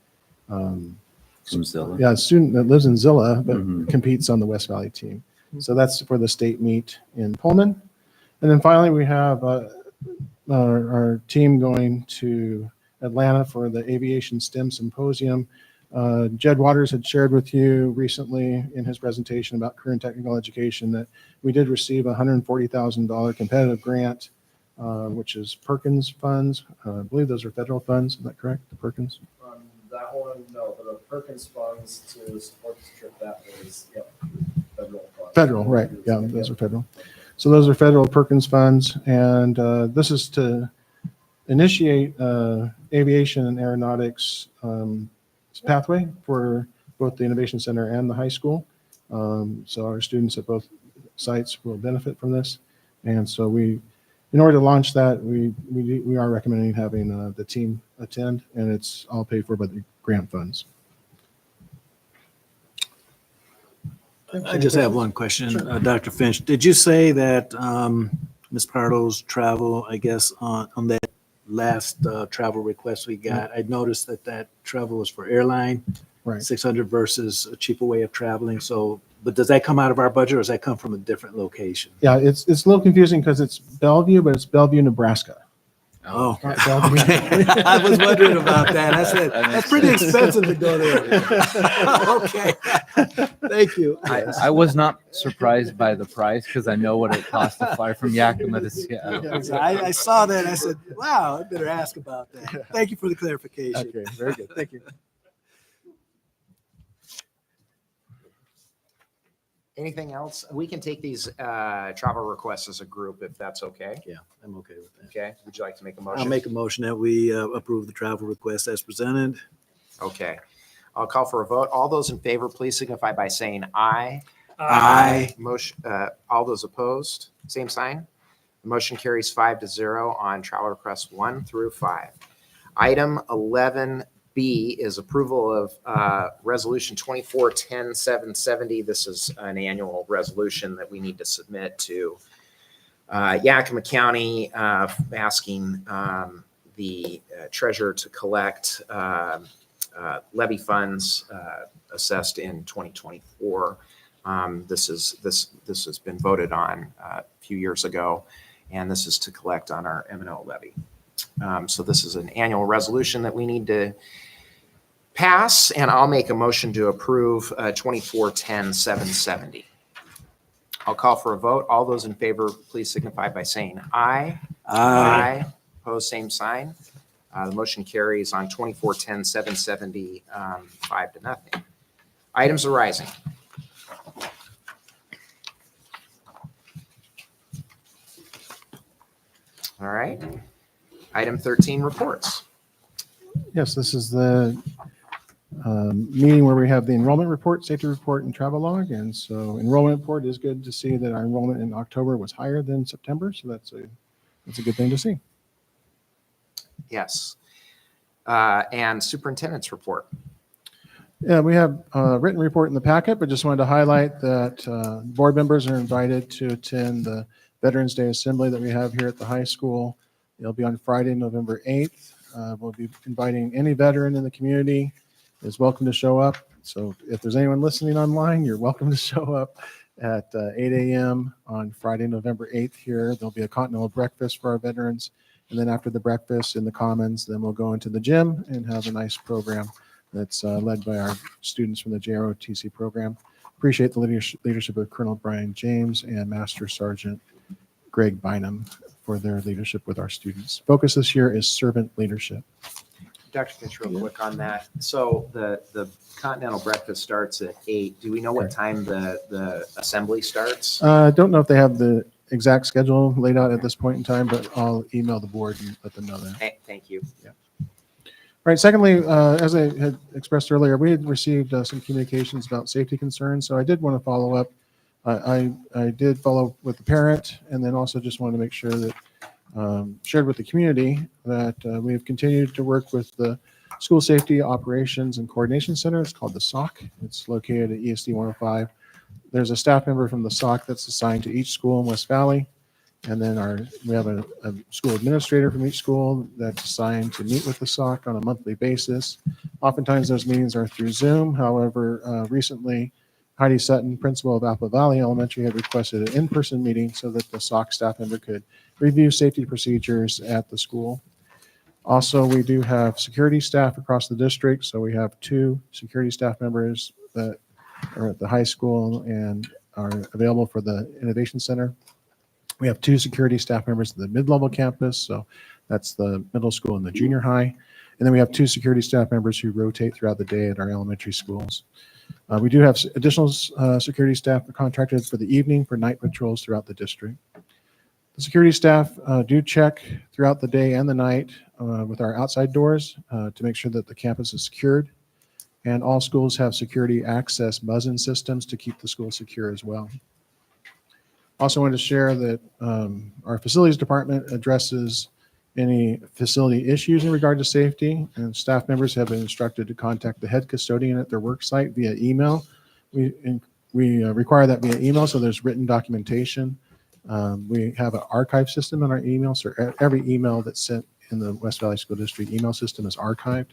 From Zilla. yeah, a student that lives in Zilla, but Mhm. competes on the West Valley team. So that's for the state meet in Pullman. And then finally, we have our team going to Atlanta for the Aviation STEM Symposium. Jed Waters had shared with you recently in his presentation about career and technical education that we did receive a $140,000 competitive grant, which is Perkins funds. I believe those are federal funds. Is that correct? The Perkins? That one, no, but the Perkins funds to support this trip, that was, federal funds. Federal, right. Yeah, those are federal. So those are federal Perkins funds. And this is to initiate aviation and aeronautics pathway for both the Innovation Center and the high school. So our students at both sites will benefit from this. And so in order to launch that, we are recommending having the team attend, and it's all paid for by the grant funds. I just have one question, Dr. Finch. Did you say that Ms. Pardo's travel, I guess, on that last travel request we got, I noticed that travel was for airline, Right. 600 versus a cheaper way of traveling. So, but does that come out of our budget, or does that come from a different location? Yeah, it's a little confusing because it's Bellevue, but it's Bellevue, Nebraska. Oh, Not Bellevue. okay. I was wondering about that. I said, that's pretty expensive to go there. Okay. Thank you. I was not surprised by the price because I know what it costs to fly from Yakima to Seattle. I saw that. I said, wow, I better ask about that. Thank you for the clarification. Okay, very good. Thank you. Anything else? We can take these travel requests as a group if that's okay. Yeah, I'm okay with that. Okay, would you like to make a motion? I'll make a motion that we approve the travel request as presented. Okay, I'll call for a vote. All those in favor, please signify by saying aye. Aye. Motion, all those opposed, same sign. The motion carries 5-0 on travel requests 1 through 5. Item 11B is approval of resolution 2410-770. This is an annual resolution that we need to submit to Yakima County, asking the treasurer to collect levy funds assessed in 2024. This has been voted on a few years ago, and this is to collect on our M&O levy. So this is an annual resolution that we need to pass, and I'll make a motion to approve 2410-770. I'll call for a vote. All those in favor, please signify by saying aye. Aye. Opposed, same sign. The motion carries on 2410-770, 5-0. Items arising. All right. Item 13, reports. Yes, this is the meeting where we have the enrollment report, safety report, and travel log. And so enrollment report is good to see that our enrollment in October was higher than September. So that's a good thing to see. Yes. And superintendent's report. Yeah, we have a written report in the packet, but just wanted to highlight that board members are invited to attend the Veterans Day Assembly that we have here at the high school. It'll be on Friday, November 8th. We'll be inviting any veteran in the community is welcome to show up. So if there's anyone listening online, you're welcome to show up at 8 a.m. on Friday, November 8th here. There'll be a continental breakfast for our veterans. And then after the breakfast in the Commons, then we'll go into the gym and have a nice program that's led by our students from the JROTC program. Appreciate the leadership of Colonel Brian James and Master Sergeant Greg Bynum for their leadership with our students. Focus this year is servant leadership. Dr. Finch, real quick on that. So the continental breakfast starts at 8. Do we know what time the assembly starts? Don't know if they have the exact schedule laid out at this point in time, but I'll email the board and let them know that. Thank you. Right. Secondly, as I had expressed earlier, we had received some communications about safety concerns. So I did want to follow up. I did follow with the parent, and then also just wanted to make sure that shared with the community that we have continued to work with the School Safety Operations and Coordination Center. It's called the SOC. It's located at ESD 105. There's a staff member from the SOC that's assigned to each school in West Valley. And then we have a school administrator from each school that's assigned to meet with the SOC on a monthly basis. Oftentimes those meetings are through Zoom. However, recently Heidi Sutton, principal of Apple Valley Elementary, had requested an in-person meeting so that the SOC staff member could review safety procedures at the school. Also, we do have security staff across the district. So we have 2 security staff members that are at the high school and are available for the Innovation Center. We have 2 security staff members at the mid-level campus, so that's the middle school and the junior high. And then we have 2 security staff members who rotate throughout the day at our elementary schools. We do have additional security staff contracted for the evening for night patrols throughout the district. The security staff do check throughout the day and the night with our outside doors to make sure that the campus is secured. And all schools have security access buzz-in systems to keep the school secure as well. Also wanted to share that our facilities department addresses any facility issues in regard to safety, and staff members have been instructed to contact the head custodian at their work site via email. We require that via email, so there's written documentation. We have an archive system in our email, so every email that's sent in the West Valley School District email system is archived.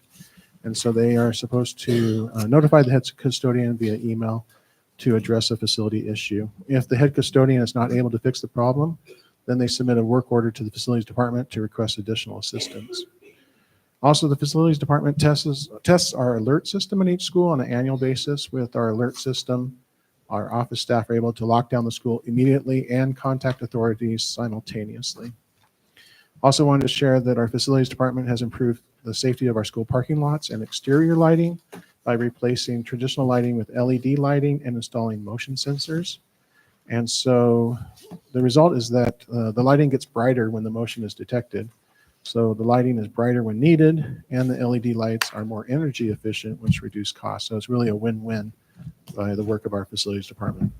And so they are supposed to notify the head custodian via email to address a facility issue. If the head custodian is not able to fix the problem, then they submit a work order to the facilities department to request additional assistance. Also, the facilities department tests our alert system in each school on an annual basis. With our alert system, our office staff are able to lock down the school immediately and contact authorities simultaneously. Also wanted to share that our facilities department has improved the safety of our school parking lots and exterior lighting by replacing traditional lighting with LED lighting and installing motion sensors. And so the result is that the lighting gets brighter when the motion is detected. So the lighting is brighter when needed, and the LED lights are more energy efficient, which reduce costs. So it's really a win-win by the work of our facilities department.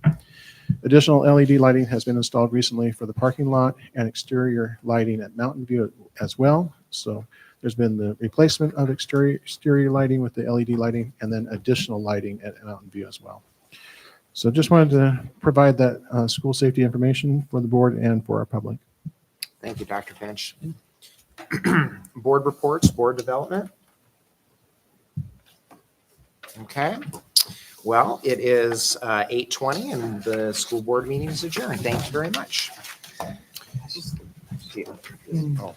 Additional LED lighting has been installed recently for the parking lot and exterior lighting at Mountain View as well. So there's been the replacement of exterior lighting with the LED lighting, and then additional lighting at Mountain View as well. So just wanted to provide that school safety information for the board and for our public. Thank you, Dr. Finch. Board reports, board development. Okay. Well, it is 8:20 and the school board meeting is adjourned. Thank you very much. Oh.